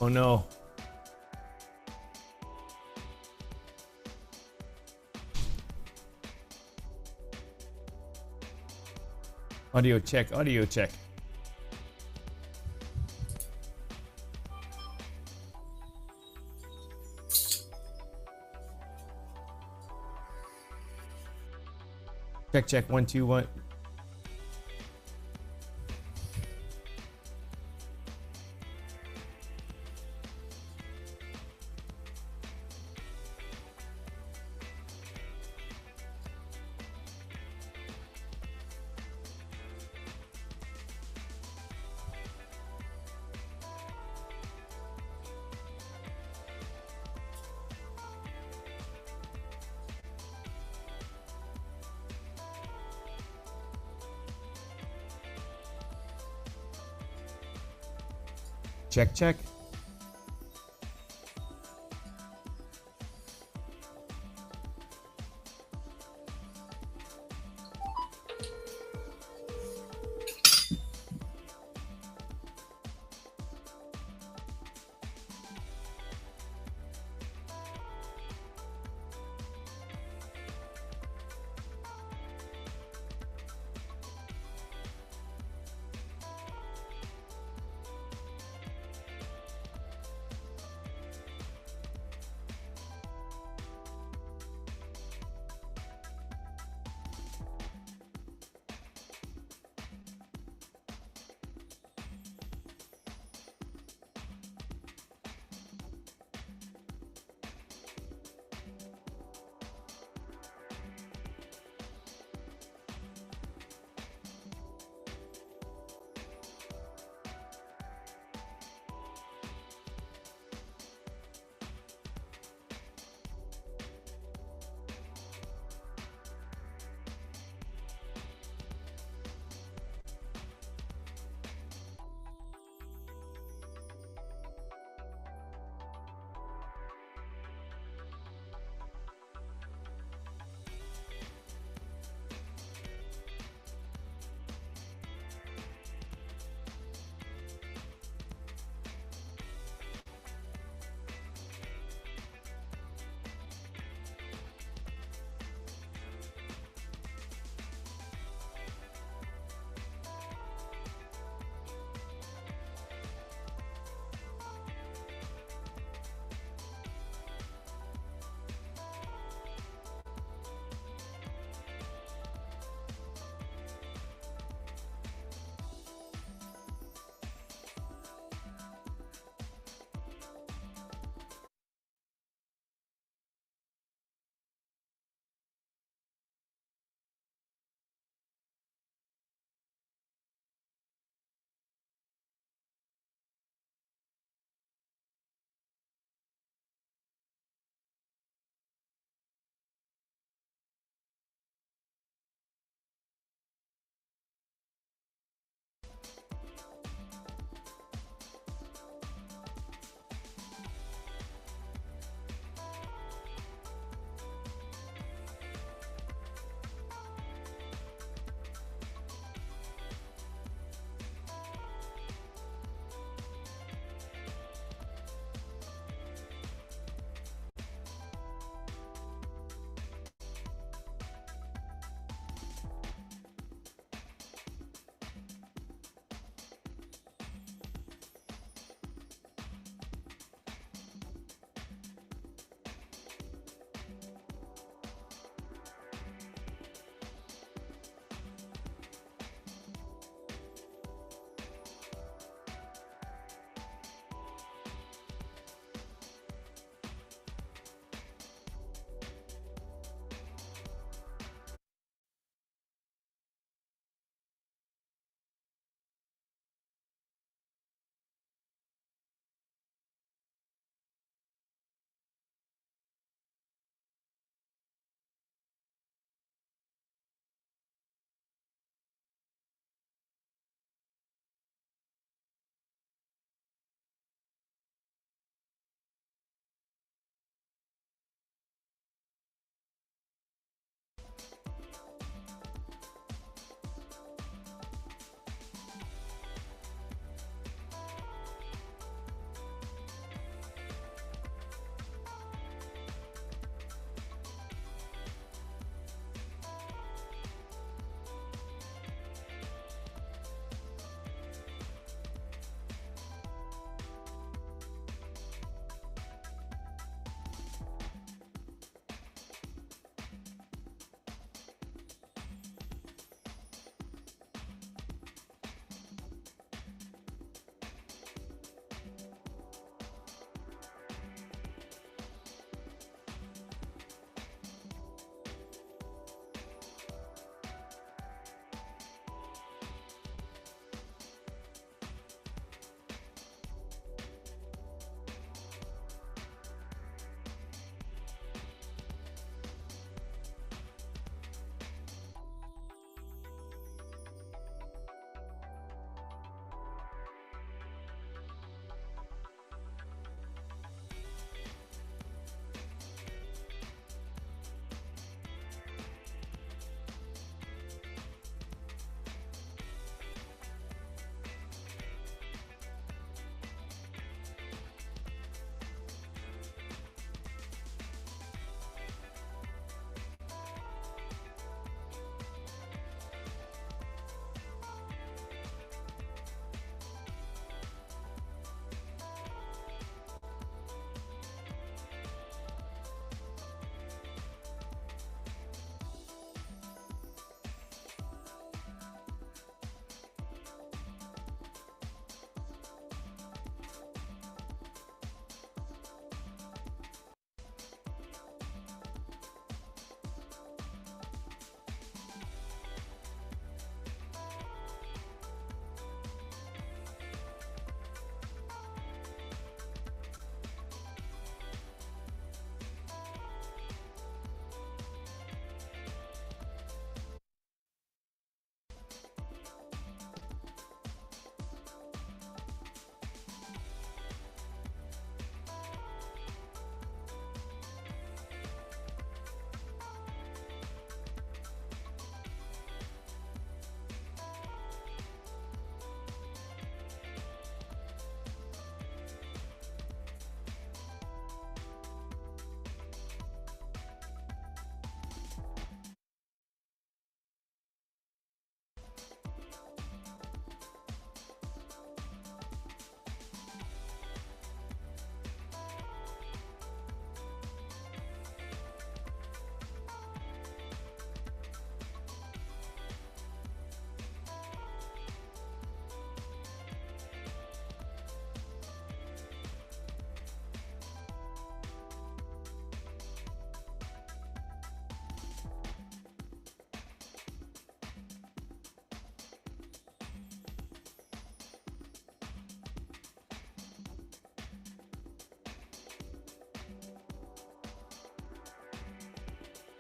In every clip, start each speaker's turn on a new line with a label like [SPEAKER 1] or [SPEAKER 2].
[SPEAKER 1] Oh no. Audio check, audio check. Check, check, 1, 2, 1. Check, check.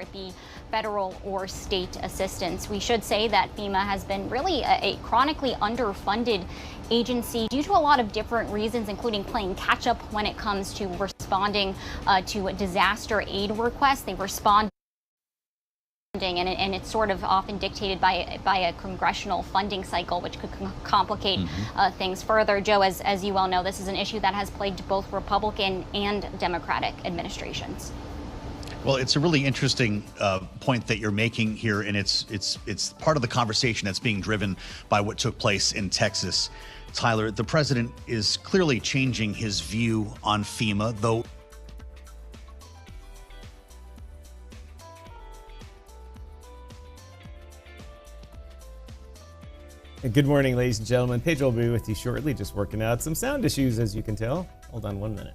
[SPEAKER 2] it be federal or state assistance. We should say that FEMA has been really a chronically underfunded agency due to a lot of different reasons, including playing catch up when it comes to responding to disaster aid requests. They respond, and it's sort of often dictated by a congressional funding cycle, which could complicate things further. Joe, as you well know, this is an issue that has plagued both Republican and Democratic administrations.
[SPEAKER 3] Well, it's a really interesting point that you're making here, and it's part of the conversation that's being driven by what took place in Texas. Tyler, the president is clearly changing his view on FEMA, though.
[SPEAKER 1] Good morning, ladies and gentlemen. Pedro will be with you shortly, just working out some sound issues, as you can tell. Hold on 1 minute.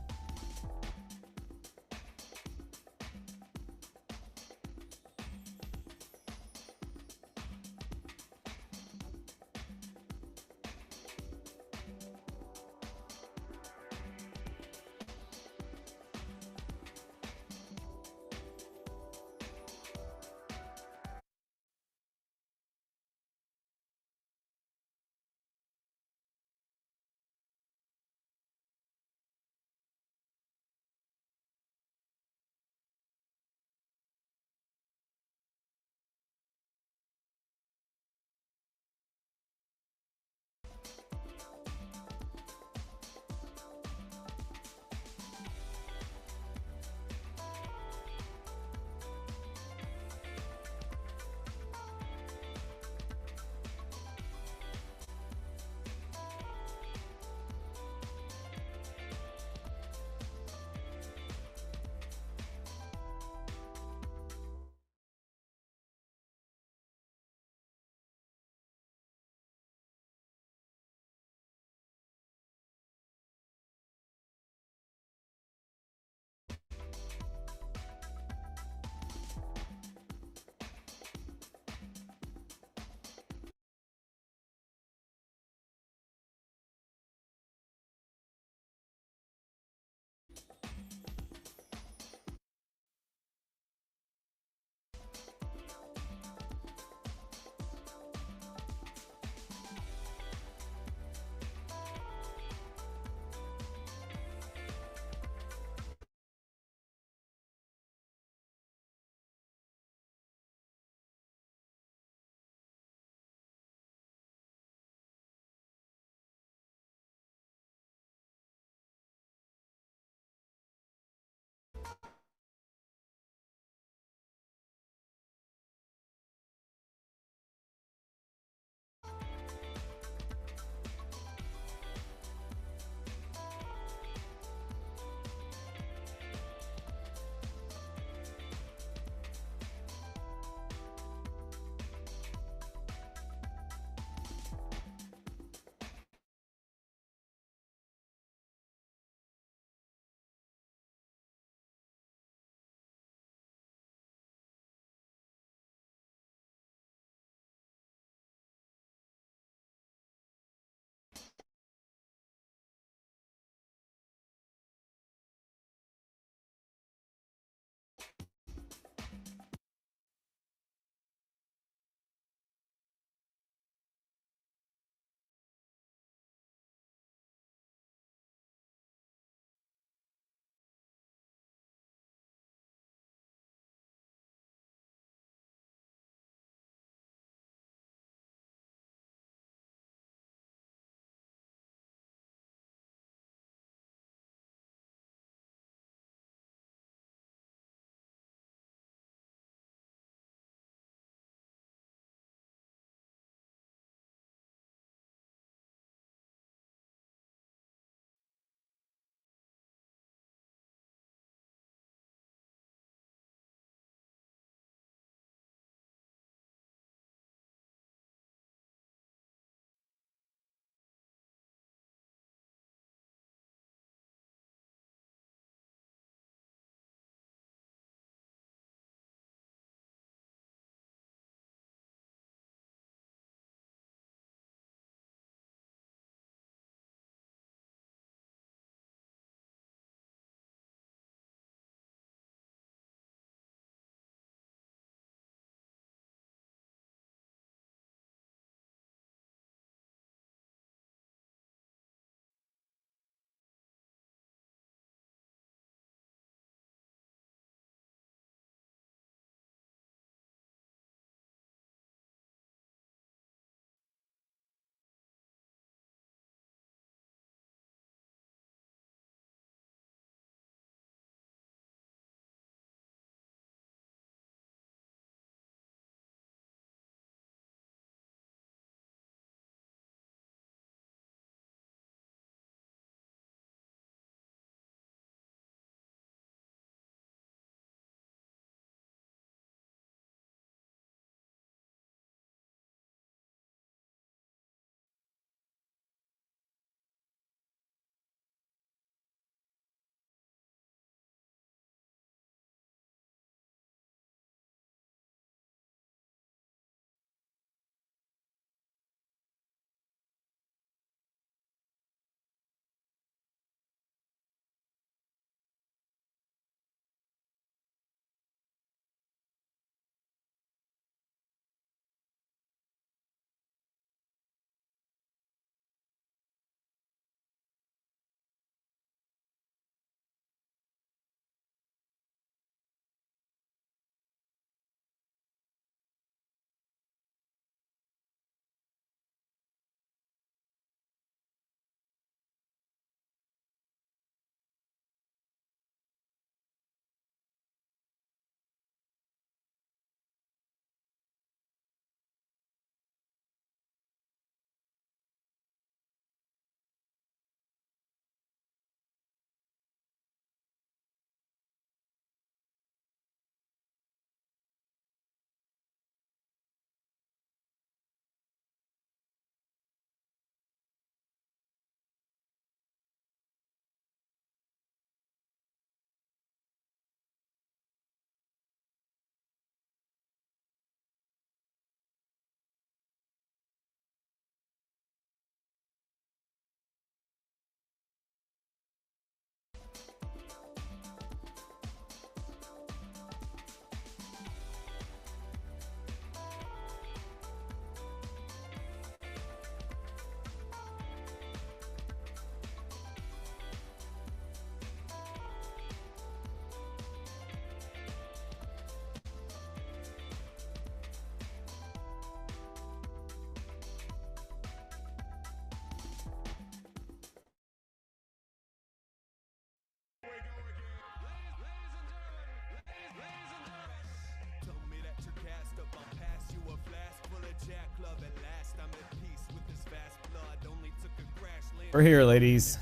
[SPEAKER 1] We're here, ladies.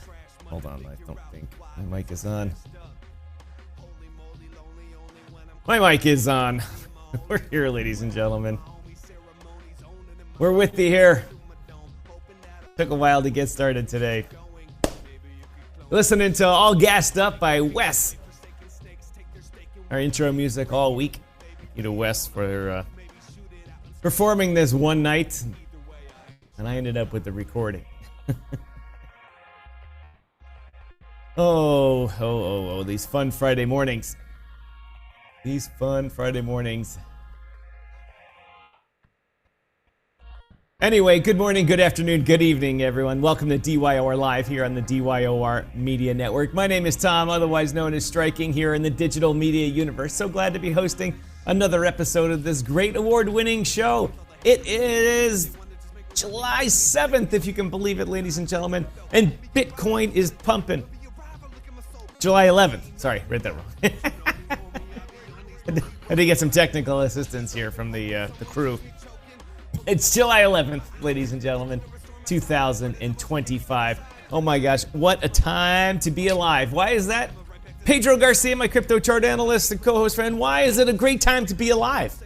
[SPEAKER 1] Hold on, I don't think my mic is on. My mic is on. We're here, ladies and gentlemen. We're with you here. Took a while to get started today. Listening to All Gassed Up by Wes. Our intro music all week. Thank you to Wes for performing this one night. And I ended up with the recording. Oh, these fun Friday mornings. These fun Friday mornings. Anyway, good morning, good afternoon, good evening, everyone. Welcome to DYOR Live here on the DYOR Media Network. My name is Tom, otherwise known as Striking, here in the digital media universe. So glad to be hosting another episode of this great award-winning show. It is July 7th, if you can believe it, ladies and gentlemen, and Bitcoin is pumping. July 11th. Sorry, read that wrong. I did get some technical assistance here from the crew. It's July 11th, ladies and gentlemen, 2025. Oh my gosh, what a time to be alive. Why is that? Pedro Garcia, my crypto chart analyst and co-host friend, why is it a great time to be alive?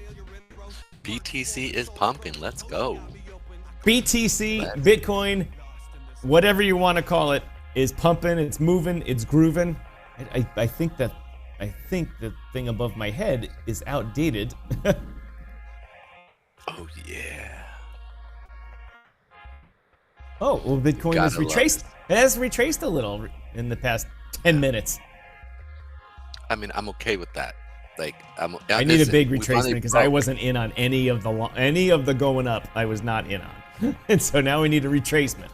[SPEAKER 4] BTC is pumping. Let's go.
[SPEAKER 1] BTC, Bitcoin, whatever you want to call it, is pumping, it's moving, it's grooving. I think the thing above my head is outdated.
[SPEAKER 4] Oh yeah.
[SPEAKER 1] Oh, well, Bitcoin has retraced. It has retraced a little in the past 10 minutes.
[SPEAKER 4] I mean, I'm okay with that. Like,
[SPEAKER 1] I need a big retracement because I wasn't in on any of the going up. I was not in on, and so now we need a retracement.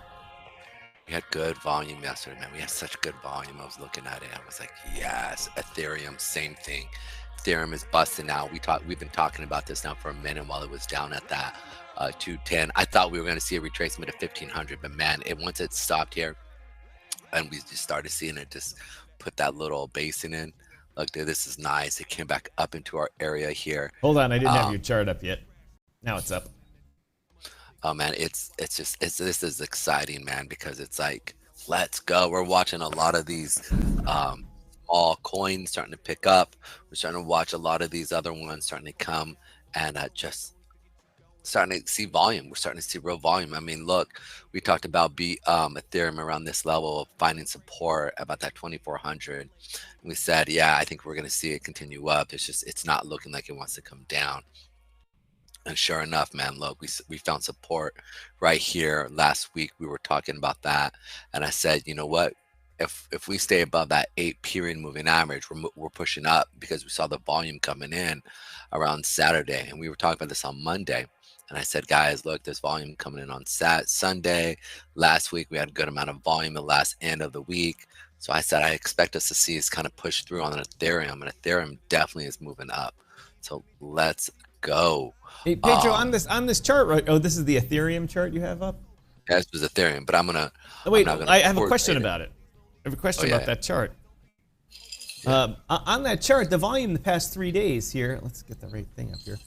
[SPEAKER 4] We had good volume yesterday, man. We had such good volume. I was looking at it. I was like, yes. Ethereum, same thing. Ethereum is busting out. We've been talking about this now for a minute while it was down at that 210. I thought we were going to see a retracement of 1500, but man, once it stopped here, and we just started seeing it just put that little basin in. Look, dude, this is nice. It came back up into our area here.
[SPEAKER 1] Hold on, I didn't have your chart up yet. Now it's up.
[SPEAKER 4] Oh man, this is exciting, man, because it's like, let's go. We're watching a lot of these small coins starting to pick up. We're starting to watch a lot of these other ones starting to come and just starting to see volume. We're starting to see real volume. I mean, look, we talked about Ethereum around this level of finding support about that 2400. And we said, yeah, I think we're going to see it continue up. It's not looking like it wants to come down. And sure enough, man, look, we found support right here. Last week, we were talking about that. And I said, you know what? If we stay above that 8 period moving average, we're pushing up because we saw the volume coming in around Saturday. And we were talking about this on Monday. And I said, guys, look, there's volume coming in on Sunday. Last week, we had a good amount of volume the last end of the week. So I said, I expect us to see us kind of push through on Ethereum. And Ethereum definitely is moving up. So let's go.
[SPEAKER 1] Hey, Pedro, on this chart, right? Oh, this is the Ethereum chart you have up?
[SPEAKER 4] Yeah, this was Ethereum, but I'm gonna.
[SPEAKER 1] Oh, wait, I have a question about it. I have a question about that chart. Yeah. On that chart, the volume the past 3 days here, let's get the right thing up here,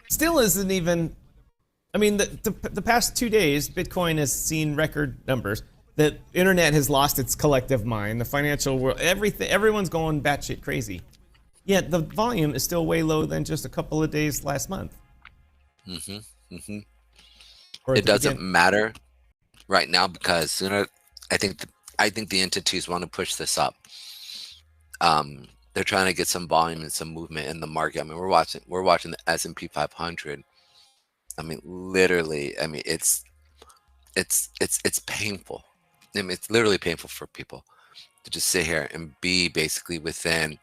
[SPEAKER 1] still isn't even, I mean, the past 2 days, Bitcoin has seen record numbers. The internet has lost its collective mind. The financial world, everyone's going batshit crazy. Yet the volume is still way lower than just a couple of days last month.
[SPEAKER 4] It doesn't matter right now because sooner, I think the entities want to push this up. They're trying to get some volume and some movement in the market. I mean, we're watching the S&P 500. I mean, literally. I mean, it's painful. I mean, it's literally painful for people to just sit here and be basically within.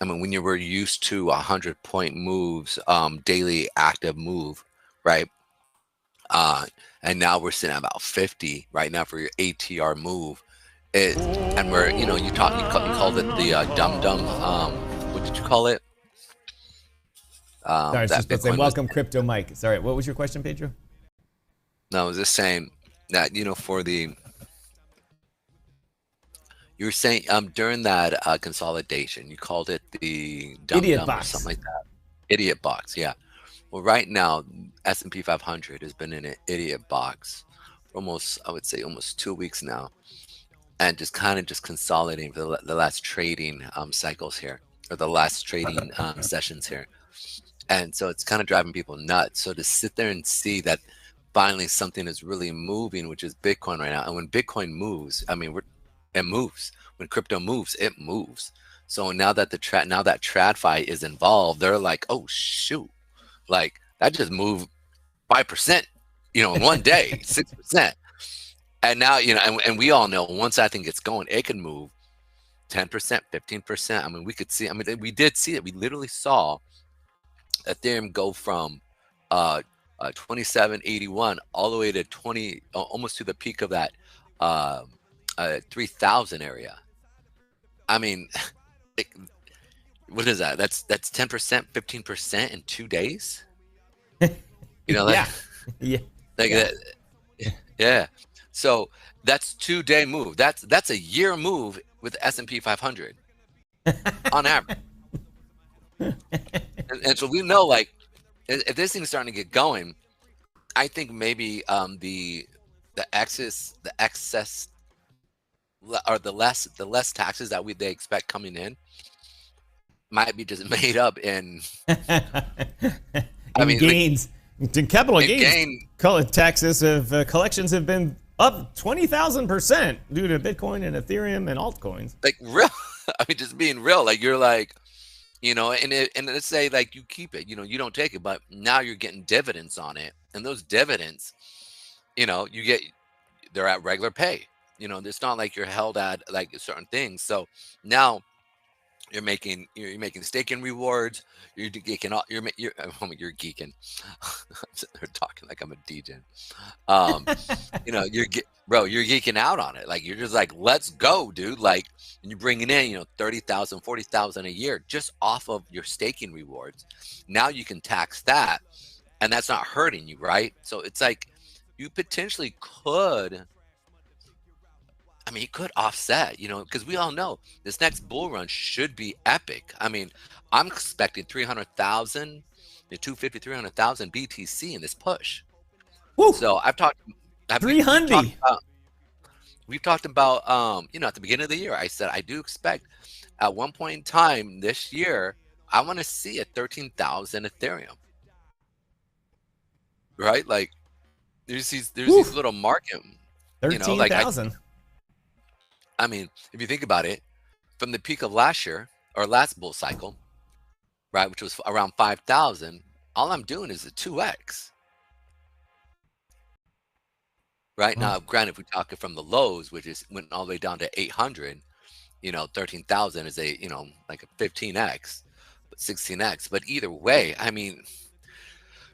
[SPEAKER 4] I mean, when you were used to 100-point moves, daily active move, right? And now we're sitting at about 50 right now for your ATR move. And we're, you called it the dum-dum, what did you call it?
[SPEAKER 1] Sorry, I was just saying, welcome Crypto Mike. Sorry, what was your question, Pedro?
[SPEAKER 4] No, I was just saying that, you were saying during that consolidation, you called it the
[SPEAKER 1] idiot box
[SPEAKER 4] or something like that. Idiot box, yeah. Well, right now, S&P 500 has been in an idiot box almost, I would say, almost 2 weeks now, and just kind of just consolidating for the last trading cycles here, or the last trading sessions here. And so it's kind of driving people nuts. So to sit there and see that finally something is really moving, which is Bitcoin right now. And when Bitcoin moves, I mean, it moves. When crypto moves, it moves. So now that now that TradFi is involved, they're like, oh shoot, like that just moved 5%, in one day, 6%. And now, and we all know once that thing gets going, it can move 10%, 15%. I mean, we could see, we did see it. We literally saw Ethereum go from 2781 all the way to 20, almost to the peak of that 3000 area. I mean, what is that? That's 10%, 15% in 2 days.
[SPEAKER 1] Yeah.
[SPEAKER 4] That. Yeah. So that's 2-day move. That's a year move with the S&P 500 on average. And so we know, like, if this thing's starting to get going, I think maybe the excess or the less taxes that they expect coming in might be just made up in
[SPEAKER 1] gains, in capital gains. Taxes of collections have been up 20,000% due to Bitcoin and Ethereum and altcoins.
[SPEAKER 4] Like real, just being real. Like you're like, and let's say like you keep it, you don't take it, but now you're getting dividends on it, and those dividends, they're at regular pay. It's not like you're held at like certain things. So now you're making staking rewards. You're geeking out. You're geeking. They're talking like I'm a DJ. You're geeking out on it. Like you're just like, let's go, dude. Like, and you're bringing in, 30,000, 40,000 a year just off of your staking rewards. Now you can tax that, and that's not hurting you, right? So it's like you potentially could. It could offset, because we all know this next bull run should be epic. I'm expecting 300,000 to 250, 300,000 BTC in this push.
[SPEAKER 1] Woo.
[SPEAKER 4] So I've talked
[SPEAKER 1] 300.
[SPEAKER 4] We've talked about, at the beginning of the year, I said, I do expect at one point in time this year, I want to see a 13,000 Ethereum, right? Like there's these little market,
[SPEAKER 1] 13,000.
[SPEAKER 4] If you think about it, from the peak of last year or last bull cycle, right, which was around 5,000, all I'm doing is a 2x. Right now, granted, if we talk it from the lows, which went all the way down to 800, 13,000 is like a 15x, but 16x. But either way,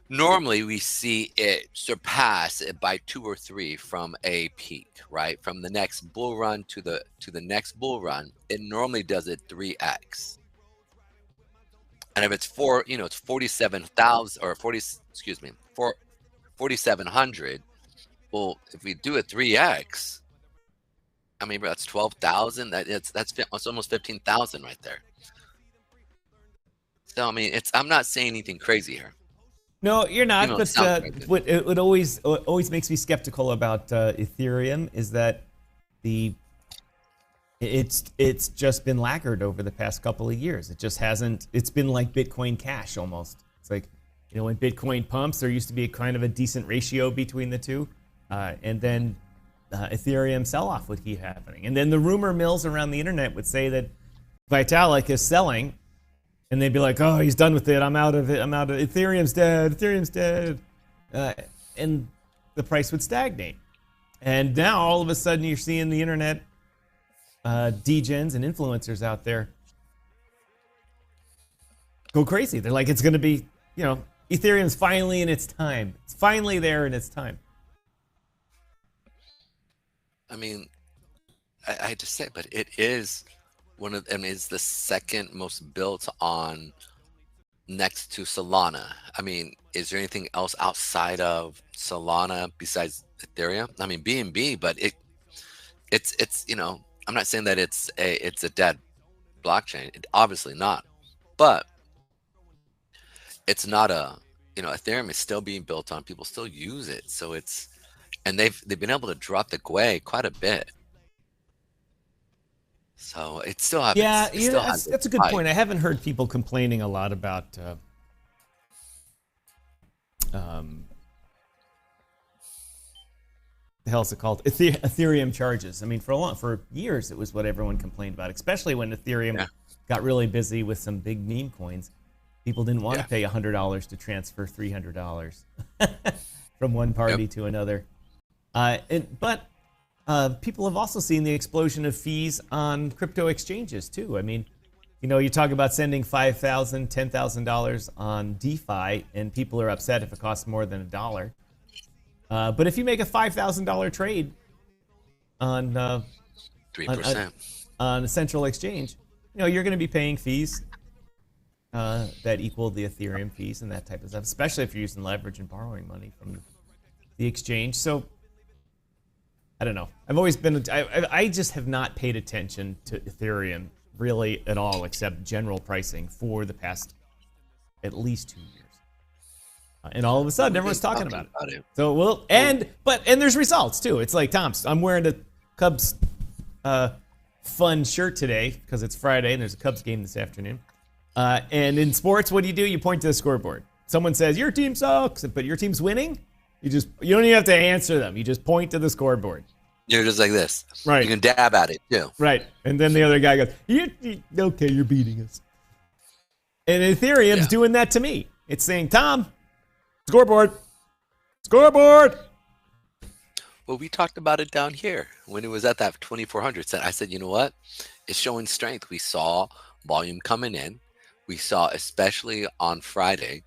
[SPEAKER 4] normally we see it surpass it by 2 or 3 from a peak, right? From the next bull run to the next bull run, it normally does it 3x. And if it's it's 47,000 or 4,700. Well, if we do a 3x, that's 12,000. That's almost 15,000 right there. So I'm not saying anything crazy here.
[SPEAKER 1] No, you're not. But what always makes me skeptical about Ethereum is that it's just been laggard over the past couple of years. It just hasn't. It's been like Bitcoin Cash almost. It's like when Bitcoin pumps, there used to be a kind of a decent ratio between the two, and then Ethereum sell-off would keep happening, and then the rumor mills around the internet would say that Vitalik is selling. And they'd be like, oh, he's done with it. I'm out of it. Ethereum's dead. Ethereum's dead. And the price would stagnate. And now all of a sudden you're seeing the internet degens and influencers out there go crazy. They're like, it's going to be, Ethereum's finally in its time. It's finally there in its time.
[SPEAKER 4] I hate to say it, but it is it's the second most built on next to Solana. Is there anything else outside of Solana besides Ethereum? BNB, but it's I'm not saying that it's a dead blockchain. Obviously not, but it's not Ethereum is still being built on. People still use it, so it's and they've been able to drop the GUI quite a bit. So it still has.
[SPEAKER 1] Yeah,
[SPEAKER 4] it still has
[SPEAKER 1] that's a good point. I haven't heard people complaining a lot about the hell's it called? Ethereum charges. I mean, for years it was what everyone complained about, especially when Ethereum got really busy with some big meme coins. People didn't want to pay $100 to transfer $300 from one party to another. But people have also seen the explosion of fees on crypto exchanges too. I mean, you talk about sending $5,000, $10,000 on DeFi, and people are upset if it costs more than $1. But if you make a $5,000 trade on
[SPEAKER 4] 3%
[SPEAKER 1] on a central exchange, you're going to be paying fees that equal the Ethereum fees and that type of stuff, especially if you're using leverage and borrowing money from the exchange. So I don't know. I've always been, I just have not paid attention to Ethereum really at all, except general pricing for the past at least 2 years. And all of a sudden, everyone's talking about it. So and there's results too. It's like, Tom, I'm wearing a Cubs fun shirt today because it's Friday and there's a Cubs game this afternoon. And in sports, what do? You point to the scoreboard. Someone says your team sucks, but your team's winning. You don't even have to answer them. You just point to the scoreboard.
[SPEAKER 4] You're just like this.
[SPEAKER 1] Right.
[SPEAKER 4] You can dab at it too.
[SPEAKER 1] Right. And then the other guy goes, okay, you're beating us. And Ethereum's doing that to me. It's saying, Tom, scoreboard.
[SPEAKER 4] Well, we talked about it down here when it was at that 2400 set. I said, you know what? It's showing strength. We saw volume coming in. We saw, especially on Friday,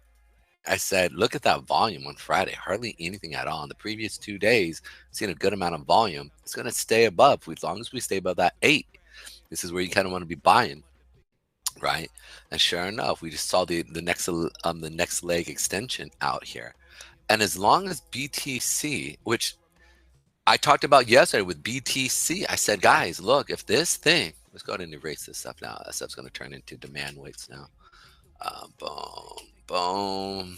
[SPEAKER 4] I said, look at that volume on Friday. Hardly anything at all. In the previous 2 days, seen a good amount of volume. It's going to stay above. As long as we stay above that 8, this is where you kind of want to be buying, right? And sure enough, we just saw the next leg extension out here. And as long as BTC, which I talked about yesterday with BTC, I said, guys, look, if this thing, let's go ahead and erase this stuff now. That stuff's going to turn into demand weights now. Boom.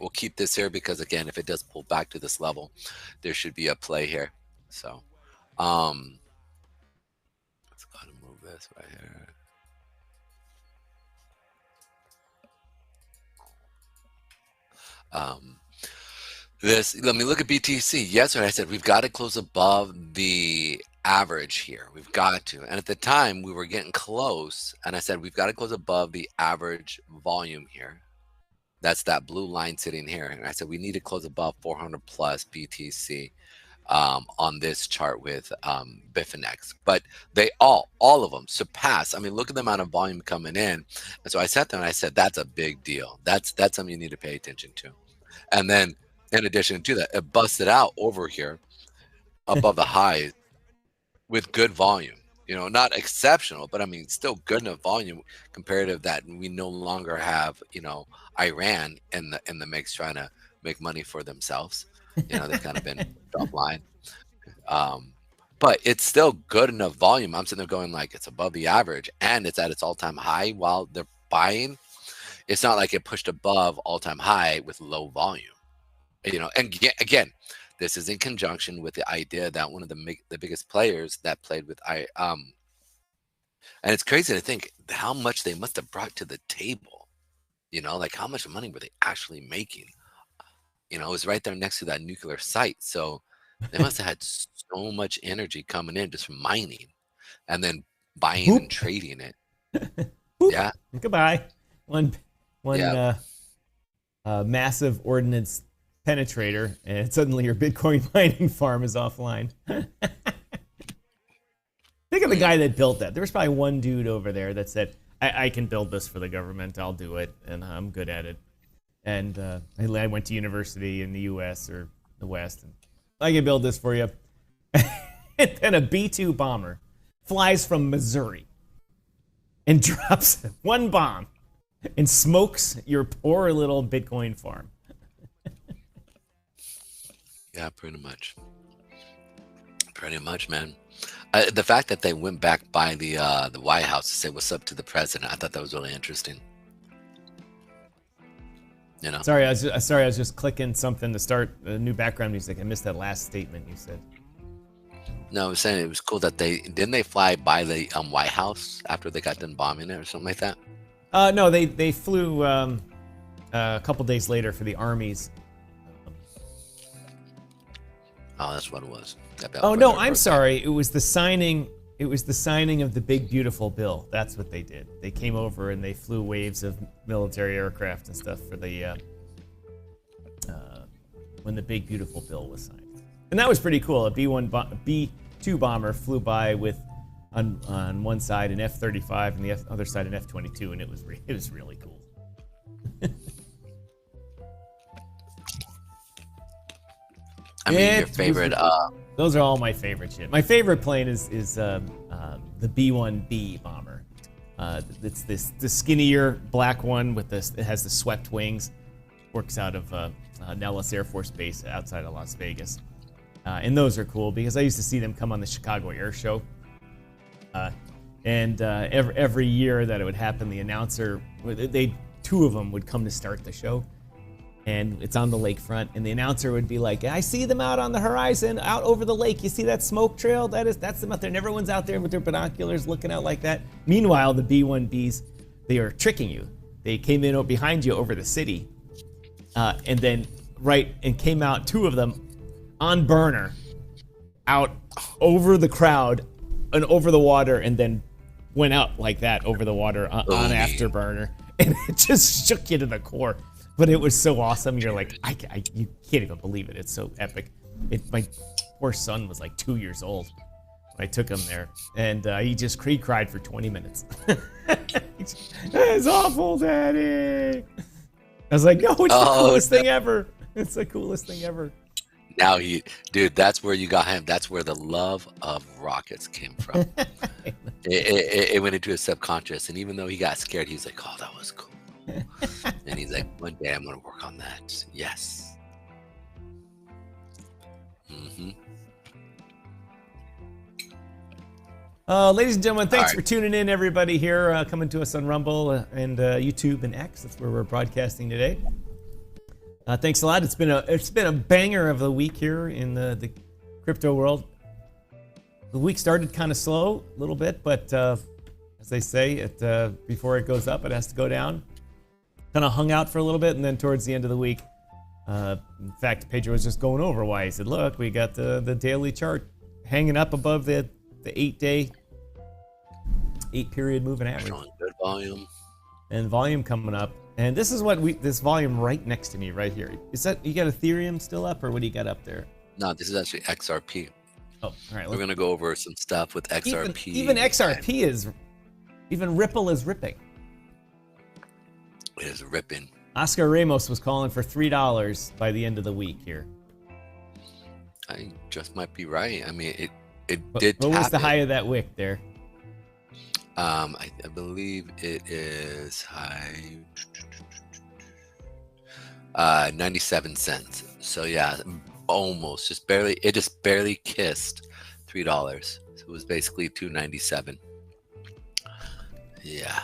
[SPEAKER 4] We'll keep this here because, again, if it does pull back to this level, there should be a play here. So let's go ahead and move this right here. Let me look at BTC. Yesterday I said we've got to close above the average here. We've got to. And at the time we were getting close, and I said we've got to close above the average volume here. That's that blue line sitting here. And I said we need to close above 400 plus BTC on this chart with Bitfinex. But they all of them surpass. I mean, look at the amount of volume coming in. And so I sat there and I said, that's a big deal. That's something you need to pay attention to. And then in addition to that, it busted out over here above the highs with good volume. Not exceptional, but I mean, still good enough volume comparative that we no longer have, Iran in the mix trying to make money for themselves. They've kind of been drop line. But it's still good enough volume. I'm sitting there going like it's above the average and it's at its all-time high while they're buying. It's not like it pushed above all-time high with low volume. And again, this is in conjunction with the idea that one of the biggest players that played with and it's crazy to think how much they must have brought to the table. Like how much money were they actually making? It was right there next to that nuclear site. So they must have had so much energy coming in just from mining and then buying and trading it. Yeah.
[SPEAKER 1] Goodbye. One massive ordnance penetrator, and suddenly your Bitcoin mining farm is offline. Think of the guy that built that. There was probably one dude over there that said, I can build this for the government. I'll do it, and I'm good at it. And I went to university in the U.S. or the West, and I can build this for you. And then a B-2 bomber flies from Missouri and drops one bomb and smokes your poor little Bitcoin farm.
[SPEAKER 4] Yeah, pretty much. Pretty much, man. The fact that they went back by the White House to say what's up to the president, I thought that was really interesting. You know.
[SPEAKER 1] Sorry, I was just clicking something to start a new background music. I missed that last statement you said.
[SPEAKER 4] No, I was saying it was cool that they fly by the White House after they got done bombing it or something like that.
[SPEAKER 1] No, they flew a couple days later for the Army's.
[SPEAKER 4] Oh, that's what it was.
[SPEAKER 1] Oh no, I'm sorry. It was the signing. It was the signing of the Big Beautiful Bill. That's what they did. They came over and they flew waves of military aircraft and stuff for the when the Big Beautiful Bill was signed. And that was pretty cool. A B-2 bomber flew by with on one side an F-35 and the other side an F-22, and it was really cool.
[SPEAKER 4] I mean, your favorite.
[SPEAKER 1] Those are all my favorite shit. My favorite plane is the B-1B bomber. It's the skinnier black one with this. It has the swept wings. Works out of Nellis Air Force Base outside of Las Vegas. And those are cool because I used to see them come on the Chicago Air Show. And every year that it would happen, the announcer, two of them would come to start the show. And it's on the lakefront, and the announcer would be like, I see them out on the horizon, out over the lake. You see that smoke trail? That's them out there. And everyone's out there with their binoculars looking out like that. Meanwhile, the B-1Bs, they are tricking you. They came in behind you over the city, and then came out, two of them, on burner, out over the crowd and over the water, and then went out like that over the water on afterburner. And it just shook you to the core. But it was so awesome. You're like, you can't even believe it. It's so epic. My poor son was like 2 years old when I took him there. And he cried for 20 minutes. It's awful, Daddy. I was like, no, it's the coolest thing ever. It's the coolest thing ever.
[SPEAKER 4] Now dude, that's where you got him. That's where the love of rockets came from. it went into his subconscious. And even though he got scared, he was like, oh, that was cool. And he's like, one day I'm going to work on that. Yes. Mm-hmm.
[SPEAKER 1] Ladies and gentlemen, thanks for tuning in, everybody here, coming to us on Rumble and YouTube and X. That's where we're broadcasting today. Thanks a lot. It's been a banger of the week here in the crypto world. The week started kind of slow, a little bit, but as they say, before it goes up, it has to go down. Kind of hung out for a little bit, and then towards the end of the week, in fact, Pedro was just going over why. He said, look, we got the daily chart hanging up above the 8-day, 8-period moving average.
[SPEAKER 4] Good volume.
[SPEAKER 1] And volume coming up. And this is this volume right next to me right here. Is that, you got Ethereum still up, or what do you got up there?
[SPEAKER 4] No, this is actually XRP.
[SPEAKER 1] Oh, all right.
[SPEAKER 4] We're going to go over some stuff with XRP.
[SPEAKER 1] Even XRP even Ripple is ripping.
[SPEAKER 4] It is ripping.
[SPEAKER 1] Oscar Ramos was calling for $3 by the end of the week here.
[SPEAKER 4] I just might be right. I mean, it
[SPEAKER 1] What
[SPEAKER 4] did.
[SPEAKER 1] was the high of that wick there?
[SPEAKER 4] I believe it is high 97 cents. So yeah, almost just barely. It just barely kissed $3. So it was basically $2.97. Yeah.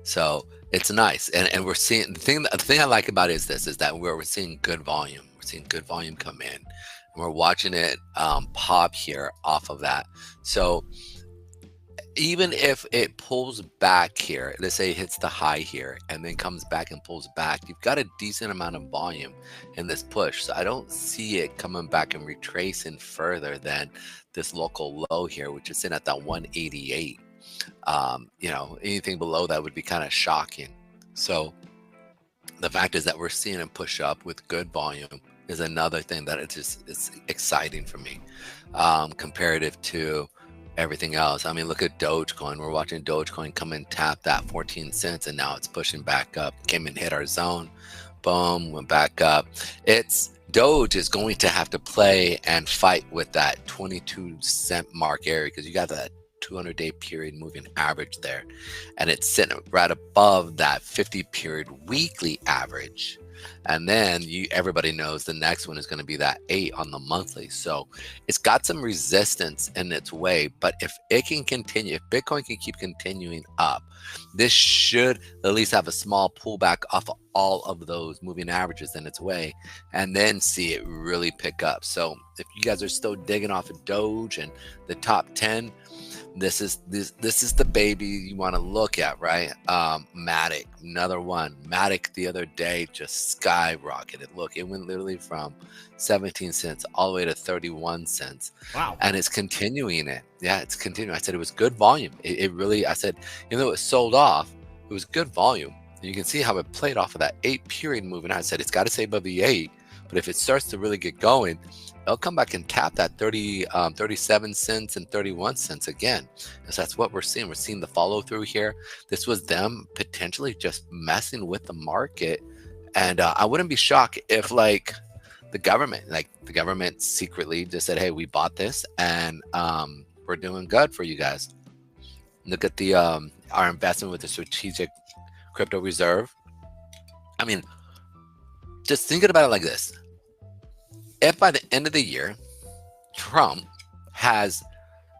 [SPEAKER 4] So it's nice, and we're seeing the thing I like about it is that we're seeing good volume. We're seeing good volume come in, and we're watching it pop here off of that. So even if it pulls back here, let's say it hits the high here and then comes back and pulls back, you've got a decent amount of volume in this push. So I don't see it coming back and retracing further than this local low here, which is in at that 188. Anything below that would be kind of shocking. So the fact is that we're seeing it push up with good volume is another thing that it's exciting for me, comparative to everything else. I mean, look at Dogecoin. We're watching Dogecoin come and tap that 14 cents, and now it's pushing back up. Came and hit our zone, boom, went back up. Doge is going to have to play and fight with that 22 cent mark area, because you got that 200-day period moving average there, and it's sitting right above that 50 period weekly average. And then everybody knows the next one is going to be that 8 on the monthly. So it's got some resistance in its way, but if it can continue, if Bitcoin can keep continuing up, this should at least have a small pullback off of all of those moving averages in its way, and then see it really pick up. So if you guys are still digging off of Doge and the top 10, this is the baby you want to look at, right? Matic, another one. Matic the other day just skyrocketed. Look, it went literally from 17 cents all the way to 31 cents.
[SPEAKER 1] Wow.
[SPEAKER 4] And it's continuing it. Yeah, it's continuing. I said it was good volume. It really, I said, even though it sold off, it was good volume. And you can see how it played off of that 8 period move. And I said, it's got to stay above the 8. But if it starts to really get going, it'll come back and tap that 37 cents and 31 cents again. So that's what we're seeing. We're seeing the follow through here. This was them potentially just messing with the market. And I wouldn't be shocked if the government secretly just said, hey, we bought this and we're doing good for you guys. Look at the our investment with the strategic crypto reserve. I mean, just thinking about it like this. If by the end of the year, Trump has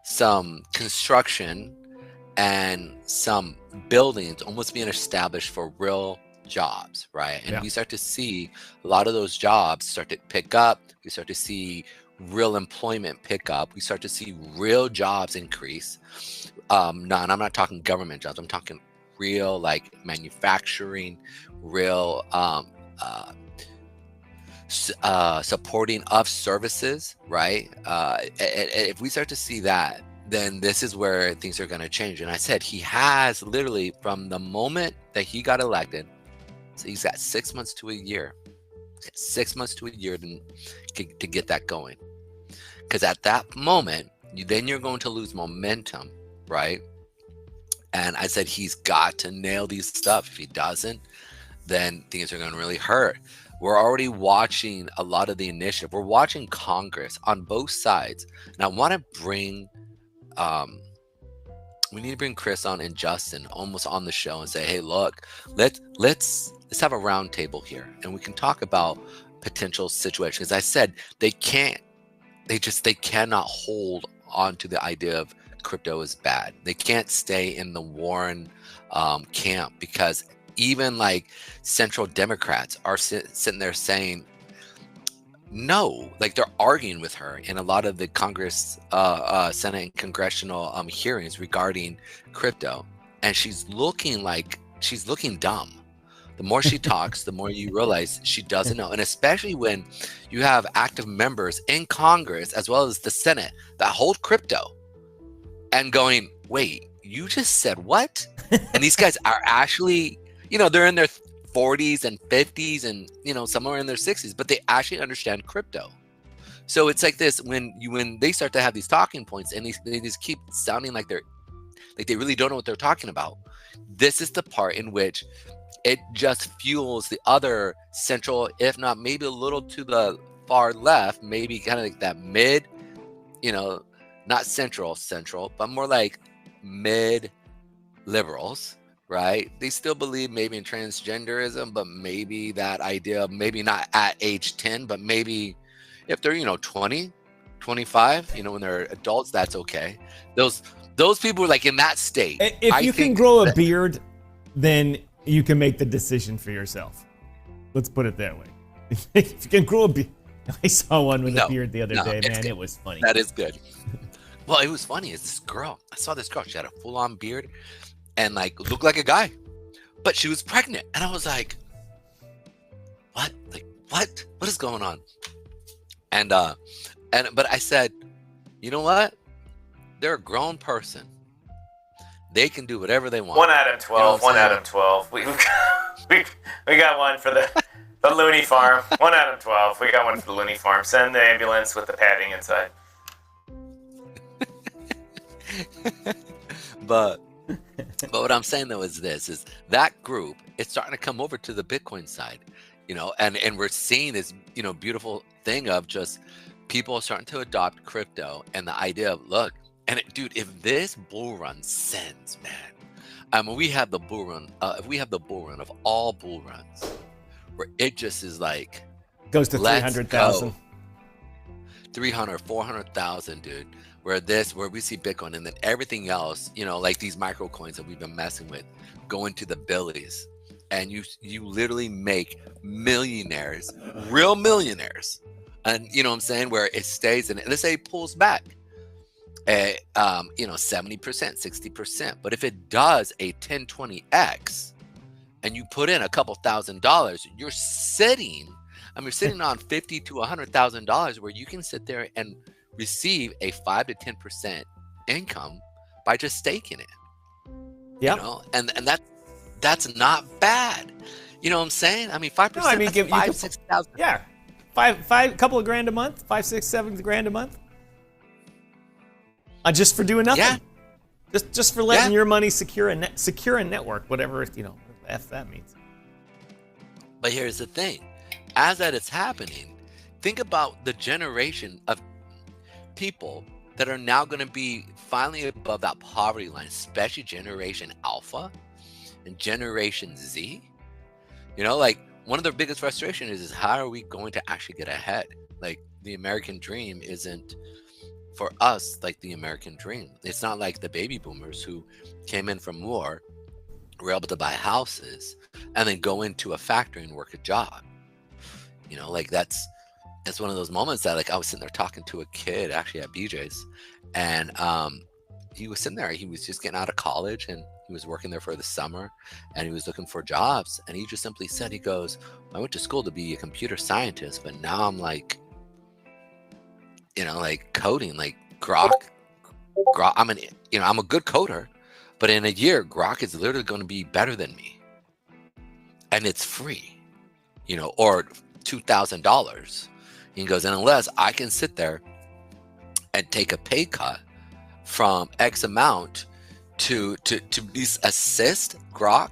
[SPEAKER 4] some construction and some buildings almost being established for real jobs, right? And we start to see a lot of those jobs start to pick up. We start to see real employment pick up. We start to see real jobs increase. And I'm not talking government jobs. I'm talking real manufacturing, real supporting of services, right? If we start to see that, then this is where things are going to change. And I said he has literally from the moment that he got elected, so he's got 6 months to a year, 6 months to a year to get that going. Because at that moment, you're going to lose momentum, right? And I said he's got to nail these stuff. If he doesn't, then things are going to really hurt. We're already watching a lot of the initiative. We're watching Congress on both sides. And I want to bring, we need to bring Chris on and Justin almost on the show and say, hey, look, let's have a round table here. And we can talk about potential situations. As I said, they cannot hold on to the idea of crypto is bad. They can't stay in the Warren camp, because even central Democrats are sitting there saying no, they're arguing with her in a lot of the Congress, Senate and congressional hearings regarding crypto. And she's looking dumb. The more she talks, the more you realize she doesn't know. And especially when you have active members in Congress as well as the Senate that hold crypto and going, wait, you just said what? And these guys are actually, they're in their 40s and 50s and, somewhere in their 60s, but they actually understand crypto. So it's like this, when they start to have these talking points and they just keep sounding like they really don't know what they're talking about. This is the part in which it just fuels the other central, if not maybe a little to the far left, maybe kind of that mid, not central, but more like mid liberals, right? They still believe maybe in transgenderism, but maybe that idea, maybe not at age 10, but maybe if they're, 20, 25, when they're adults, that's okay. Those people are in that state.
[SPEAKER 1] If you can grow a beard, then you can make the decision for yourself. Let's put it that way. If you can grow a beard. I saw one with a beard the other day, man. Good. It was funny.
[SPEAKER 4] That is good. Well, it was funny. It's this girl. I saw this girl. She had a full-on beard and looked like a guy, but she was pregnant. And I was like, what? What is going on? But I said, you know what? They're a grown person. They can do whatever they want.
[SPEAKER 5] One Adam 12. One Adam 12. We got one for the Looney Farm. One Adam 12. We got one for the Looney Farm. Send the ambulance with the padding inside.
[SPEAKER 4] But what I'm saying though is that group, it's starting to come over to the Bitcoin side, and we're seeing this, beautiful thing of just people starting to adopt crypto and the idea of, look, and dude, if this bull run sends, man, we have the bull run, if we have the bull run of all bull runs, where it just is like
[SPEAKER 1] Goes to
[SPEAKER 4] let's
[SPEAKER 1] 300,000.
[SPEAKER 4] go. 300, 400,000, dude. Where we see Bitcoin, and then everything else, you know, like these micro coins that we've been messing with, go into the billies, and you literally make millionaires, real millionaires, and you know what I'm saying, where it stays in it. Let's say it pulls back, you know, 70%, 60%, but if it does a 10, 20x, and you put in a couple $1,000, you're sitting on $50,000 to $100,000, where you can sit there and receive a 5 to 10% income by just staking it.
[SPEAKER 1] Yeah,
[SPEAKER 4] you know, and that's not bad. You know what I'm saying? I mean, 5%. No, I mean, that's 6,000.
[SPEAKER 1] Yeah, couple of grand a month, 5, 6, 7 grand a month, just for doing nothing. Yeah. Just for letting your money secure a network, whatever, you know, F that means.
[SPEAKER 4] But here's the thing: as that is happening, think about the generation of people that are now going to be finally above that poverty line, especially Generation Alpha and Generation Z. You know, like one of their biggest frustration is how are we going to actually get ahead? Like the American dream isn't for us like the American dream. It's not like the baby boomers who came in from war, were able to buy houses and then go into a factory and work a job. You know, like it's one of those moments that, like, I was sitting there talking to a kid actually at BJ's, and he was sitting there, he was just getting out of college, and he was working there for the summer, and he was looking for jobs, and he just simply said, he goes, I went to school to be a computer scientist, but now I'm like, you know, like coding, like Grok, I'm a good coder, but in a year, Grok is literally going to be better than me, and it's free, you know, or $2,000. He goes, and unless I can sit there and take a pay cut from X amount to assist Grok,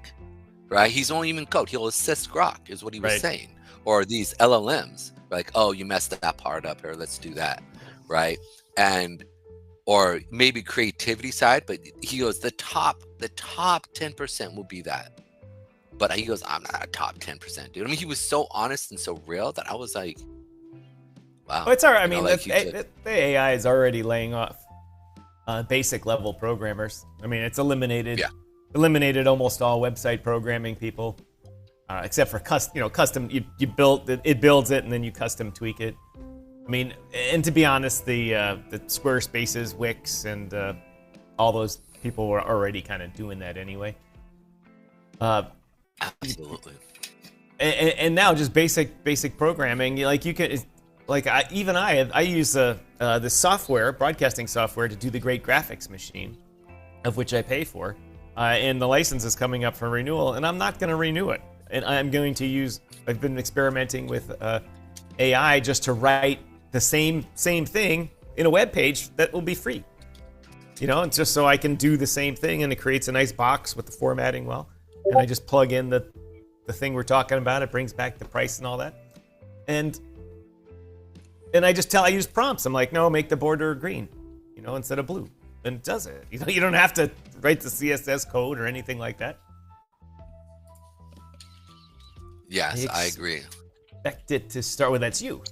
[SPEAKER 4] right? He's only even code. He'll assist Grok, is what he was saying. Or these LLMs, like, oh, you messed that part up here, let's do that, right? And or maybe creativity side, but he goes, the top 10% will be that. But he goes, I'm not a top 10%, dude. I mean, he was so honest and so real that I was like, wow.
[SPEAKER 1] Well, it's all right. I mean, the AI is already laying off basic level programmers. I mean, it's eliminated almost all website programming people, except for custom. You built it, it builds it, and then you custom tweak it. I mean, and to be honest, the Squarespaces, Wix, and all those people were already kind of doing that anyway.
[SPEAKER 4] Absolutely.
[SPEAKER 1] And now just basic programming, like you can, like I use the software, broadcasting software, to do the great graphics machine, of which I pay for, and the license is coming up for renewal, and I'm not going to renew it. And I'm going to use. I've been experimenting with AI just to write the same thing in a web page that will be free. You know, and just so I can do the same thing, and it creates a nice box with the formatting well. And I just plug in the thing we're talking about. It brings back the price and all that. And I use prompts. I'm like, no, make the border green, you know, instead of blue. And it does it. You know, you don't have to write the CSS code or anything like that.
[SPEAKER 4] Yes, I agree.
[SPEAKER 1] Expect it to start with, that's you.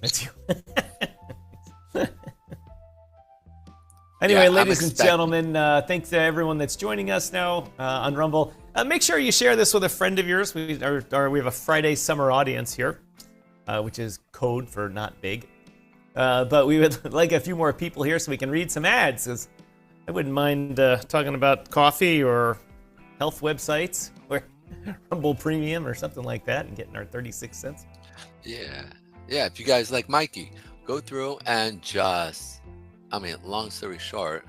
[SPEAKER 1] Anyway, ladies and gentlemen, thanks to everyone that's joining us now on Rumble. Make sure you share this with a friend of yours. We have a Friday summer audience here, which is code for not big. But we would like a few more people here so we can read some ads. 'Cause I wouldn't mind talking about coffee or health websites or Rumble Premium or something like that and getting our 36 cents.
[SPEAKER 4] Yeah. If you guys like Mikey, go through and just... I mean, long story short,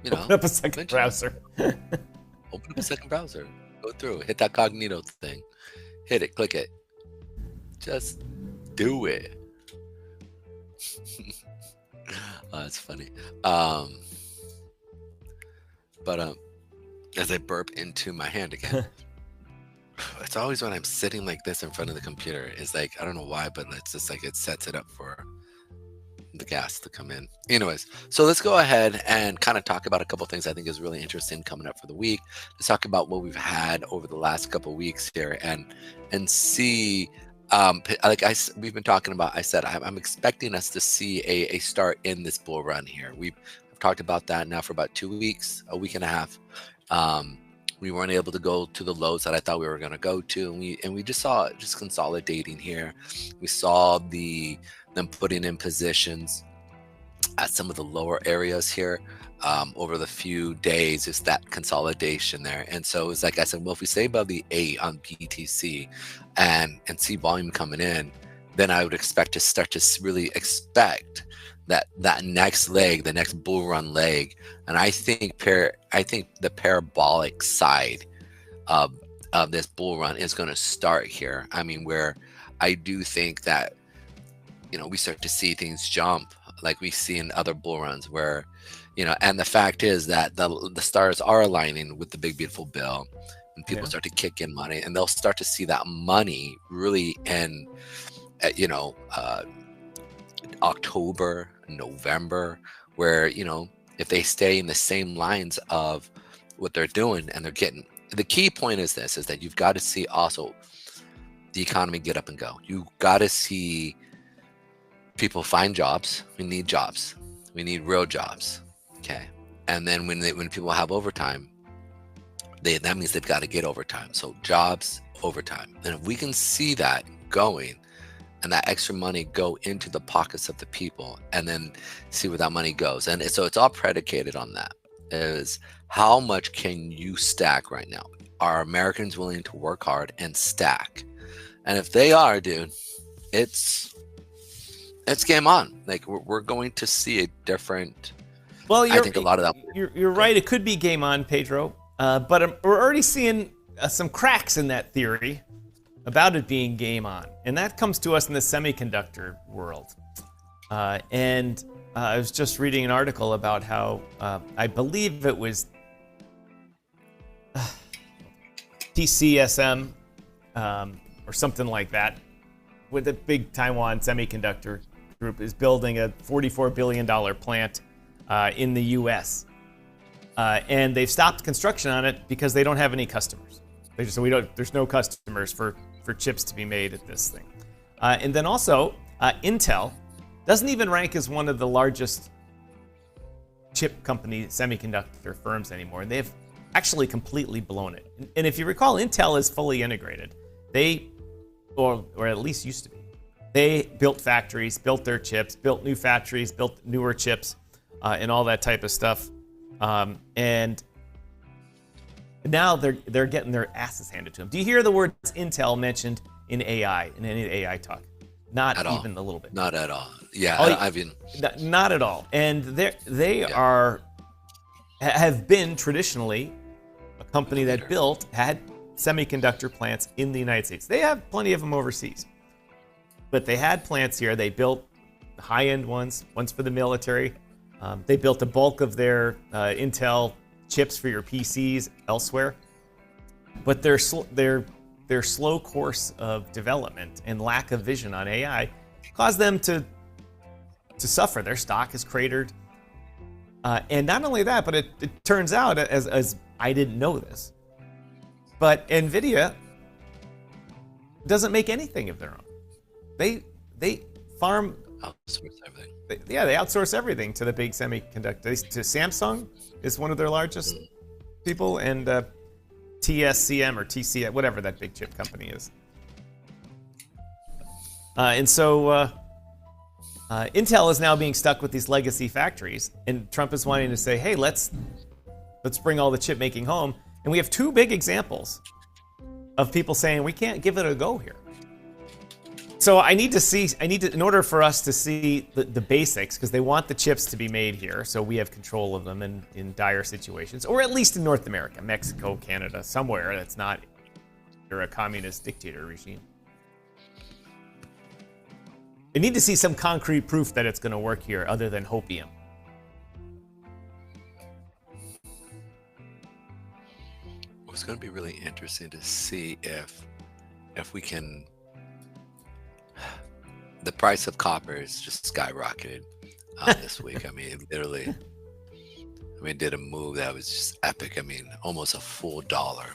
[SPEAKER 4] you know,
[SPEAKER 1] open up a second browser.
[SPEAKER 4] Open up a second browser. Go through, hit that cognito thing, hit it, click it, just do it. Oh, that's funny. But as I burp into my hand again, it's always when I'm sitting like this in front of the computer. It's like, I don't know why, but it's just like it sets it up for the gas to come in. Anyways, so let's go ahead and kind of talk about a couple things I think is really interesting coming up for the week. Let's talk about what we've had over the last couple of weeks here and see. We've been talking about. I said I'm expecting us to see a start in this bull run here. We've talked about that now for about 2 weeks, a week and a half. We weren't able to go to the lows that I thought we were going to go to, and we just saw it just consolidating here. We saw them putting in positions at some of the lower areas here over the few days. It's that consolidation there, and so it's like I said, well, if we stay above the 8 on BTC and see volume coming in, then I would expect to start to really expect that next leg, the next bull run leg. And I think the parabolic side of this bull run is going to start here. I mean, where I do think that, we start to see things jump like we see in other bull runs where, and the fact is that the stars are aligning with the big, beautiful bill, and people start to kick in money, and they'll start to see that money really in, October, November, where if they stay in the same lines of what they're doing, and they're getting, the key point is that you've got to see also the economy get up and go. You got to see people find jobs. We need jobs. We need real jobs. Okay, and then when people have overtime, that means they've got to get overtime. So jobs, overtime, and if we can see that going, and that extra money go into the pockets of the people, and then see where that money goes. And so it's all predicated on that, is how much can you stack right now? Are Americans willing to work hard and stack? And if they are, dude, it's game on. Like we're going to see a different,
[SPEAKER 1] well,
[SPEAKER 4] I think a lot of that.
[SPEAKER 1] You're right. It could be game on, Pedro. But we're already seeing some cracks in that theory about it being game on. And that comes to us in the semiconductor world. And I was just reading an article about how, I believe it was TCSM or something like that, with a big Taiwan semiconductor group, is building a $44 billion plant in the US. And they've stopped construction on it because they don't have any customers. They just said, there's no customers for chips to be made at this thing. And then also, Intel doesn't even rank as one of the largest chip company semiconductor firms anymore. And they've actually completely blown it. And if you recall, Intel is fully integrated. Or at least used to be. They built factories, built their chips, built new factories, built newer chips, and all that type of stuff. And now they're getting their asses handed to them. Do you hear the words Intel mentioned in AI, in any AI talk? Not at even a little bit.
[SPEAKER 4] Not at all. Yeah,
[SPEAKER 1] not at all. And they have been traditionally a company that had semiconductor plants in the United States. They have plenty of them overseas, but they had plants here. They built high-end ones for the military. They built a bulk of their Intel chips for your PCs elsewhere, but their slow course of development and lack of vision on AI caused them to suffer. Their stock is cratered, and not only that, but it turns out, as I didn't know this, but NVIDIA doesn't make anything of their own. They farm
[SPEAKER 4] outsource everything.
[SPEAKER 1] They outsource everything to the big semiconductor. To Samsung is one of their largest people, and TSCM or TCM, whatever that big chip company is. And so Intel is now being stuck with these legacy factories, and Trump is wanting to say, hey, let's bring all the chip making home. And we have two big examples of people saying we can't give it a go here. So in order for us to see the basics, because they want the chips to be made here, so we have control of them in dire situations, or at least in North America, Mexico, Canada, somewhere that's not under a communist dictator regime. They need to see some concrete proof that it's going to work here other than hopium.
[SPEAKER 4] It's going to be really interesting to see if we can. The price of copper is just skyrocketed, this week. I mean, literally, did a move that was just epic. I mean, almost a full dollar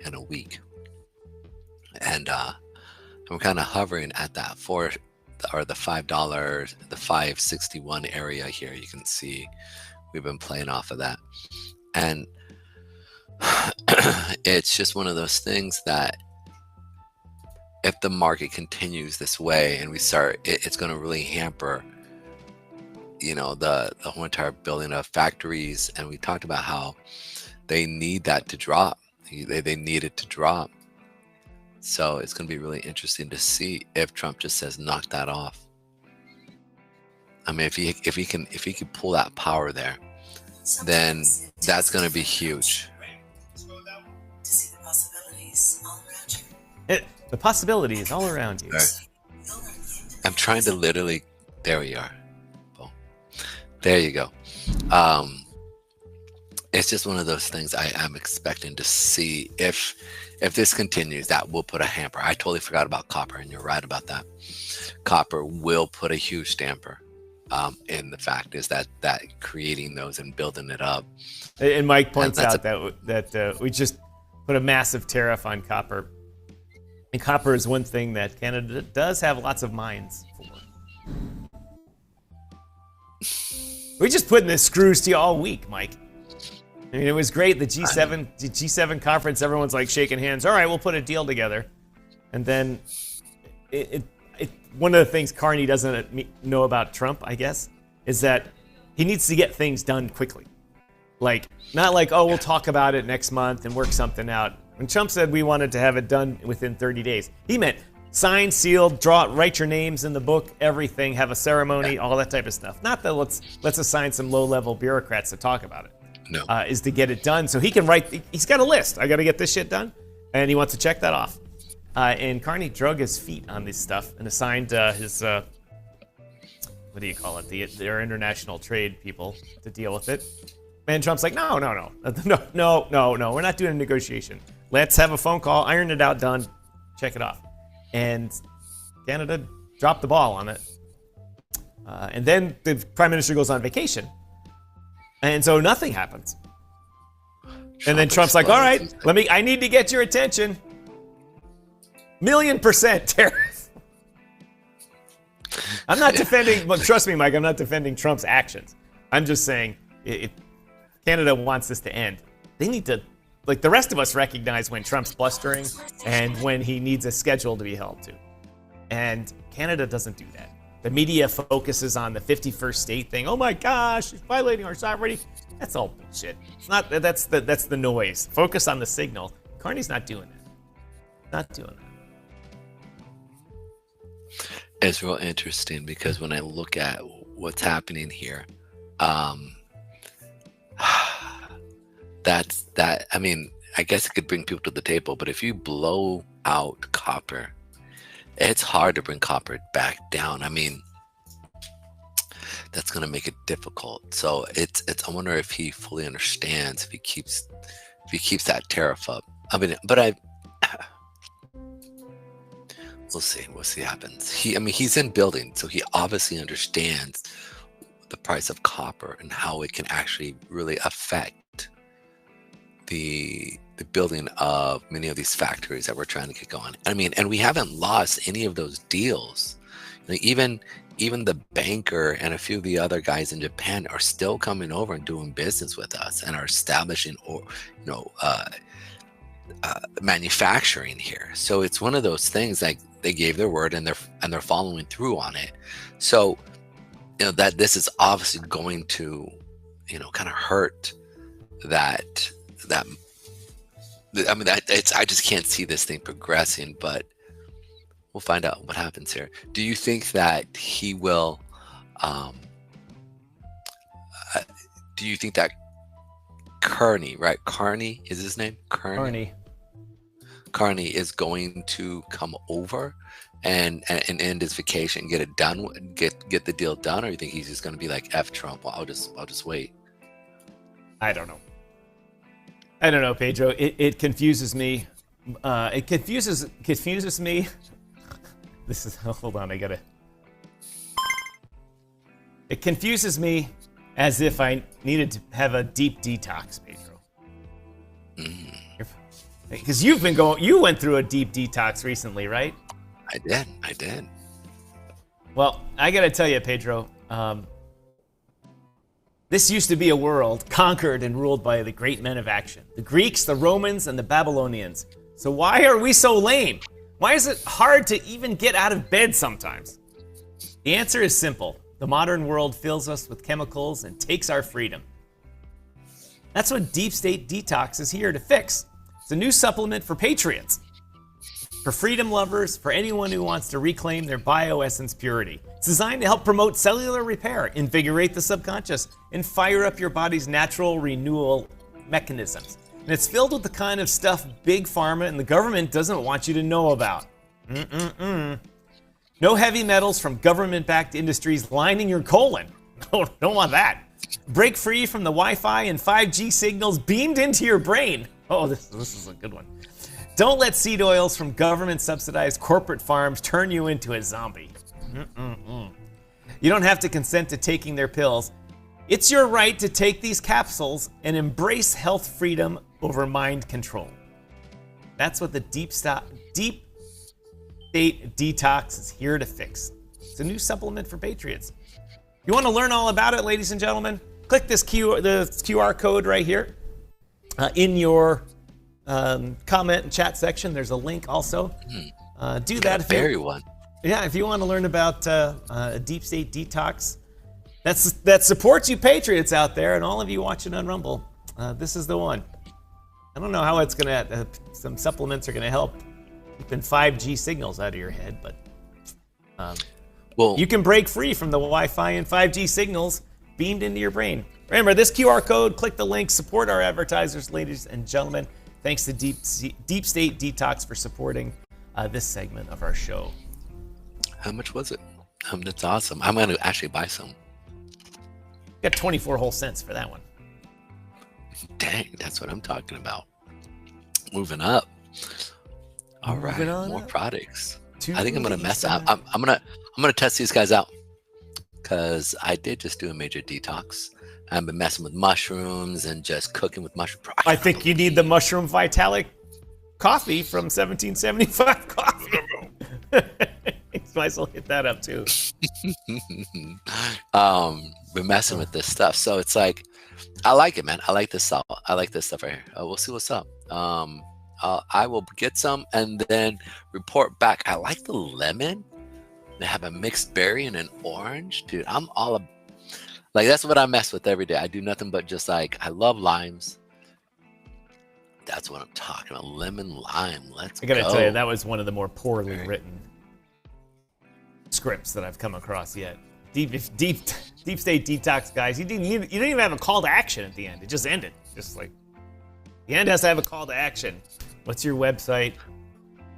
[SPEAKER 4] in a week. And I'm kind of hovering at that $4 or the $5, the 561 area here. You can see we've been playing off of that. And it's just one of those things that if the market continues this way and we start, it's going to really hamper, the whole entire building of factories. And we talked about how they need that to drop. They need it to drop. So it's going to be really interesting to see if Trump just says knock that off. I mean, if he can pull that power there, then that's going to be huge.
[SPEAKER 1] The possibilities all around you.
[SPEAKER 4] I'm trying to literally. There we are. Boom. There you go. It's just one of those things I am expecting to see if this continues. That will put a hamper. I totally forgot about copper, and you're right about that. Copper will put a huge damper. And the fact is that creating those and building it up.
[SPEAKER 1] And Mike points out that we just put a massive tariff on copper. And copper is one thing that Canada does have lots of mines for. We just putting the screws to you all week, Mike. I mean, it was great. The G7 conference, everyone's like shaking hands. All right, we'll put a deal together. And then one of the things Carney doesn't know about Trump, I guess, is that he needs to get things done quickly. Like, not like, oh, we'll talk about it next month and work something out. When Trump said we wanted to have it done within 30 days, he meant sign, sealed, write your names in the book, everything, have a ceremony, all that type of stuff. Not that let's assign some low-level bureaucrats to talk about it.
[SPEAKER 4] No.
[SPEAKER 1] Is to get it done so he can write. He's got a list. I got to get this shit done, and he wants to check that off. And Carney drug his feet on this stuff and assigned his what do you call it? Their international trade people to deal with it. And Trump's like, no, we're not doing a negotiation. Let's have a phone call, iron it out, done, check it off. And Canada dropped the ball on it. And then the prime minister goes on vacation. And so nothing happens. And then Trump's like, all right, I need to get your attention. 1,000,000% tariff. I'm not defending, but trust me, Mike, I'm not defending Trump's actions. I'm just saying if Canada wants this to end, they need to, like the rest of us, recognize when Trump's blustering and when he needs a schedule to be held to. And Canada doesn't do that. The media focuses on the 51st state thing. Oh my gosh, he's violating our sovereignty. That's all bullshit. It's not. That's the noise. Focus on the signal. Carney's not doing that. Not doing that.
[SPEAKER 4] It's real interesting because when I look at what's happening here, I mean, I guess it could bring people to the table, but if you blow out copper, it's hard to bring copper back down. I mean, that's going to make it difficult. So it's. I wonder if he fully understands if he keeps that tariff up. I mean, but we'll see. We'll see what happens. He's in building, so he obviously understands the price of copper and how it can actually really affect the building of many of these factories that we're trying to get going. I mean, and we haven't lost any of those deals. Even the banker and a few of the other guys in Japan are still coming over and doing business with us and are establishing manufacturing here. So it's one of those things like they gave their word and they're following through on it. So that this is obviously going to kind of hurt that. I mean, I just can't see this thing progressing, but we'll find out what happens here. Do you think that he will? Do you think that Carney, right? Carney is his name. Carney is going to come over and end his vacation, get it done, get the deal done, or you think he's just going to be like F Trump? Well, I'll just wait.
[SPEAKER 1] I don't know, Pedro. It confuses me. It confuses me. This is, hold on, I gotta. It confuses me as if I needed to have a deep detox, Pedro. Because you went through a deep detox recently, right?
[SPEAKER 4] I did.
[SPEAKER 1] Well, I got to tell you, Pedro, this used to be a world conquered and ruled by the great men of action, the Greeks, the Romans, and the Babylonians. So why are we so lame? Why is it hard to even get out of bed sometimes? The answer is simple. The modern world fills us with chemicals and takes our freedom. That's what Deep State Detox is here to fix. It's a new supplement for patriots, for freedom lovers, for anyone who wants to reclaim their bioessence purity. It's designed to help promote cellular repair, invigorate the subconscious, and fire up your body's natural renewal mechanisms. And it's filled with the kind of stuff Big Pharma and the government doesn't want you to know about. No heavy metals from government-backed industries lining your colon. Don't want that. Break free from the Wi-Fi and 5G signals beamed into your brain. Oh, this is a good one. Don't let seed oils from government-subsidized corporate farms turn you into a zombie. You don't have to consent to taking their pills. It's your right to take these capsules and embrace health freedom over mind control. That's what the Deep State Detox is here to fix. It's a new supplement for patriots. You want to learn all about it, ladies and gentlemen? Click this the QR code right here in your comment and chat section. There's a link also. Do that.
[SPEAKER 4] Very one.
[SPEAKER 1] Yeah, if you want to learn about a Deep State Detox that supports you patriots out there and all of you watching on Rumble, this is the one. I don't know how it's going to, some supplements are going to help keeping 5G signals out of your head, but you can break free from the Wi-Fi and 5G signals beamed into your brain. Remember, this QR code, click the link, support our advertisers, ladies and gentlemen. Thanks to Deep State Detox for supporting this segment of our show.
[SPEAKER 4] How much was it? That's awesome. I'm going to actually buy some.
[SPEAKER 1] Got 24 whole cents for that one.
[SPEAKER 4] Dang, that's what I'm talking about. Moving up. All right, more products. I think I'm gonna mess up. I'm gonna test these guys out because I did just do a major detox. I've been messing with mushrooms and just cooking with mushroom.
[SPEAKER 1] I think you need the Mushroom Vitalik coffee from 1775 coffee. Might as well hit that up too.
[SPEAKER 4] Been messing with this stuff, so it's like I like it, man. I like this stuff. I like this stuff right here. We'll see what's up. I will get some and then report back. I like the lemon. They have a mixed berry and an orange, dude. I'm all like that's what I mess with every day. I do nothing but just like I love limes. That's what I'm talking about. Lemon lime. Let's go.
[SPEAKER 1] I gotta tell you, that was one of the more poorly written scripts that I've come across yet. Deep State Detox, guys. You didn't even have a call to action at the end. It just ended. Just like the end has to have a call to action. What's your website?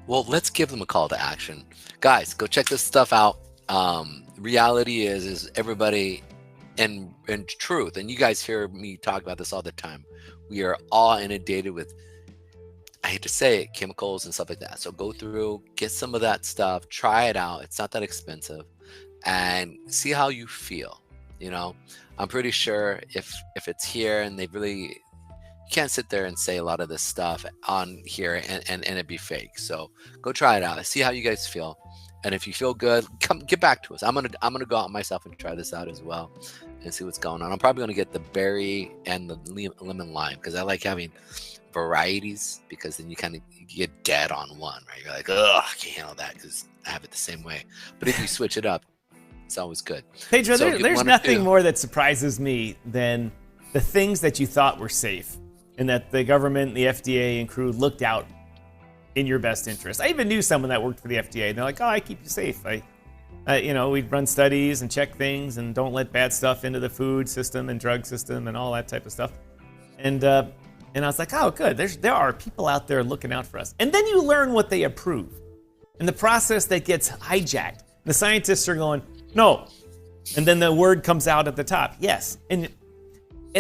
[SPEAKER 4] Well, let's give them a call to action. Guys, go check this stuff out. Reality is everybody in truth, and you guys hear me talk about this all the time, we are all inundated with, I hate to say it, chemicals and stuff like that. So go through, get some of that stuff, try it out. It's not that expensive, and see how you feel. You know, I'm pretty sure if it's here and they really, you can't sit there and say a lot of this stuff on here and it be fake. So go try it out. See how you guys feel. And if you feel good, come get back to us. I'm gonna go out myself and try this out as well and see what's going on. I'm probably gonna get the berry and the lemon lime because I like having varieties, because then you kind of get dead on one, right? You're like, ugh, I can't handle that because I have it the same way. But if you switch it up, it's always good.
[SPEAKER 1] Pedro, so there's nothing more that surprises me than the things that you thought were safe and that the government, the FDA, and crew looked out in your best interest. I even knew someone that worked for the FDA. And they're like, oh, I keep you safe. We'd run studies and check things and don't let bad stuff into the food system and drug system and all that type of stuff. And I was like, oh, good. There are people out there looking out for us. And then you learn what they approve. And the process that gets hijacked. The scientists are going, no. And then the word comes out at the top, yes. And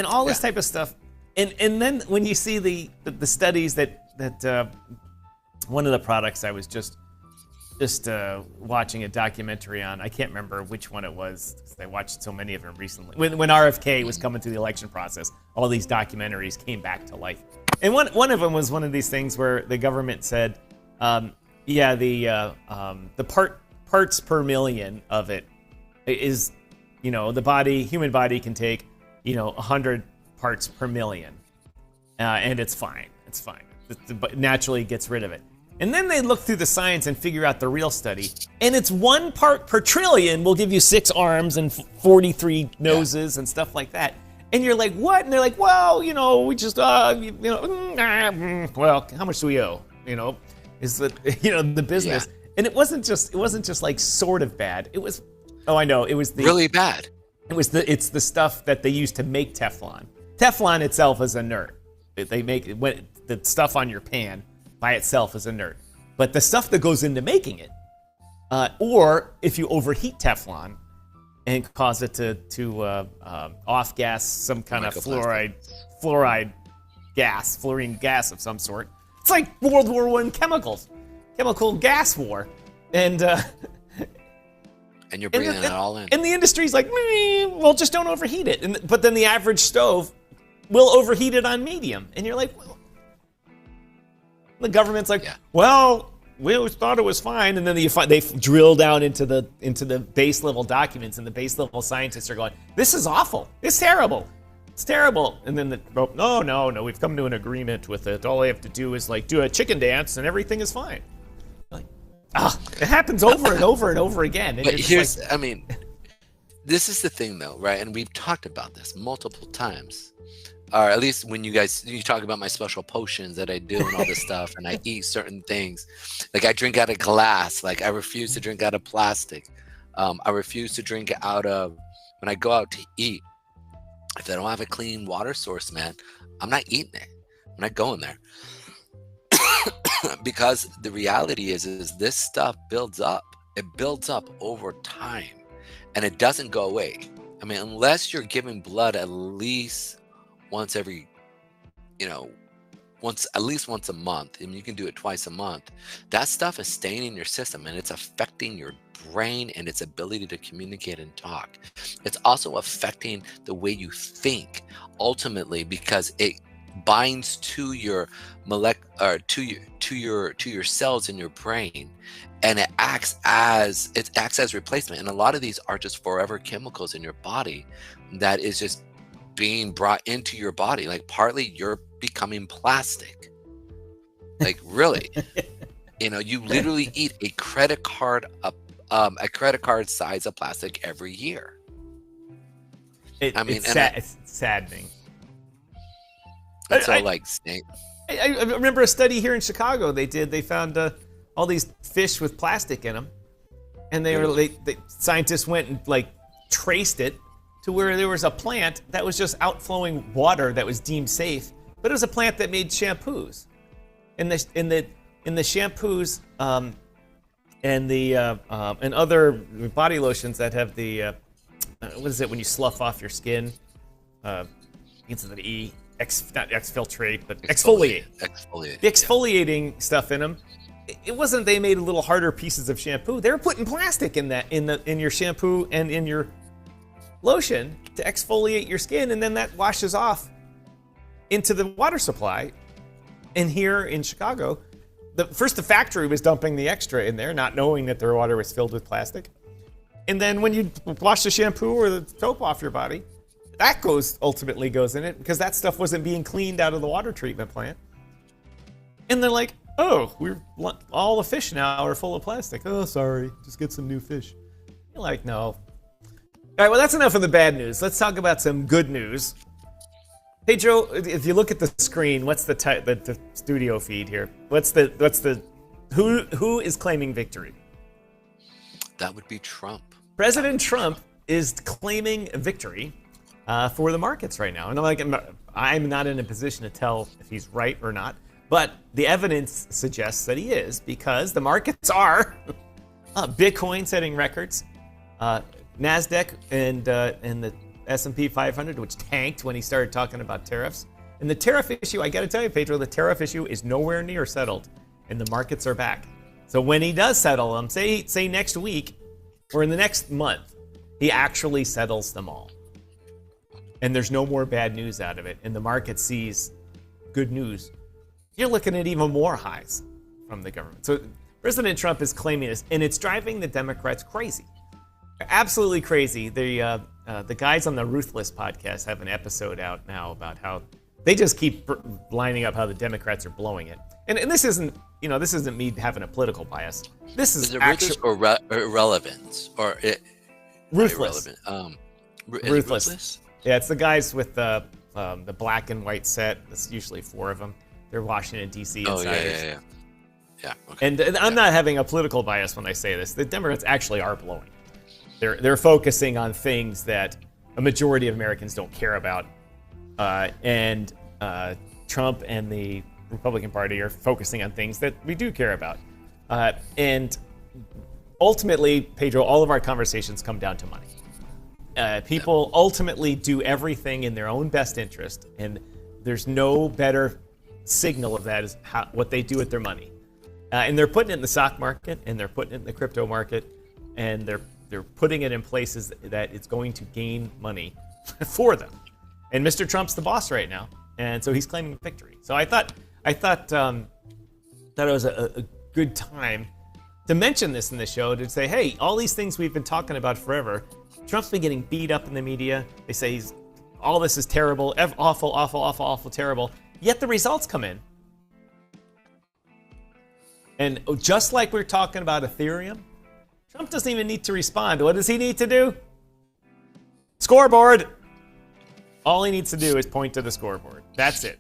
[SPEAKER 1] all this type of stuff. And then when you see the studies that one of the products I was just just watching a documentary on, I can't remember which one it was, 'cause I watched so many of them recently. When RFK was coming through the election process, all these documentaries came back to life. And one of them was one of these things where the government said, the parts per million of it is, the human body can take, 100 parts per million. And it's fine. It's fine. It naturally gets rid of it. And then they look through the science and figure out the real study. And it's 1 part per trillion will give you 6 arms and 43 noses and stuff like that. And you're like, what? And they're like, well, we just, well, how much do we owe? Is the business. Yeah. And it wasn't just like sort of bad. It was, I know, it was
[SPEAKER 4] really bad.
[SPEAKER 1] It's the stuff that they use to make Teflon. Teflon itself is inert. They make the stuff on your pan by itself is inert. But the stuff that goes into making it, or if you overheat Teflon and cause it to off gas some kind of fluorine gas of some sort, it's like World War I chemical gas war, and
[SPEAKER 4] you're bringing it all in.
[SPEAKER 1] And the industry's like, well, just don't overheat it. But then the average stove will overheat it on medium, and you're like, well, the government's like, well, we always thought it was fine, and then they drill down into the base level documents, and the base level scientists are going, this is awful, it's terrible, and then no, we've come to an agreement with it. All they have to do is like do a chicken dance, and everything is fine. Like, it happens over and over and over again. And
[SPEAKER 4] but here's, this is the thing though, right? And we've talked about this multiple times. Or at least when you talk about my special potions that I do and all this stuff, and I eat certain things. Like I drink out of glass. Like I refuse to drink out of plastic. I refuse to drink out of, when I go out to eat, if they don't have a clean water source, man, I'm not eating it. I'm not going there. Because the reality is this stuff builds up. It builds up over time. And it doesn't go away. I mean, unless you're giving blood at least once every, at least once a month, and you can do it twice a month, that stuff is staying in your system and it's affecting your brain and its ability to communicate and talk. It's also affecting the way you think ultimately, because it binds to your to your cells in your brain, and it acts as replacement. And a lot of these are just forever chemicals in your body that is just being brought into your body. Like partly you're becoming plastic. Like really, you literally eat a credit card size of plastic every year.
[SPEAKER 1] It's saddening.
[SPEAKER 4] It's I
[SPEAKER 1] remember a study here in Chicago. They found all these fish with plastic in them, and the scientists went and like traced it to where there was a plant that was just outflowing water that was deemed safe, but it was a plant that made shampoos, and the shampoos and other body lotions that have the what is it when you slough off your skin? It's the E. Not exfiltrate, but exfoliate. The exfoliating stuff in them. It wasn't they made little harder pieces of shampoo. They were putting plastic in your shampoo and in your lotion to exfoliate your skin, and then that washes off into the water supply. And here in Chicago, the factory was dumping the extra in there, not knowing that their water was filled with plastic. And then when you wash the shampoo or the soap off your body, that ultimately goes in it, because that stuff wasn't being cleaned out of the water treatment plant. And they're like, oh, all the fish now are full of plastic. Oh, sorry, just get some new fish. You're like, no. All right, well, that's enough of the bad news. Let's talk about some good news. Hey, Joe, if you look at the screen, what's the studio feed here? Who is claiming victory?
[SPEAKER 4] That would be Trump.
[SPEAKER 1] President Trump is claiming victory for the markets right now. And I'm not in a position to tell if he's right or not, but the evidence suggests that he is, because the markets are Bitcoin setting records, NASDAQ and the S&P 500, which tanked when he started talking about tariffs. And the tariff issue, I got to tell you, Pedro, the tariff issue is nowhere near settled, and the markets are back. So when he does settle them, say next week or in the next month, he actually settles them all. And there's no more bad news out of it, and the market sees good news, you're looking at even more highs from the government. So President Trump is claiming this, and it's driving the Democrats crazy. Absolutely crazy. The guys on the Ruthless podcast have an episode out now about how they just keep lining up how the Democrats are blowing it. And this isn't, this isn't me having a political bias. This is
[SPEAKER 4] it ruthless or irrelevant or
[SPEAKER 1] Ruthless.
[SPEAKER 4] Irrelevant?
[SPEAKER 1] Ruthless. Yeah, it's the guys with the black and white set. There's usually 4 of them. They're Washington D.C. insiders.
[SPEAKER 4] Yeah. Okay.
[SPEAKER 1] And I'm not having a political bias when I say this. The Democrats actually are blowing. They're focusing on things that a majority of Americans don't care about, and Trump and the Republican Party are focusing on things that we do care about. And ultimately, Pedro, all of our conversations come down to money. People ultimately do everything in their own best interest, and there's no better signal of that is what they do with their money. And they're putting it in the stock market, and they're putting it in the crypto market, and they're putting it in places that it's going to gain money for them. And Mr. Trump's the boss right now, and so he's claiming victory. So I thought it was a good time to mention this in the show, to say, hey, all these things we've been talking about forever, Trump's been getting beat up in the media. They say all this is terrible, awful, terrible. Yet the results come in. And just like we're talking about Ethereum, Trump doesn't even need to respond. What does he need to do? Scoreboard. All he needs to do is point to the scoreboard. That's it.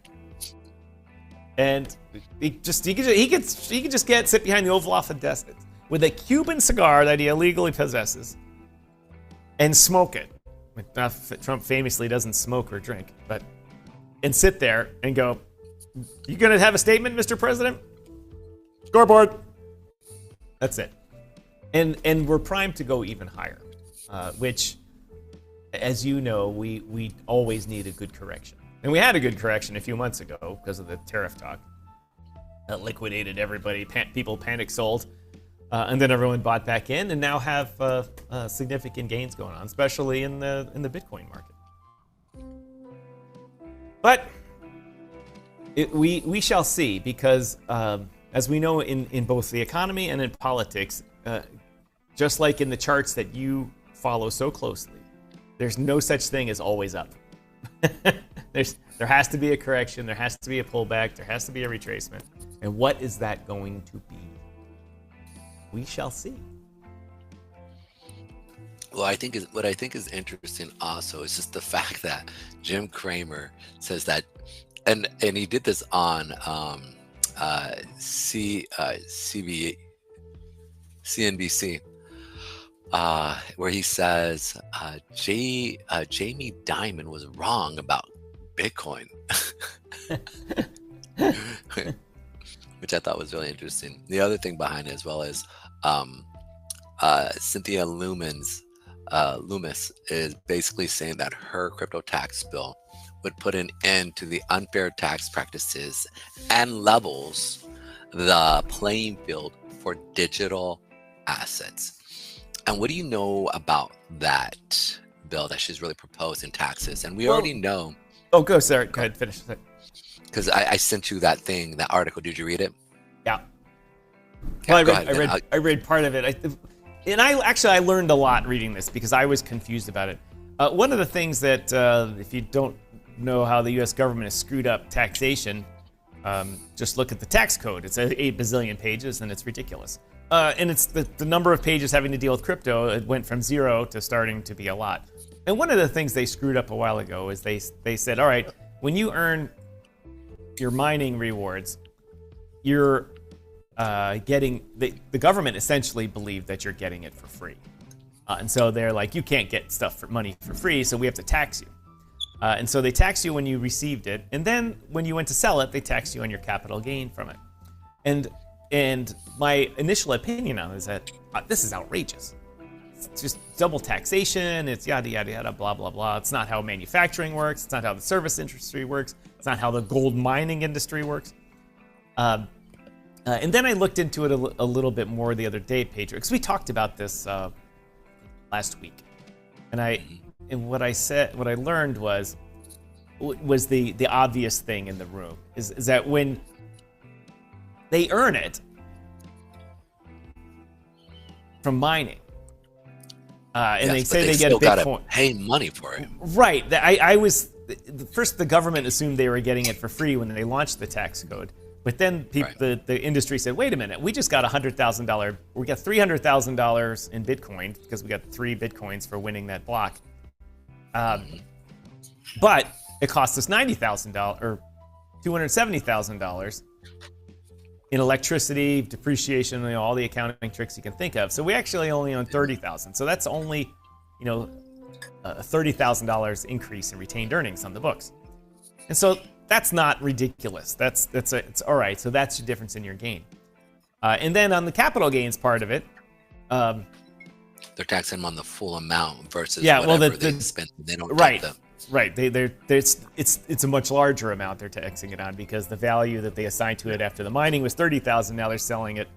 [SPEAKER 1] And he could just sit behind the Oval Office desk with a Cuban cigar that he illegally possesses and smoke it. Trump famously doesn't smoke or drink, and sit there and go, "You gonna have a statement, Mr. President? Scoreboard." That's it. And we're primed to go even higher, which, as you know, we always need a good correction. And we had a good correction a few months ago because of the tariff talk that liquidated everybody. People panic sold, and then everyone bought back in, and now have significant gains going on, especially in the Bitcoin market. But we shall see, because as we know in both the economy and in politics, just like in the charts that you follow so closely, there's no such thing as always up. There has to be a correction, there has to be a pullback, there has to be a retracement. And what is that going to be? We shall see.
[SPEAKER 4] Well, what I think is interesting also is just the fact that Jim Cramer says that, and he did this on CNBC, where he says Jamie Dimon was wrong about Bitcoin, which I thought was really interesting. The other thing behind it as well is Cynthia Loomis is basically saying that her crypto tax bill would put an end to the unfair tax practices and levels the playing field for digital assets. And what do you know about that bill that she's really proposed in taxes? And we already know.
[SPEAKER 1] Oh, go, Sarah. Go ahead, finish it.
[SPEAKER 4] Because I sent you that article. Did you read it?
[SPEAKER 1] Yeah.
[SPEAKER 4] Well,
[SPEAKER 1] I read part of it. I learned a lot reading this because I was confused about it. One of the things that, if you don't know how the U.S. government has screwed up taxation, just look at the tax code. It's 8 bazillion pages, and it's ridiculous. And it's the number of pages having to deal with crypto, it went from 0 to starting to be a lot. And one of the things they screwed up a while ago is they said, all right, when you earn your mining rewards, you're getting, the government essentially believed that you're getting it for free. And so they're like, you can't get money for free, so we have to tax you. And so they tax you when you received it, and then when you went to sell it, they tax you on your capital gain from it. And my initial opinion on it is that this is outrageous. It's just double taxation, it's yada, yada, yada, blah, blah, blah. It's not how manufacturing works, it's not how the service industry works, it's not how the gold mining industry works. And then I looked into it a little bit more the other day, Pedro, because we talked about this last week. And what I learned was the obvious thing in the room is that when they earn it from mining, and they say they get
[SPEAKER 4] still
[SPEAKER 1] Bitcoin,
[SPEAKER 4] gotta pay money for it.
[SPEAKER 1] right? I was first, the government assumed they were getting it for free when they launched the tax code. But then the industry said, wait a minute, we just got $100,000. We got $300,000 in Bitcoin because we got 3 Bitcoins for winning that block. But it cost us $90,000 or $270,000 in electricity, depreciation, all the accounting tricks you can think of. So we actually only own $30,000. So that's only, a $30,000 increase in retained earnings on the books. And so that's not ridiculous. It's all right. So that's the difference in your gain. And then on the capital gains part of it,
[SPEAKER 4] they're taxing them on the full amount versus
[SPEAKER 1] whatever
[SPEAKER 4] they spent. They don't
[SPEAKER 1] right,
[SPEAKER 4] get them.
[SPEAKER 1] right. It's a much larger amount they're taxing it on because the value that they assigned to it after the mining was $30,000. Now they're selling it,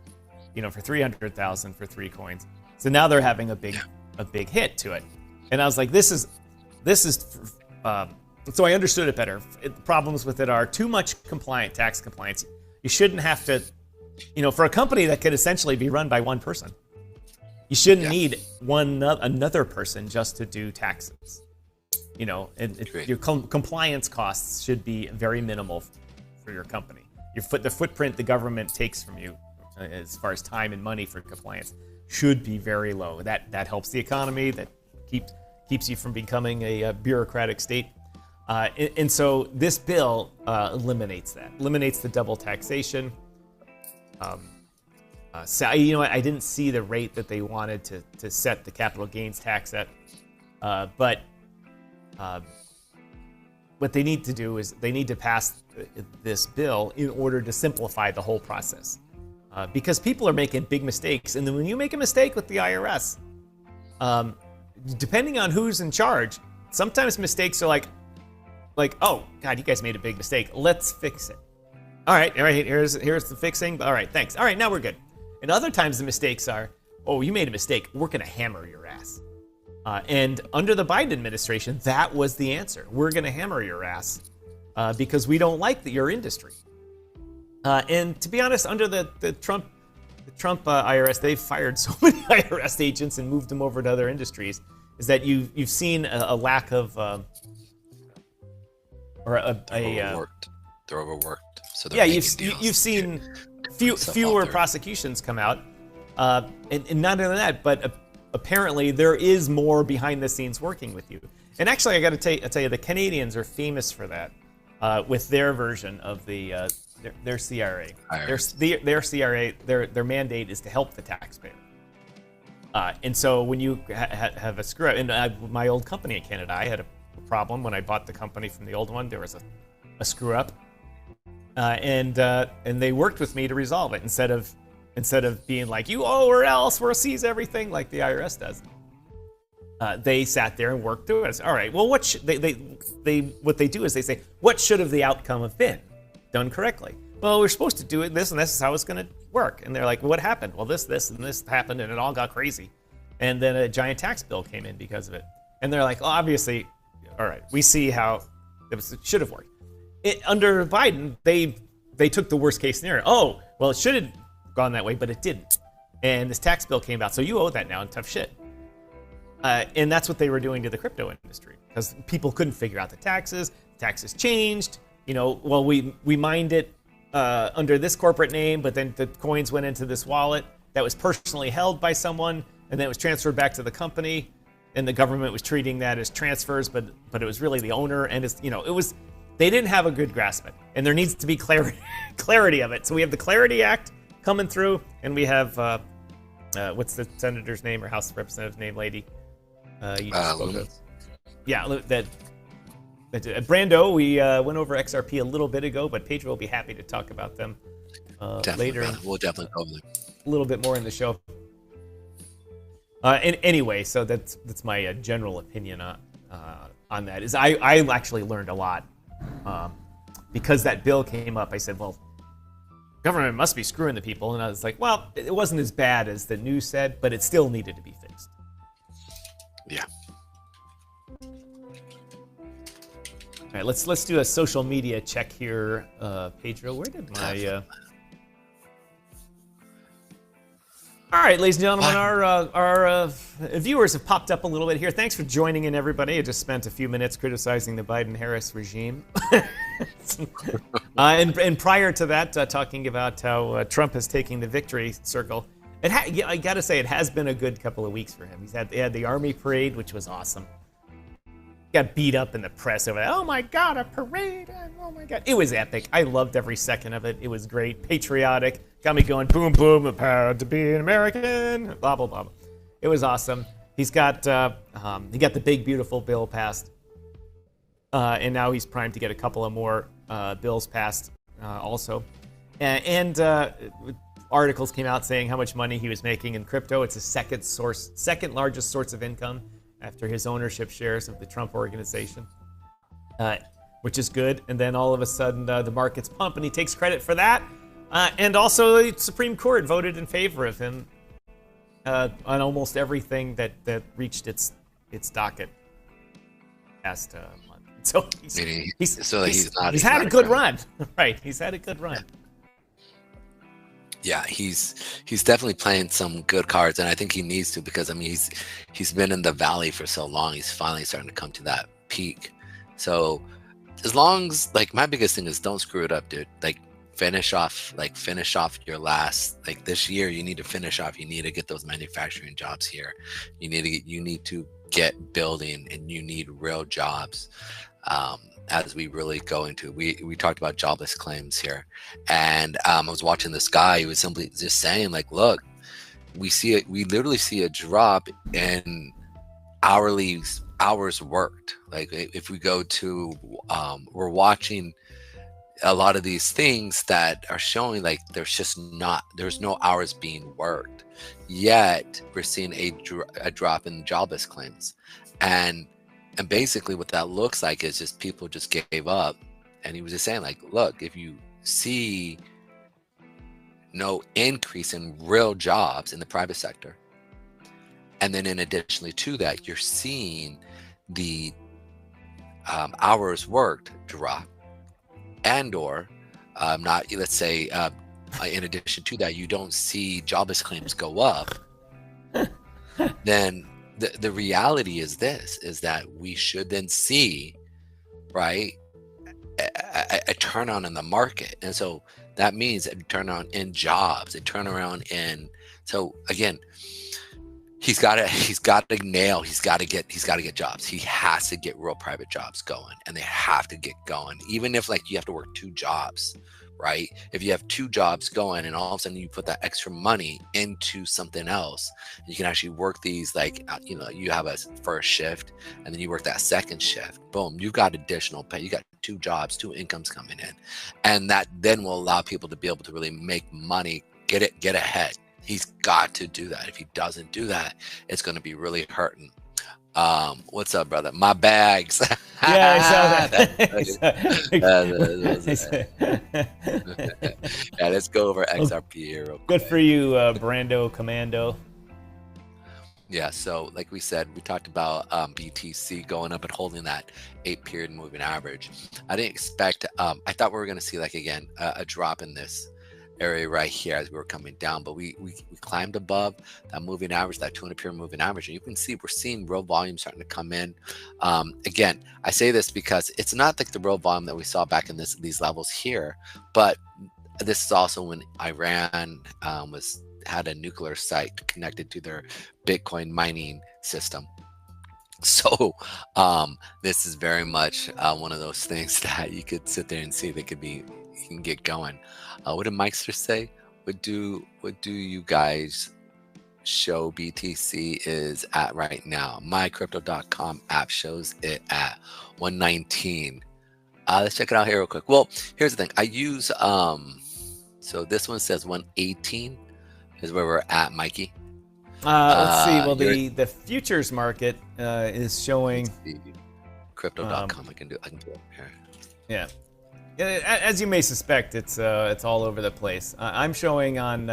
[SPEAKER 1] for $300,000 for 3 coins. So now they're having a big hit to it. And I was like, this is. So I understood it better. The problems with it are too much tax compliance. You shouldn't have to, for a company that could essentially be run by one person, you shouldn't need another person just to do taxes. Your compliance costs should be very minimal for your company. The footprint the government takes from you, as far as time and money for compliance, should be very low. That helps the economy. That keeps you from becoming a bureaucratic state. And so this bill eliminates that, eliminates the double taxation. I didn't see the rate that they wanted to set the capital gains tax at, but what they need to do is they need to pass this bill in order to simplify the whole process, because people are making big mistakes, and then when you make a mistake with the IRS, depending on who's in charge, sometimes mistakes are like, oh God, you guys made a big mistake. Let's fix it. All right. Here's the fixing. All right, thanks. All right, now we're good. And other times the mistakes are, oh, you made a mistake. We're gonna hammer your ass. And under the Biden administration, that was the answer. We're gonna hammer your ass because we don't like your industry. And to be honest, under the Trump IRS, they've fired so many IRS agents and moved them over to other industries. Is that you've seen a lack of
[SPEAKER 4] overworked. They're overworked. So
[SPEAKER 1] you've seen fewer prosecutions come out, and not only that, but apparently there is more behind the scenes working with you. And actually, I got to tell you, the Canadians are famous for that with their version of their CRA. Their CRA, their mandate is to help the taxpayer. And so when you have a screw up, and my old company in Canada, I had a problem when I bought the company from the old one. There was a screw up, and they worked with me to resolve it instead of being like, you owe or else we'll seize everything like the IRS does. They sat there and worked through it. All right, well, what they do is they say, what should have the outcome have been done correctly? Well, we're supposed to do it this, and this is how it's going to work. And they're like, what happened? Well, this, and this happened, and it all got crazy. And then a giant tax bill came in because of it. And they're like, well, obviously, all right, we see how it should have worked. Under Biden, they took the worst case scenario. Oh, well, it should have gone that way, but it didn't. And this tax bill came out, so you owe that now, and tough shit. And that's what they were doing to the crypto industry, because people couldn't figure out the taxes. Taxes changed. Well, we mined it under this corporate name, but then the coins went into this wallet that was personally held by someone, and then it was transferred back to the company, and the government was treating that as transfers, but it was really the owner, and they didn't have a good grasp of it, and there needs to be clarity of it. So we have the Clarity Act coming through, and we have what's the senator's name or House of Representatives name, lady? You just spoke of. Yeah, that. Brando, we went over XRP a little bit ago, but Pedro will be happy to talk about them later.
[SPEAKER 4] We'll definitely cover them
[SPEAKER 1] a little bit more in the show. And anyway, so that's my general opinion on that. Is I actually learned a lot because that bill came up. I said, well, government must be screwing the people. And I was like, well, it wasn't as bad as the news said, but it still needed to be fixed.
[SPEAKER 4] Yeah.
[SPEAKER 1] All right, let's do a social media check here. Pedro, where did my... All right, ladies and gentlemen, our viewers have popped up a little bit here. Thanks for joining in, everybody. I just spent a few minutes criticizing the Biden-Harris regime. And prior to that, talking about how Trump is taking the victory circle. I got to say, it has been a good couple of weeks for him. He had the Army parade, which was awesome. Got beat up in the press over that. Oh my God, a parade! Oh my God, it was epic. I loved every second of it. It was great, patriotic. Got me going. Boom, boom. I'm proud to be an American. Blah blah blah. It was awesome. He got the big beautiful bill passed, and now he's primed to get a couple of more bills passed also. And articles came out saying how much money he was making in crypto. It's his second largest source of income, after his ownership shares of the Trump organization, which is good. And then all of a sudden, the markets pump, and he takes credit for that. And also, the Supreme Court voted in favor of him on almost everything that reached its docket last month. So he's had a good run, right? He's had a good run.
[SPEAKER 4] Yeah, he's definitely playing some good cards, and I think he needs to, because I mean he's been in the valley for so long. He's finally starting to come to that peak. So as long as, like, my biggest thing is don't screw it up, dude. Like finish off your last, like, this year you need to finish off. You need to get those manufacturing jobs here. You need to get building, and you need real jobs. As we really go into, we talked about jobless claims here, and I was watching this guy who was simply just saying, like, look, we literally see a drop in hours worked. Like, if we go to, we're watching a lot of these things that are showing, like, there's no hours being worked, yet we're seeing a drop in jobless claims. And basically what that looks like is just people just gave up. And he was just saying, like, look, if you see no increase in real jobs in the private sector, and then in additionally to that, you're seeing the hours worked drop, and or not, let's say, in addition to that, you don't see jobless claims go up, then the reality is that we should then see, right, a turn on in the market. And so that means a turn on in jobs, a turnaround in, so again, he's got to get jobs. He has to get real private jobs going, and they have to get going. Even if, like, you have to work 2 jobs, right? If you have 2 jobs going, and all of a sudden you put that extra money into something else, you can actually work these, like, you have a first shift, and then you work that second shift. Boom, you've got additional pay. You got 2 jobs, 2 incomes coming in, and that then will allow people to be able to really make money, get ahead. He's got to do that. If he doesn't do that, it's going to be really hurting. What's up, brother? My bags.
[SPEAKER 1] Yeah, I saw
[SPEAKER 4] that. Yeah, let's go over XRP here real quick.
[SPEAKER 1] Good for you, Brando Commando.
[SPEAKER 4] Yeah, so like we said, we talked about BTC going up and holding that 8-period moving average. I didn't expect, I thought we were going to see, like, again, a drop in this area right here as we were coming down, but we climbed above that moving average, that 200-period moving average, and you can see we're seeing real volume starting to come in. Again, I say this because it's not like the real volume that we saw back in these levels here, but this is also when Iran had a nuclear site connected to their Bitcoin mining system. So this is very much one of those things that you could sit there and see that you can get going. What did Mikester say? What do you guys show BTC is at right now? MyCrypto.com app shows it at 119. Let's check it out here real quick. Well, here's the thing. I use so this one says 118 is where we're at, Mikey.
[SPEAKER 1] Let's see. Well, the futures market is showing
[SPEAKER 4] Crypto.com. I can do it here.
[SPEAKER 1] Yeah. As you may suspect, it's all over the place. I'm showing on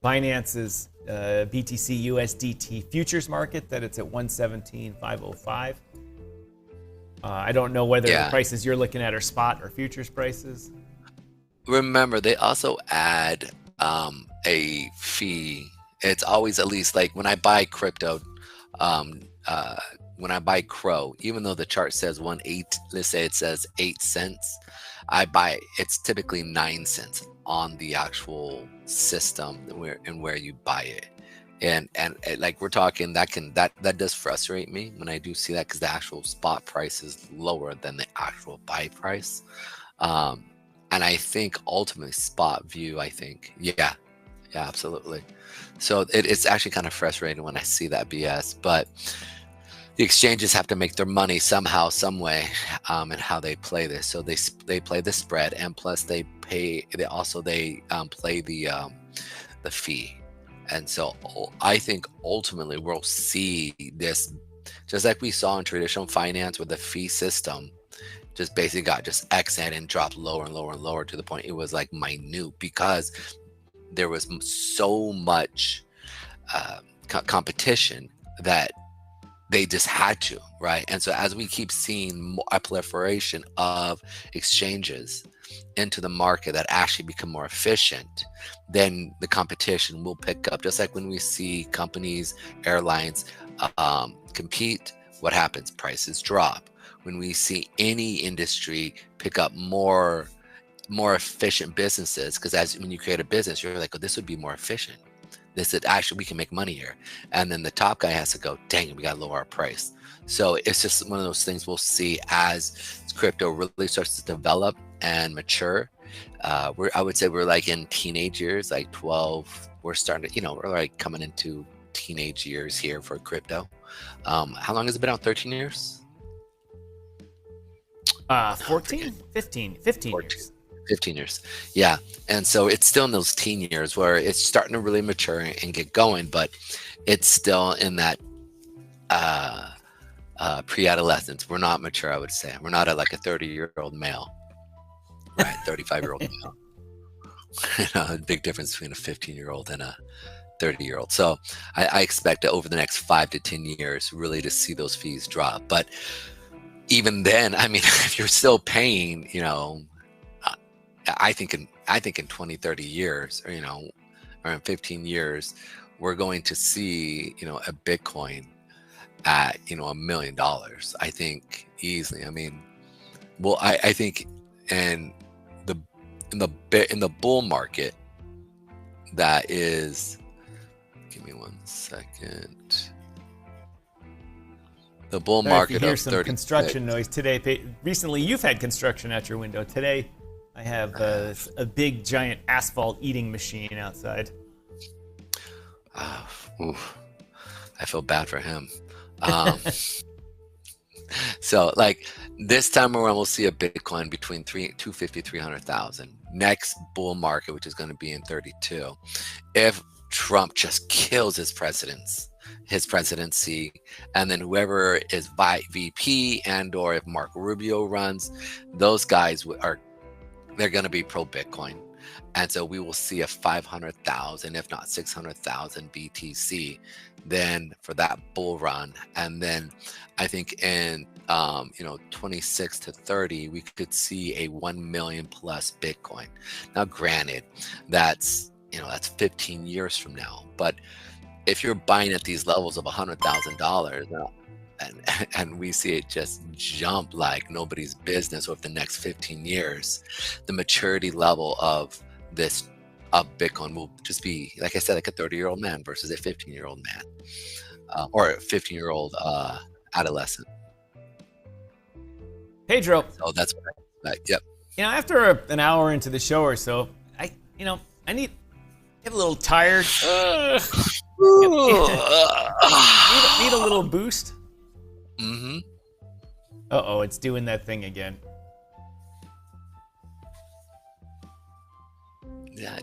[SPEAKER 1] Binance's BTC USDT futures market that it's at 117,505. I don't know whether the prices you're looking at are spot or futures prices.
[SPEAKER 4] Remember, they also add a fee. It's always at least like when I buy crypto, when I buy Crow, even though the chart says 1.8, let's say it says 8 cents, I buy it's typically 9 cents on the actual system where you buy it. And like we're talking, that does frustrate me when I do see that, because the actual spot price is lower than the actual buy price. And I think ultimately spot view, yeah, absolutely. So it's actually kind of frustrating when I see that BS, but the exchanges have to make their money somehow, some way, and how they play this. So they play the spread, and plus they play the fee. And so I think ultimately we'll see this, just like we saw in traditional finance, where the fee system just basically got just X'd and dropped lower and lower and lower to the point it was like minute, because there was so much competition that they just had to, right? And so as we keep seeing a proliferation of exchanges into the market that actually become more efficient, then the competition will pick up. Just like when we see companies, airlines compete, what happens? Prices drop. When we see any industry pick up more efficient businesses, because when you create a business, you're like, oh, this would be more efficient. This is actually, we can make money here. And then the top guy has to go, dang it, we got to lower our price. So it's just one of those things we'll see as crypto really starts to develop and mature. I would say we're like in teenage years, like 12. We're starting to, we're like coming into teenage years here for crypto. How long has it been out? 13 years?
[SPEAKER 1] 15 years.
[SPEAKER 4] 15 years. Yeah. And so it's still in those teen years where it's starting to really mature and get going, but it's still in that pre-adolescence. We're not mature, I would say. We're not like a 30-year-old male, right? 35-year-old male. A big difference between a 15-year-old and a 30-year-old. So I expect that over the next 5 to 10 years, really to see those fees drop. But even then, I mean, if you're still paying, I think in 20, 30 years, or in 15 years, we're going to see, a Bitcoin at, $1 million. I think easily. I mean, well, I think in the bull market, that is, give me 1 second. The bull market
[SPEAKER 1] hear
[SPEAKER 4] of
[SPEAKER 1] some
[SPEAKER 4] 30
[SPEAKER 1] construction noise today. Recently, you've had construction at your window. Today, I have a big, giant asphalt eating machine outside.
[SPEAKER 4] I feel bad for him. So, like, this time around, we'll see a Bitcoin between 250, 300,000. Next bull market, which is going to be in 32. If Trump just kills his presidency, and then whoever is VP or if Mark Rubio runs, those guys they're going to be pro Bitcoin. And so we will see a 500,000, if not 600,000 BTC then for that bull run. And then I think in 26 to 30, we could see a 1 million plus Bitcoin. Now, granted, that's 15 years from now. But if you're buying at these levels of $100,000, and we see it just jump like nobody's business over the next 15 years, the maturity level of this Bitcoin will just be, like I said, like a 30-year-old man versus a 15-year-old man, or a 15-year-old adolescent.
[SPEAKER 1] Pedro.
[SPEAKER 4] So that's what I expect. Yep.
[SPEAKER 1] After an hour into the show or so, I get a little tired. Need a little boost.
[SPEAKER 4] Mm-hmm.
[SPEAKER 1] Uh-oh, it's doing that thing again.
[SPEAKER 4] Yeah.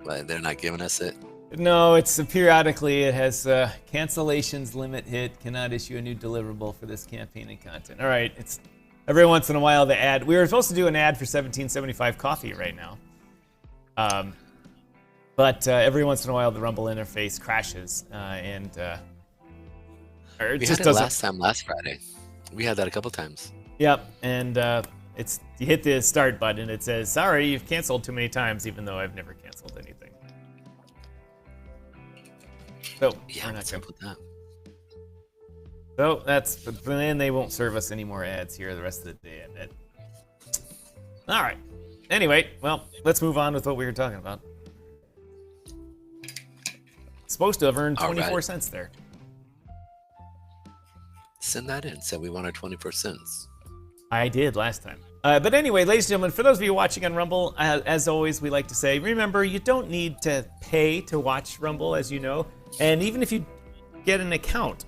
[SPEAKER 4] But they're not giving us it?
[SPEAKER 1] No, it's periodically it has cancellations limit hit, cannot issue a new deliverable for this campaign and content. All right, it's every once in a while the ad. We were supposed to do an ad for 1775 coffee right now. But every once in a while the Rumble interface crashes and it
[SPEAKER 4] We
[SPEAKER 1] just
[SPEAKER 4] had it
[SPEAKER 1] doesn't.
[SPEAKER 4] last Friday. We had that a couple times.
[SPEAKER 1] Yep, and you hit the start button and it says, sorry, you've canceled too many times, even though I've never canceled anything. So
[SPEAKER 4] Yeah,
[SPEAKER 1] we're not
[SPEAKER 4] what's
[SPEAKER 1] going
[SPEAKER 4] up with that?
[SPEAKER 1] So but then they won't serve us any more ads here the rest of the day, I bet. All right. Anyway, well, let's move on with what we were talking about. Supposed to have earned 24 cents there.
[SPEAKER 4] Send that in. Said we wanted 24 cents.
[SPEAKER 1] I did last time. But anyway, ladies and gentlemen, for those of you watching on Rumble, as always, we like to say, remember, you don't need to pay to watch Rumble, as you know. And even if you get an account,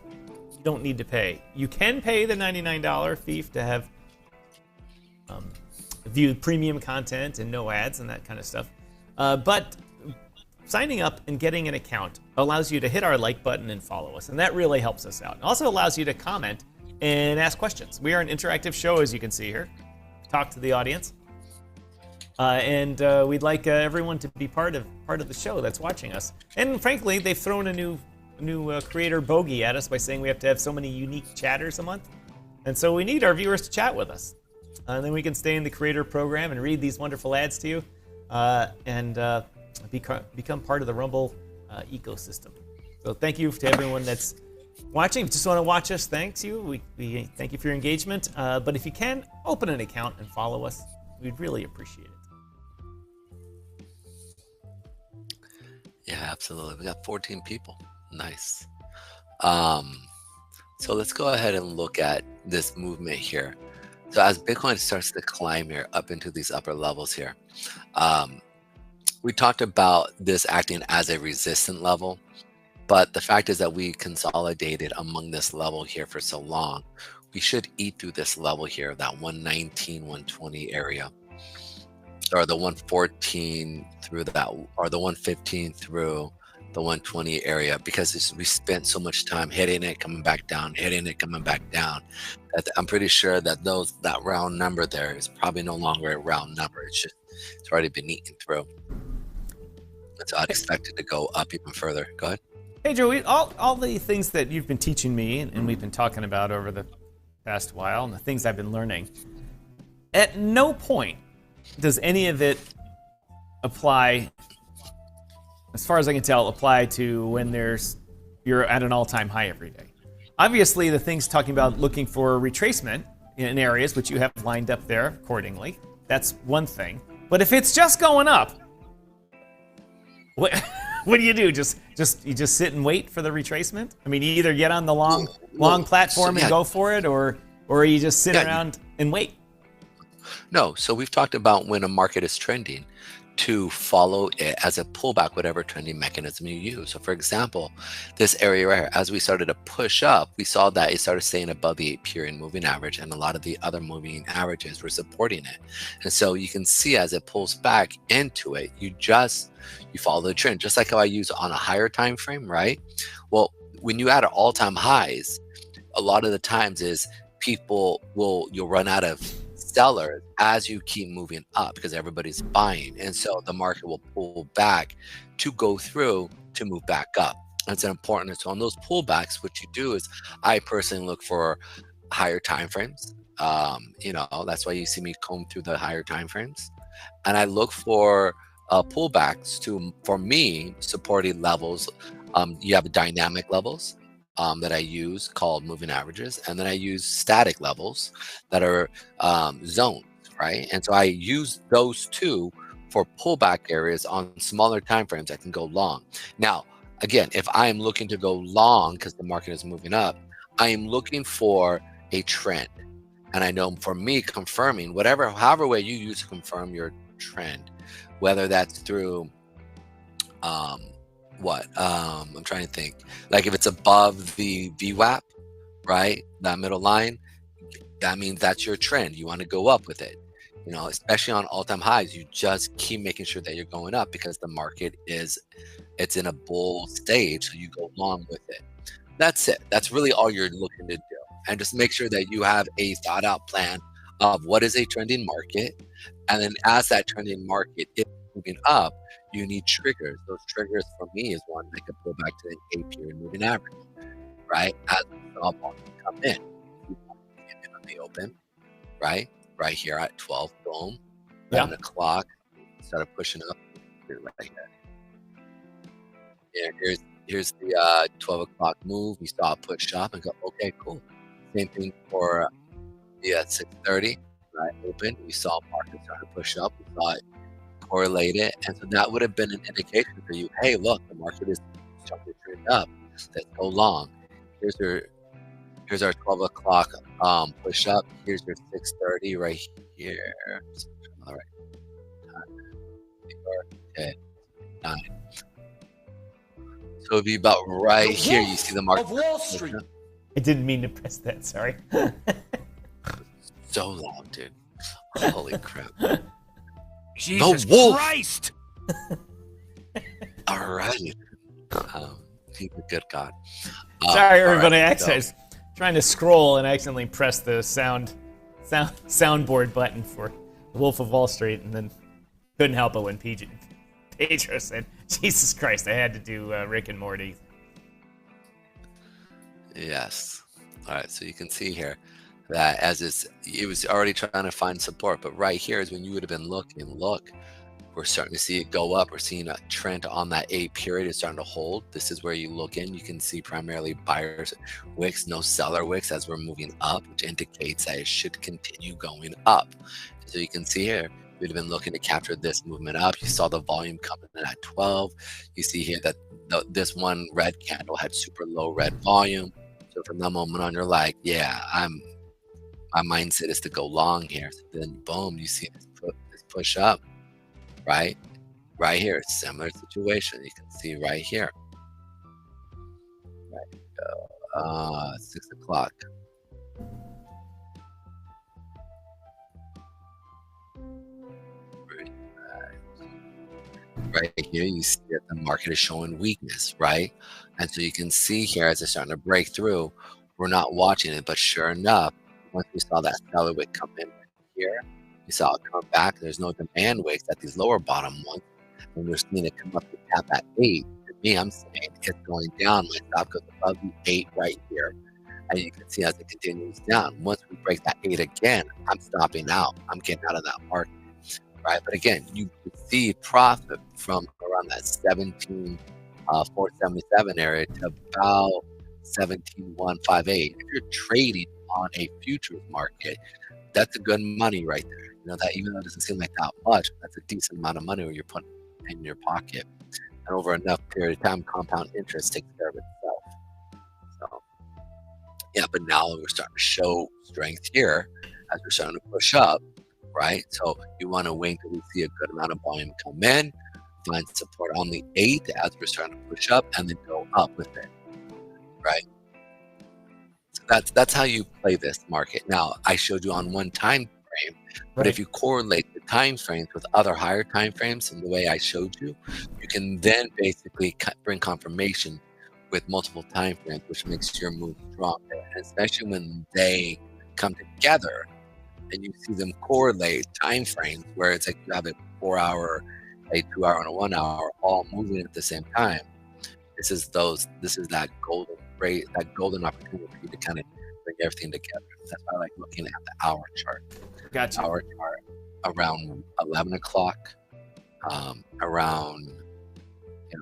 [SPEAKER 1] you don't need to pay. You can pay the $99 fee to have view premium content and no ads and that kind of stuff. But signing up and getting an account allows you to hit our like button and follow us, and that really helps us out. It also allows you to comment and ask questions. We are an interactive show, as you can see here. Talk to the audience, and we'd like everyone to be part of the show that's watching us. And frankly, they've thrown a new creator bogey at us by saying we have to have so many unique chatters a month, and so we need our viewers to chat with us, and then we can stay in the creator program and read these wonderful ads to you, and become part of the Rumble ecosystem. So thank you to everyone that's watching. If you just want to watch us, thanks you. We thank you for your engagement. But if you can, open an account and follow us. We'd really appreciate it.
[SPEAKER 4] Yeah, absolutely. We got 14 people. Nice. So let's go ahead and look at this movement here. So as Bitcoin starts to climb here up into these upper levels here, we talked about this acting as a resistant level, but the fact is that we consolidated among this level here for so long. We should eat through this level here, that 119, 120 area, or the 114 through that, or the 115 through the 120 area, because we spent so much time hitting it, coming back down, hitting it, coming back down. That I'm pretty sure that that round number there is probably no longer a round number. It's already been eaten through. So I'd expect it to go up even further. Go ahead.
[SPEAKER 1] Hey, Joe, all the things that you've been teaching me and we've been talking about over the past while and the things I've been learning, at no point does any of it apply, as far as I can tell, apply to when you're at an all-time high every day. Obviously, the things talking about looking for retracement in areas, which you have lined up there accordingly, that's one thing. But if it's just going up, what do you do? You just sit and wait for the retracement? I mean, you either get on the long platform and go for it, or you just sit around and wait.
[SPEAKER 4] No, so we've talked about when a market is trending, to follow it as a pullback, whatever trending mechanism you use. So for example, this area right here, as we started to push up, we saw that it started staying above the 8-period moving average, and a lot of the other moving averages were supporting it. And so you can see as it pulls back into it, you follow the trend, just like how I use on a higher time frame, right? Well, when you add all-time highs, a lot of the times is you'll run out of sellers as you keep moving up because everybody's buying, and so the market will pull back to go through to move back up. That's important. So on those pullbacks, what you do is, I personally look for higher time frames. That's why you see me comb through the higher time frames, and I look for pullbacks for me supporting levels. You have dynamic levels that I use called moving averages, and then I use static levels that are zones, right? And so I use those two for pullback areas on smaller time frames. I can go long. Now, again, if I am looking to go long because the market is moving up, I am looking for a trend. And I know for me, confirming however way you use to confirm your trend, whether that's through I'm trying to think, like if it's above the VWAP, right, that middle line, that means that's your trend. You want to go up with it, especially on all-time highs. You just keep making sure that you're going up because the market it's in a bull stage, so you go long with it. That's it. That's really all you're looking to do, and just make sure that you have a thought out plan of what is a trending market. And then as that trending market is moving up, you need triggers. Those triggers for me is one that could pull back to the 8-period moving average, right? As we saw volume come in, we came in on the open, right? Right here at 12, boom, 11 o'clock, started pushing up right here. And here's the 12 o'clock move. We saw it push up and go, okay, cool. Same thing for the 6:30, right? Open. We saw market start to push up. We saw it correlate it, and so that would have been an indication for you. Hey, look, the market is starting to trend up. Let's go long. Here's our 12 o'clock push up. Here's your 6:30 right here. All right. Okay. 9. So it'd be about right here. You see the market. Of Wall Street.
[SPEAKER 1] I didn't mean to press that. Sorry.
[SPEAKER 4] So loud, dude. Holy crap.
[SPEAKER 6] Jesus Christ!
[SPEAKER 4] All right. He's a good God.
[SPEAKER 1] Sorry, everybody. I was trying to scroll and accidentally pressed the soundboard button for Wolf of Wall Street, and then couldn't help it when Pedro said, Jesus Christ, I had to do Rick and Morty.
[SPEAKER 4] Yes. All right, so you can see here that as it was already trying to find support, but right here is when you would have been looking. Look, we're starting to see it go up. We're seeing a trend on that 8 period is starting to hold. This is where you look in. You can see primarily buyers wicks, no seller wicks as we're moving up, which indicates that it should continue going up. So you can see here, we'd have been looking to capture this movement up. You saw the volume coming in at 12. You see here that this one red candle had super low red volume. So from that moment on, you're like, yeah, my mindset is to go long here. So then boom, you see this push up, right? Right here, similar situation. You can see right here. Right, 6 o'clock. Right here, you see that the market is showing weakness, right? And so you can see here as it's starting to break through, we're not watching it, but sure enough, once we saw that seller wick come in here, we saw it come back. There's no demand wicks at these lower bottom ones, and we're seeing it come up to cap at 8. To me, I'm saying it's going down. My stop goes above the 8 right here, and you can see as it continues down. Once we break that 8 again, I'm stopping out. I'm getting out of that market. Right, but again, you see profit from around that 17,477 area to about 17,158. If you're trading on a futures market, that's a good money right there. You know that even though it doesn't seem like that much, that's a decent amount of money where you're putting in your pocket, and over enough period of time, compound interest takes care of itself. So, yeah, but now we're starting to show strength here as we're starting to push up. Right, so you want to wait until we see a good amount of volume come in, find support on the 8 as we're starting to push up, and then go up with it. Right, so that's how you play this market. Now, I showed you on one time frame, but if you correlate the time frames with other higher time frames in the way I showed you, you can then basically bring confirmation with multiple time frames, which makes your move stronger, and especially when they come together. And you see them correlate time frames where it's like you have a 4-hour, a 2-hour, and a 1-hour all moving at the same time. This is that golden rate, that golden opportunity for you to kind of bring everything together. That's why I like looking at the hour chart.
[SPEAKER 1] Gotcha.
[SPEAKER 4] Hour chart around 11 o'clock, around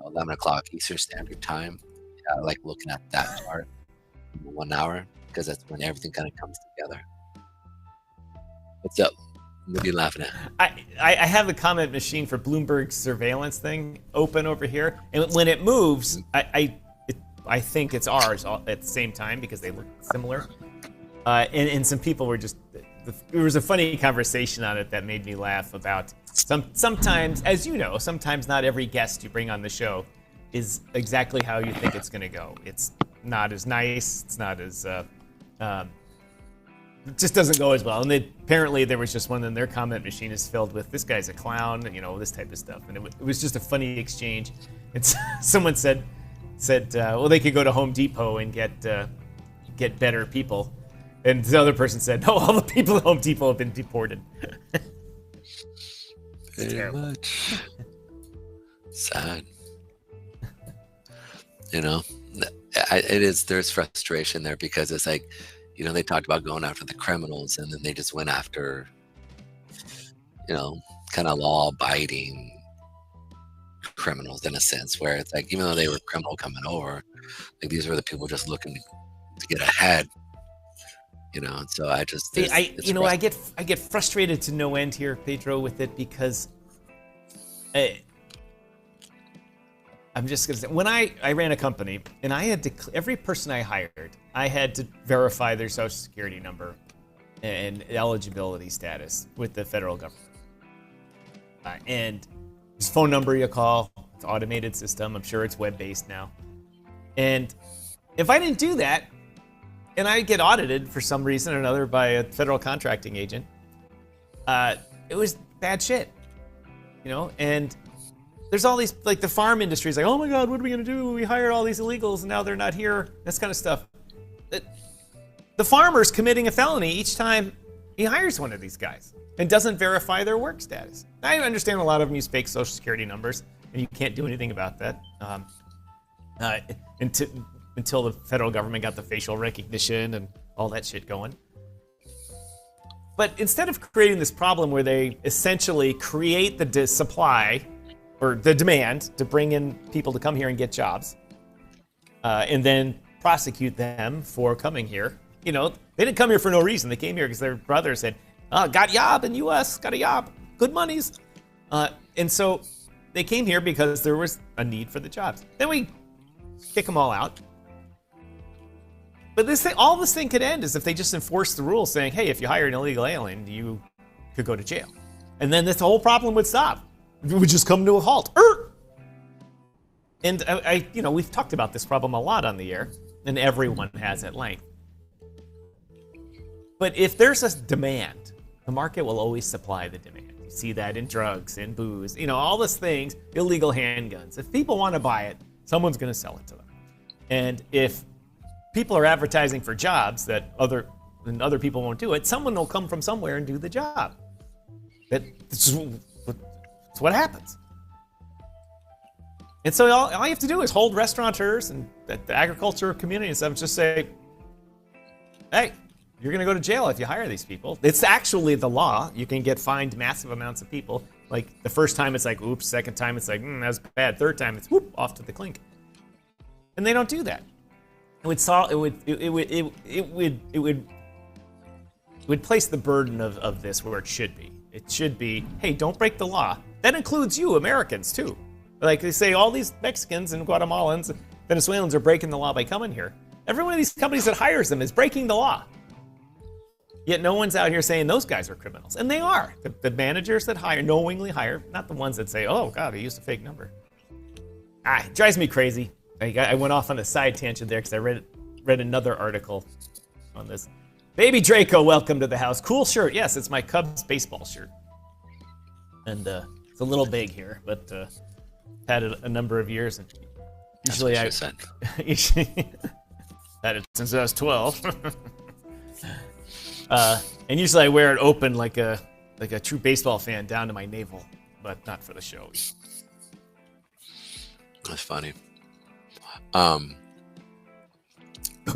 [SPEAKER 4] 11 o'clock Eastern Standard Time. I like looking at that chart in 1 hour because that's when everything kind of comes together. What's up? What are you laughing at?
[SPEAKER 1] I have the comment machine for Bloomberg's surveillance thing open over here, and when it moves, I think it's ours at the same time because they look similar. And some people were just there was a funny conversation on it that made me laugh about sometimes, as you know, sometimes not every guest you bring on the show is exactly how you think it's going to go. It's not as nice. It's not as it just doesn't go as well. And apparently there was just one in their comment machine is filled with, this guy's a clown, this type of stuff. And it was just a funny exchange. And someone said, well, they could go to Home Depot and get better people. And the other person said, no, all the people at Home Depot have been deported.
[SPEAKER 4] Very much. Sad. You know, there's frustration there because it's like, you know, they talked about going after the criminals and then they just went after, you know, kind of law-abiding criminals in a sense, where it's like, even though they were criminal coming over, like these were the people just looking to get ahead, you know. And so I just,
[SPEAKER 1] I get frustrated to no end here, Pedro, with it, because I'm just gonna say, when I ran a company and I had to, every person I hired, I had to verify their social security number and eligibility status with the federal government. And his phone number you call, it's an automated system. I'm sure it's web-based now. And if I didn't do that, and I get audited for some reason or another by a federal contracting agent, it was bad shit, you know? And there's all these, like the farm industry is like, oh my God, what are we gonna do? We hired all these illegals and now they're not here. This kind of stuff. The farmer's committing a felony each time he hires one of these guys and doesn't verify their work status. I understand a lot of them use fake social security numbers and you can't do anything about that until the federal government got the facial recognition and all that shit going. But instead of creating this problem where they essentially create the supply or the demand to bring in people to come here and get jobs, and then prosecute them for coming here. You know, they didn't come here for no reason. They came here because their brother said, got job in U.S., got a job, good monies. And so they came here because there was a need for the jobs. Then we kick them all out. But all this thing could end is if they just enforce the rule saying, hey, if you hire an illegal alien, you could go to jail. And then this whole problem would stop. It would just come to a halt. And we've talked about this problem a lot on the air, and everyone has at length. But if there's a demand, the market will always supply the demand. You see that in drugs, in booze, you know, all these things, illegal handguns. If people want to buy it, someone's going to sell it to them. And if people are advertising for jobs that other people won't do it, someone will come from somewhere and do the job. That's what happens. And so all you have to do is hold restaurateurs and the agriculture community and stuff, just say, hey, you're going to go to jail if you hire these people. It's actually the law. You can get fined massive amounts of people. Like the first time it's like, oops. Second time it's like, that's bad. Third time it's whoop, off to the clink. And they don't do that. It would place the burden of this where it should be. It should be, hey, don't break the law. That includes you, Americans, too. Like they say, all these Mexicans and Guatemalans, Venezuelans are breaking the law by coming here. Every one of these companies that hires them is breaking the law. Yet no one's out here saying those guys are criminals. And they are. The managers that knowingly hire, not the ones that say, oh, God, I used a fake number. It drives me crazy. I went off on a side tangent there because I read another article on this. Baby Draco, welcome to the house. Cool shirt. Yes, it's my Cubs baseball shirt. And it's a little big here, but had it a number of years. And usually had it since I was 12. And usually I wear it open like a true baseball fan down to my navel, but not for the show.
[SPEAKER 4] That's funny.
[SPEAKER 1] Go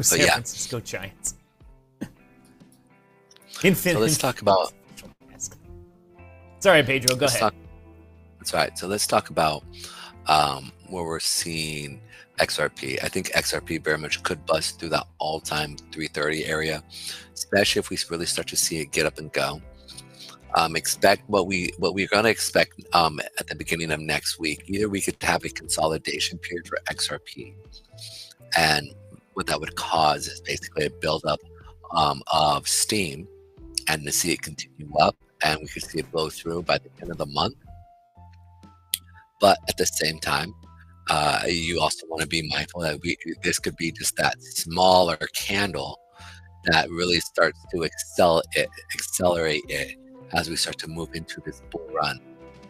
[SPEAKER 1] San Francisco Giants. Infinite.
[SPEAKER 4] So let's talk about.
[SPEAKER 1] Sorry, Pedro. Go ahead.
[SPEAKER 4] That's right. So let's talk about where we're seeing XRP. I think XRP very much could bust through that all-time 330 area, especially if we really start to see it get up and go. Expect what we're going to expect at the beginning of next week. Either we could have a consolidation period for XRP, and what that would cause is basically a buildup of steam, and to see it continue up, and we could see it blow through by the end of the month. But at the same time, you also want to be mindful that this could be just that smaller candle that really starts to accelerate it as we start to move into this bull run.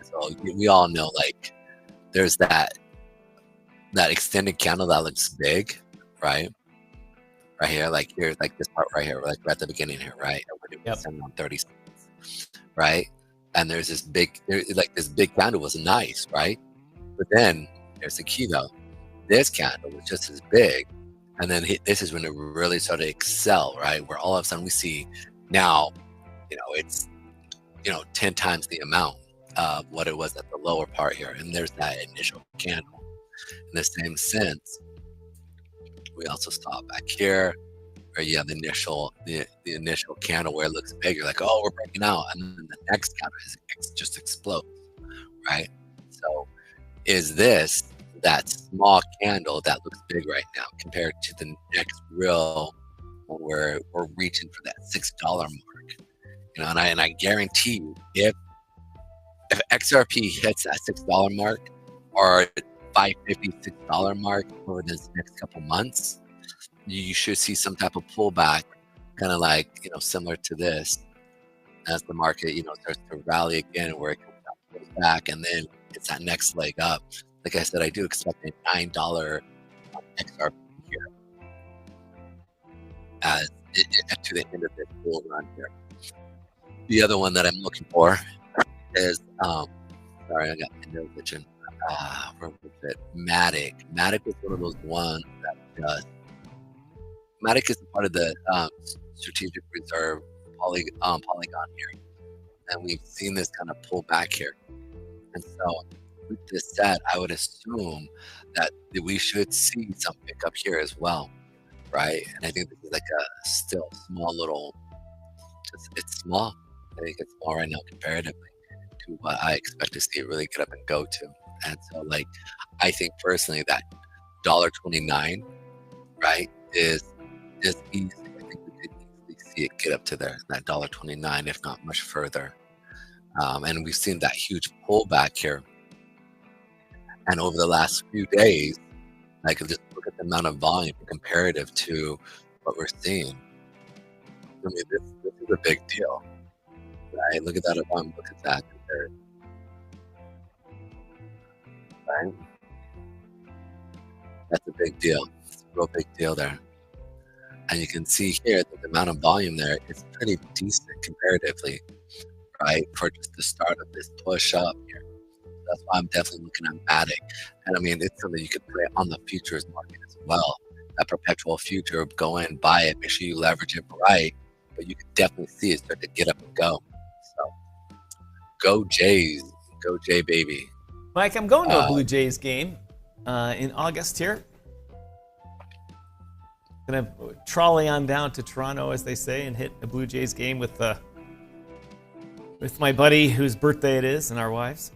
[SPEAKER 4] So we all know, like, there's that extended candle that looks big, right? right here, like here, like this part right here, like right at the beginning here, right?
[SPEAKER 1] Yep.
[SPEAKER 4] On 30 cents, right? And there's this big, this big candle was nice, right? But then there's the key though. This candle was just as big, and then this is when it really started to excel, right? Where all of a sudden we see now, it's 10 times the amount of what it was at the lower part here, and there's that initial candle. In the same sense, we also saw back here where you have the initial candle where it looks big. You're like, oh, we're breaking out, and then the next candle just explodes, right? So is this that small candle that looks big right now compared to the next real when we're reaching for that $6 mark? And I guarantee you, if XRP hits that $6 mark or $5.50, $6 mark over this next couple months, you should see some type of pullback, kind of like similar to this, as the market starts to rally again, where it comes back, and then it's that next leg up. Like I said, I do expect a $9 XRP here as to the end of this bull run here. The other one that I'm looking for is sorry, I got my nose itching. Where was it? Matic. Matic was one of those ones that Matic is part of the strategic reserve polygon here, and we've seen this kind of pull back here. And so, with this said, I would assume that we should see some pickup here as well, right? And I think this is like a still small little. It's small. I think it's small right now comparatively to what I expect to see it really get up and go to. And so, I think personally that $1.29, right, is easy. I think we could easily see it get up to there, that $1.29, if not much further. And we've seen that huge pullback here. And over the last few days, just look at the amount of volume comparative to what we're seeing. I mean, this is a big deal, right? Look at that volume. Look at that compared. Right? That's a big deal. It's a real big deal there. And you can see here that the amount of volume there is pretty decent comparatively, right? For just the start of this push up here. That's why I'm definitely looking at Matic. And I mean, it's something you could play on the futures market as well. That perpetual future, go in, buy it, make sure you leverage it right. But you can definitely see it start to get up and go. So go Jays, go Jay baby.
[SPEAKER 1] Mike, I'm going to a Blue Jays game in August here. Gonna trolley on down to Toronto, as they say, and hit a Blue Jays game with my buddy whose birthday it is and our wives.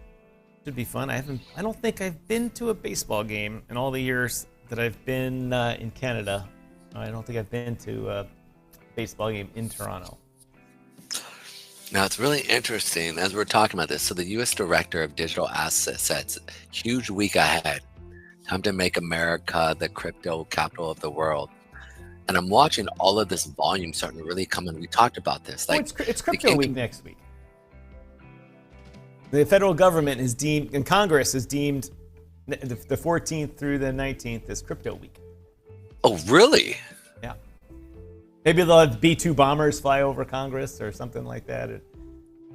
[SPEAKER 1] Should be fun. I don't think I've been to a baseball game in all the years that I've been in Canada. I don't think I've been to a baseball game in Toronto.
[SPEAKER 4] Now, it's really interesting as we're talking about this. So the U.S. Director of Digital Assets says, huge week ahead. Time to make America the crypto capital of the world. And I'm watching all of this volume starting to really come in. We talked about this.
[SPEAKER 1] It's crypto week next week. The federal government is deemed, and Congress has deemed the 14th through the 19th as crypto week.
[SPEAKER 4] Oh, really?
[SPEAKER 1] Yeah. Maybe they'll have B-2 bombers fly over Congress or something like that.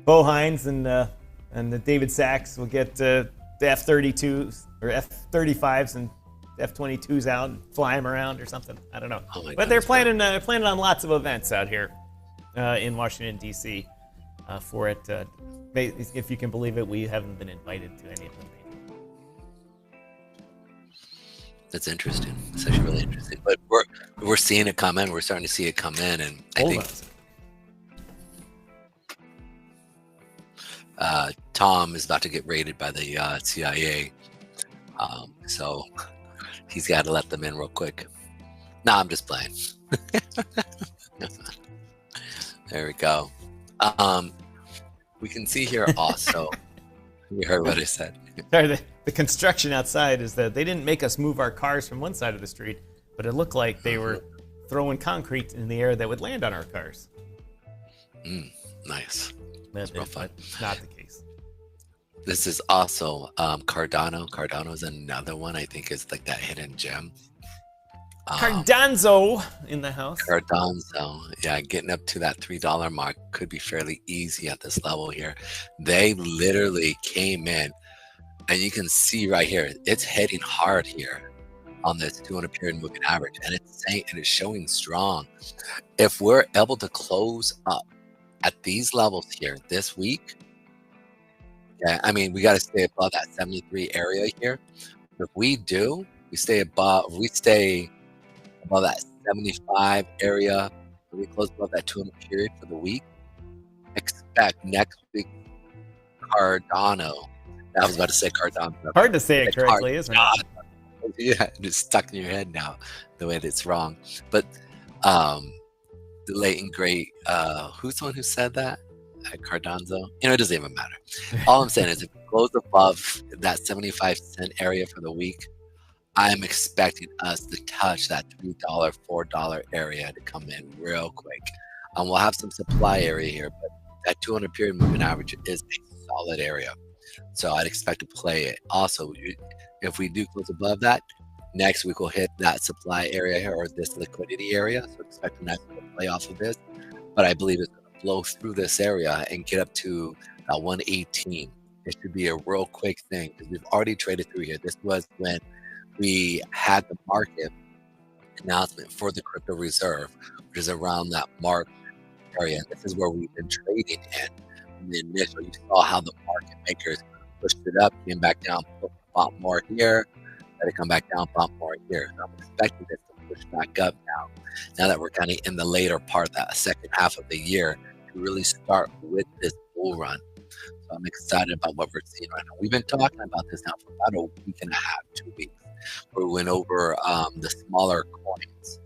[SPEAKER 1] Bo Hines and the David Sachs will get the F-32s or F-35s and F-22s out and fly them around or something. I don't know. But they're planning on lots of events out here in Washington, D.C. For it. If you can believe it, we haven't been invited to any of them.
[SPEAKER 4] That's interesting. It's actually really interesting. But we're seeing it come in. We're starting to see it come in, and I think Tom is about to get raided by the CIA. So he's got to let them in real quick. Nah, I'm just playing. There we go. We can see here also. You heard what I said.
[SPEAKER 1] Sorry, the construction outside is that they didn't make us move our cars from one side of the street, but it looked like they were throwing concrete in the air that would land on our cars.
[SPEAKER 4] Nice.
[SPEAKER 1] That's real fun. Not the case.
[SPEAKER 4] This is also Cardano. Cardano is another one I think is like that hidden gem.
[SPEAKER 1] Cardanzo in the house.
[SPEAKER 4] Cardano, yeah, getting up to that $3 mark could be fairly easy at this level here. They literally came in, and you can see right here, it's hitting hard here on this 200 period moving average, and it's showing strong. If we're able to close up at these levels here this week, yeah, I mean, we got to stay above that 73 area here. If we do, we stay above that 75 area, we close above that 200 period for the week. Expect next week Cardano. I was about to say Cardano.
[SPEAKER 1] Hard to say it correctly, isn't it?
[SPEAKER 4] Yeah, it's stuck in your head now, the way that it's wrong. But the late and great, who's the one who said that? Cardanzo? It doesn't even matter. All I'm saying is if we close above that 75-cent area for the week, I'm expecting us to touch that $3, $4 area to come in real quick. We'll have some supply area here, but that 200 period moving average is a solid area. So I'd expect to play it. Also, if we do close above that, next week we'll hit that supply area here, or this liquidity area. So expect the next one to play off of this. But I believe it's going to blow through this area and get up to 118. It should be a real quick thing because we've already traded through here. This was when we had the market announcement for the crypto reserve, which is around that mark area. This is where we've been trading in the initial. You saw how the market makers pushed it up, came back down, bought more here, let it come back down, bought more here. So I'm expecting this to push back up now that we're kind of in the later part, that second half of the year, to really start with this bull run. So I'm excited about what we're seeing right now. We've been talking about this now for about a week and a half, 2 weeks. We went over the smaller coins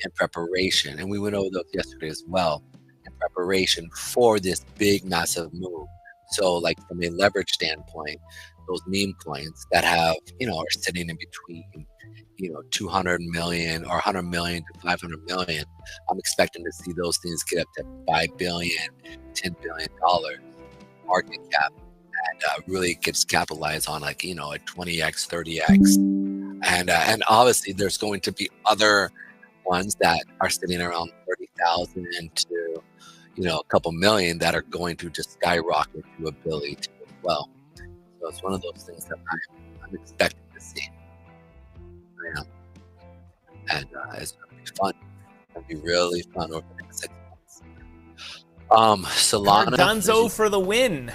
[SPEAKER 4] in preparation, and we went over those yesterday as well in preparation for this big, massive move. So, like from a leverage standpoint, those meme coins that have, are sitting in between, 200 million or 100 million to 500 million. I'm expecting to see those things get up to $5 billion, $10 billion market cap. And really gets capitalized on a 20x, 30x, and obviously there's going to be other ones that are sitting around 30,000 to a couple million that are going to just skyrocket to $1 billion as well. So it's one of those things that I'm expecting to see. I am, and it's going to be fun. It's going to be really fun over the next 6 months. Solana.
[SPEAKER 1] Cardanzo for the win.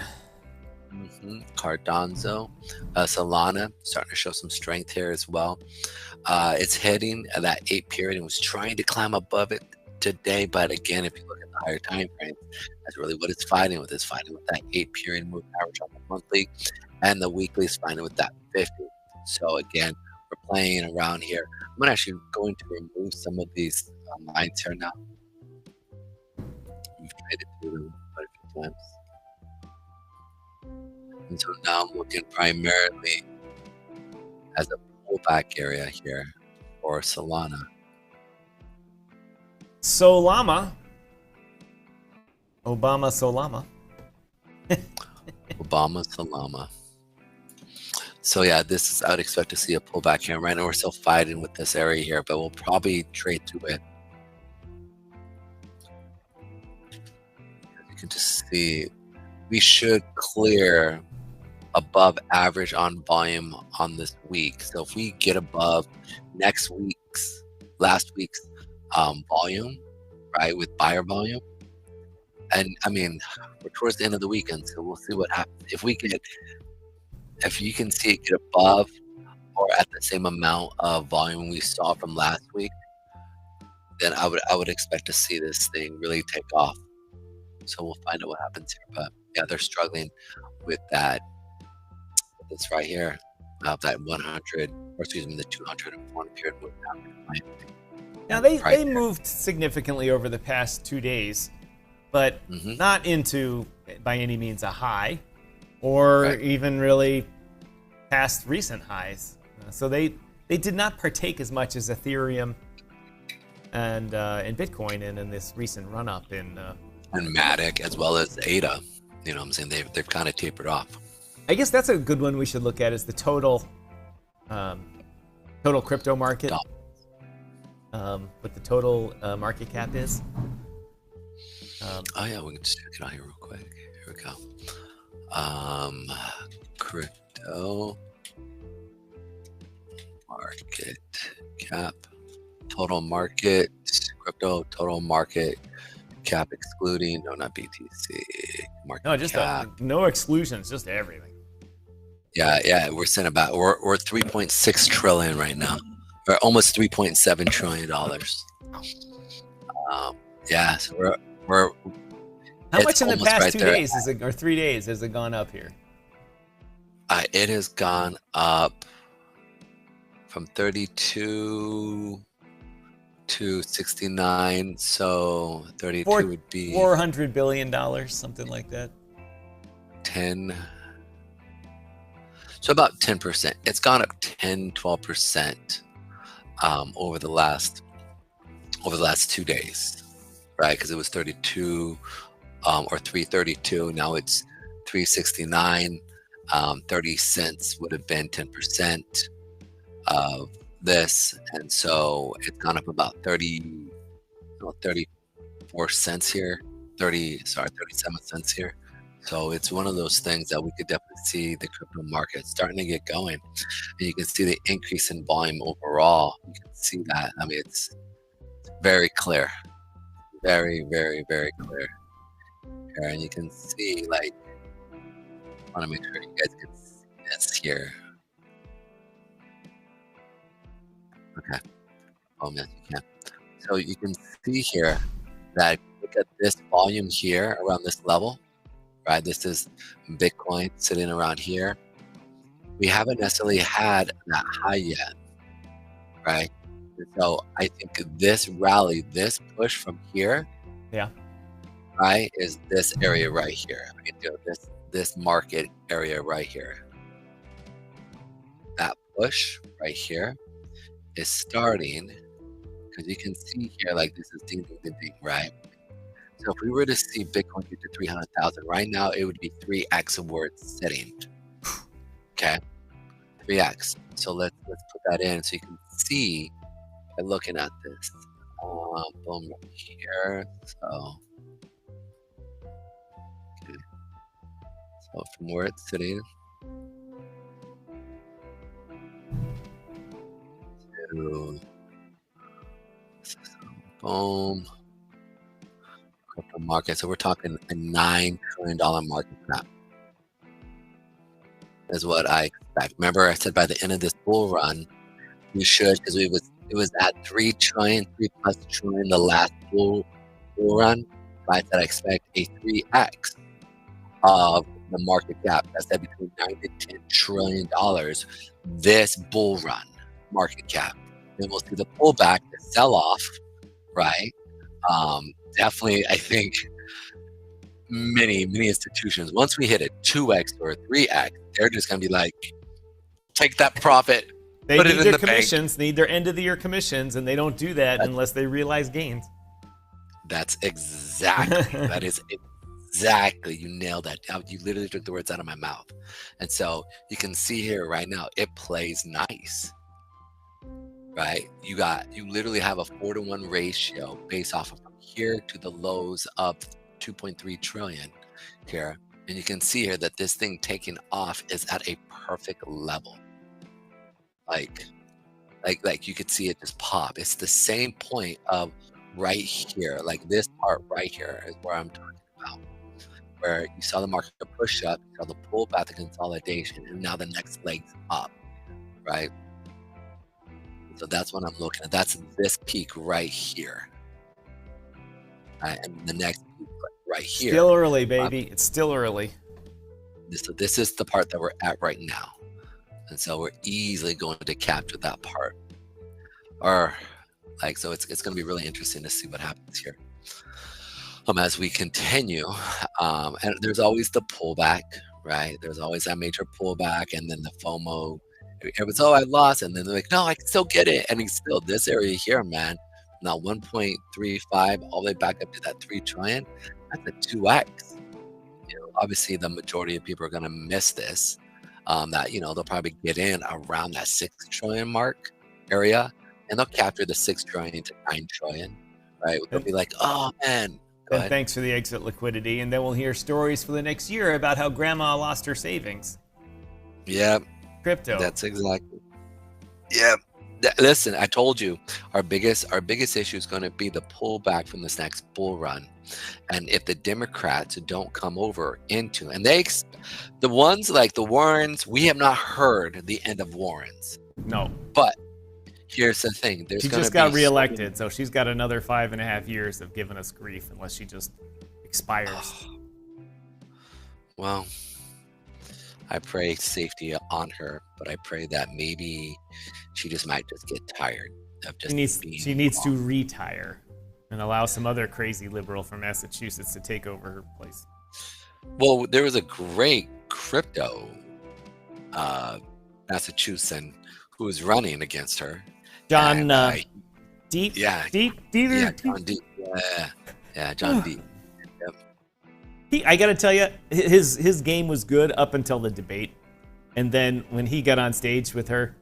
[SPEAKER 4] Cardanzo, Solana starting to show some strength here as well. It's hitting that 8 period and was trying to climb above it today, but again, if you look at the higher time frame, that's really what it's fighting with. It's fighting with that 8 period moving average on the monthly, and the weekly is fighting with that 50. So again, we're playing around here. I'm actually going to remove some of these lines here now. We've traded through them quite a few times. And so now I'm looking primarily as a pullback area here for Solana.
[SPEAKER 1] Solama. Obama Solama.
[SPEAKER 4] Obama Solana. So yeah, I would expect to see a pullback here. Right now we're still fighting with this area here, but we'll probably trade through it. You can just see we should clear above average on volume on this week. So if we get above last week's volume, right, with buyer volume, and I mean, we're towards the end of the weekend, so we'll see what happens. If you can see it get above or at the same amount of volume we saw from last week, then I would expect to see this thing really take off. So we'll find out what happens here. But yeah, they're struggling with that. This right here, that 100, or excuse me, the 201 period move down.
[SPEAKER 1] Now they moved significantly over the past 2 days, but not into by any means a high, or even really past recent highs. So they did not partake as much as Ethereum and Bitcoin in this recent run up in
[SPEAKER 4] and Matic as well as ADA. You know what I'm saying? They've kind of tapered off.
[SPEAKER 1] I guess that's a good one we should look at is the total crypto market. what the total market cap is?
[SPEAKER 4] Oh yeah, we can just check it out here real quick. Here we go. Crypto market cap, total market, crypto total market cap excluding, no, not BTC. Market
[SPEAKER 1] No, just
[SPEAKER 4] cap.
[SPEAKER 1] no exclusions, just everything.
[SPEAKER 4] Yeah, we're sitting about we're 3.6 trillion right now, or almost 3.7 trillion dollars. Yeah, so we're.
[SPEAKER 1] How much in the past
[SPEAKER 4] right
[SPEAKER 1] 2
[SPEAKER 4] there.
[SPEAKER 1] days is it, or 3 days has it gone up here?
[SPEAKER 4] It has gone up from 32 to 69. So 32 would be
[SPEAKER 1] $400 billion, something like that.
[SPEAKER 4] 10. So about 10%. It's gone up 10-12% over the last 2 days, right? Because it was 32 or 332. Now it's 369. 30 cents would have been 10% of this, and so it's gone up about 34 cents here. 37 cents here. So it's one of those things that we could definitely see the crypto market starting to get going, and you can see the increase in volume overall. You can see that. I mean, it's very clear, very, very, very clear here, and you can see, like, I want to make sure you guys can see this here. Okay. Oh man, you can. So you can see here that look at this volume here around this level, right? This is Bitcoin sitting around here. We haven't necessarily had that high yet, right? So I think this rally, this push from here,
[SPEAKER 1] yeah,
[SPEAKER 4] right, is this area right here. I mean, this market area right here. That push right here is starting, because you can see here, like, this is ding, ding, ding, ding, right? So if we were to see Bitcoin get to 300,000 right now, it would be 3x of where it's sitting. Okay, 3x. So let's put that in so you can see by looking at this. Boom, right here. So, okay. So from where it's sitting to boom, crypto market. So we're talking a $9 trillion market cap is what I expect. Remember, I said by the end of this bull run, we should, because it was at 3 trillion, 3+ trillion the last bull run. I said I expect a 3x of the market cap. I said between $9 to $10 trillion this bull run market cap. Then we'll see the pullback, the sell off, right? Definitely, I think many institutions, once we hit a 2x or a 3x, they're just gonna be like, take that profit,
[SPEAKER 1] they
[SPEAKER 4] put
[SPEAKER 1] need
[SPEAKER 4] it in
[SPEAKER 1] their
[SPEAKER 4] the
[SPEAKER 1] commissions,
[SPEAKER 4] bank.
[SPEAKER 1] need their end of the year commissions, and they don't do that unless they realize gains.
[SPEAKER 4] That's exactly, that is exactly, you nailed that. You literally took the words out of my mouth. And so you can see here right now, it plays nice, right? You literally have a 4-to-1 ratio based off of from here to the lows of 2.3 trillion here. And you can see here that this thing taking off is at a perfect level. Like you could see it just pop. It's the same point of right here, like this part right here is where I'm talking about, where you saw the market push up, you saw the pullback, the consolidation, and now the next leg's up, right? So that's what I'm looking at. That's this peak right here, right? And the next peak right here.
[SPEAKER 1] Still early, baby. It's still early.
[SPEAKER 4] So this is the part that we're at right now. And so we're easily going to capture that part. Or like, so it's going to be really interesting to see what happens here. As we continue, and there's always the pullback, right? There's always that major pullback, and then the FOMO. Everyone's, oh, I lost, and then they're like, no, I can still get it. And it's still this area here, man. Now 1.35 all the way back up to that 3 trillion. That's a 2x. You know, obviously the majority of people are going to miss this. That, you know, they'll probably get in around that 6 trillion mark area. and they'll capture the 6 trillion to 9 trillion, right? They'll be like, oh man.
[SPEAKER 1] And thanks for the exit liquidity, and then we'll hear stories for the next year about how grandma lost her savings.
[SPEAKER 4] Yeah.
[SPEAKER 1] Crypto.
[SPEAKER 4] That's exactly. Yeah. Listen, I told you our biggest issue is going to be the pullback from this next bull run, and if the Democrats don't come over into, and the ones like the Warrens, we have not heard the end of Warrens.
[SPEAKER 1] No,
[SPEAKER 4] but here's the thing:
[SPEAKER 1] she just got reelected, so she's got another 5.5 years of giving us grief unless she just expires.
[SPEAKER 4] Well, I pray safety on her, but I pray that maybe she just might just get tired of just
[SPEAKER 1] she needs to retire and allow some other crazy liberal from Massachusetts to take over her place.
[SPEAKER 4] Well, there was a great crypto Massachusetts who was running against her.
[SPEAKER 1] John Deep?
[SPEAKER 4] Yeah.
[SPEAKER 1] Deep?
[SPEAKER 4] Yeah, John Deep. Yeah, John Deep.
[SPEAKER 1] I got to tell you, his game was good up until the debate. And then when he got on stage with her,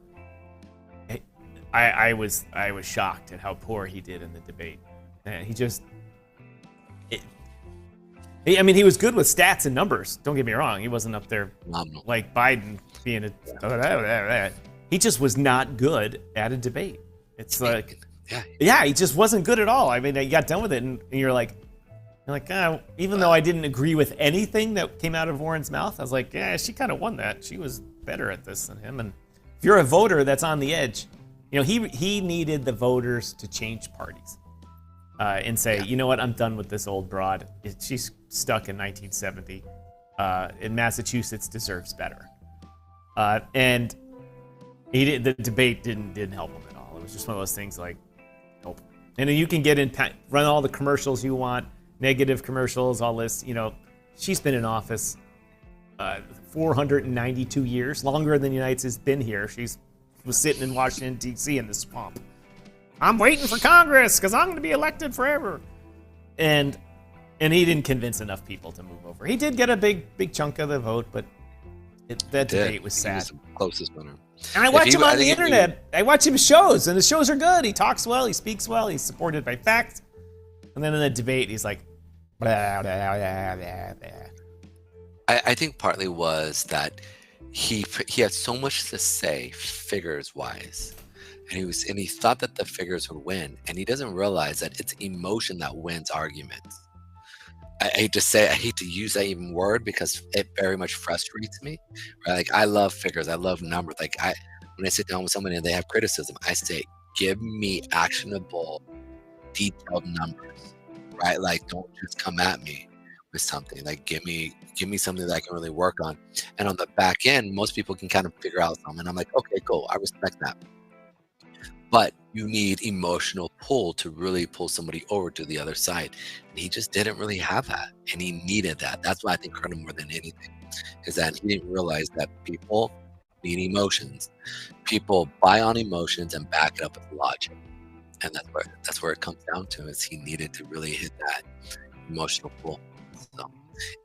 [SPEAKER 1] I was shocked at how poor he did in the debate. And he just... I mean, he was good with stats and numbers. Don't get me wrong. He wasn't up there like Biden being a... He just was not good at a debate. It's like... Yeah, he just wasn't good at all. I mean, you got done with it, and you're like, even though I didn't agree with anything that came out of Warren's mouth, I was like, yeah, she kind of won that. She was better at this than him. And if you're a voter that's on the edge, he needed the voters to change parties and say, you know what, I'm done with this old broad. She's stuck in 1970. And Massachusetts deserves better. And the debate didn't help him at all. It was just one of those things like, nope. And then you can run all the commercials you want, negative commercials, all this. She's been in office 492 years, longer than the United States has been here. She was sitting in Washington, D.C. in the swamp. I'm waiting for Congress because I'm going to be elected forever. And he didn't convince enough people to move over. He did get a big chunk of the vote, but that debate was sad.
[SPEAKER 4] He was the closest winner.
[SPEAKER 1] And I watch him on the internet. I watch him shows, and the shows are good. He talks well. He speaks well. He's supported by facts. And then in the debate, he's like, blah, blah, blah, blah, blah.
[SPEAKER 4] I think partly was that he had so much to say figures wise, and he thought that the figures would win, and he doesn't realize that it's emotion that wins arguments. I hate to use that even word because it very much frustrates me. Right? Like, I love figures, I love numbers. Like, when I sit down with someone and they have criticism, I say, give me actionable, detailed numbers. Right? Like, don't just come at me with something. Like, give me something that I can really work on. And on the back end, most people can kind of figure out something. And I'm like, okay, cool, I respect that. But you need emotional pull to really pull somebody over to the other side. And he just didn't really have that. And he needed that. That's what I think hurt him more than anything, is that he didn't realize that people need emotions. People buy on emotions and back it up with logic. And that's where it comes down to, is he needed to really hit that emotional pull. So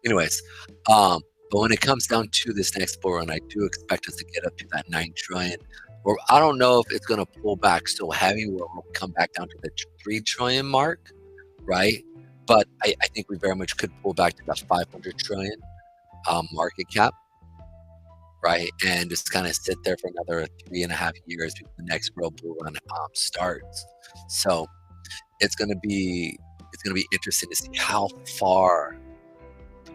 [SPEAKER 4] anyways, but when it comes down to this next bull run, I do expect us to get up to that 9 trillion. Or I don't know if it's going to pull back so heavy where we'll come back down to the 3 trillion mark, right? But I think we very much could pull back to that 500 trillion market cap, right? And just kind of sit there for another 3.5 years before the next real bull run starts. So it's going to be interesting to see how far the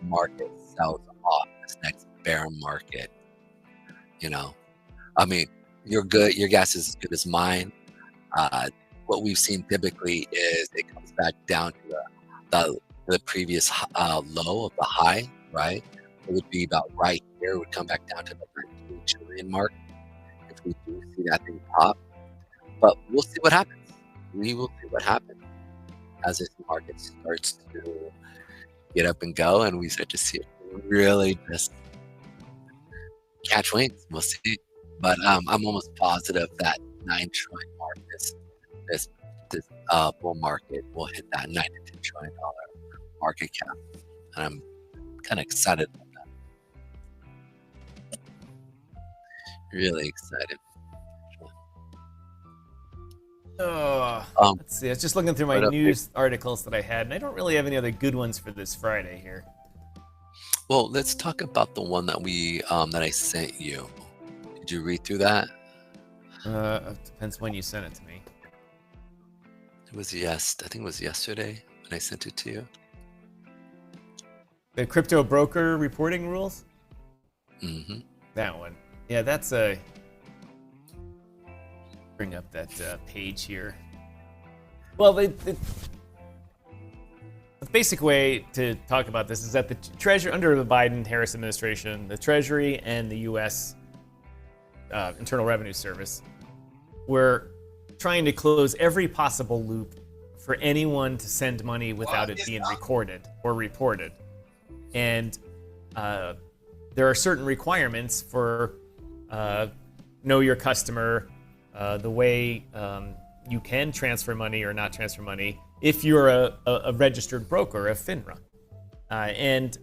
[SPEAKER 4] market sells off this next bear market. I mean, your guess is as good as mine. What we've seen typically is it comes back down to the previous low of the high, right? It would be about right here. It would come back down to the 13 trillion mark if we do see that thing pop. But we'll see what happens. We will see what happens as this market starts to get up and go, and we start to see it really just catch wings. We'll see. But I'm almost positive that 9 trillion mark, this bull market will hit that $9 to $10 trillion market cap, and I'm kind of excited about that. Really excited.
[SPEAKER 1] Let's see. I was just looking through my news articles that I had, and I don't really have any other good ones for this Friday here.
[SPEAKER 4] Well, let's talk about the one that that I sent you. Did you read through that?
[SPEAKER 1] It depends when you sent it to me.
[SPEAKER 4] It was I think it was yesterday when I sent it to you.
[SPEAKER 1] The crypto broker reporting rules?
[SPEAKER 4] Mm-hmm.
[SPEAKER 1] That one. Yeah, that's bring up that page here. Well, the basic way to talk about this is that the Treasury, under the Biden-Harris administration, the Treasury and the U.S. Internal Revenue Service were trying to close every possible loop for anyone to send money without it being recorded or reported. And there are certain requirements for know your customer, the way you can transfer money or not transfer money if you're a registered broker, a FINRA. And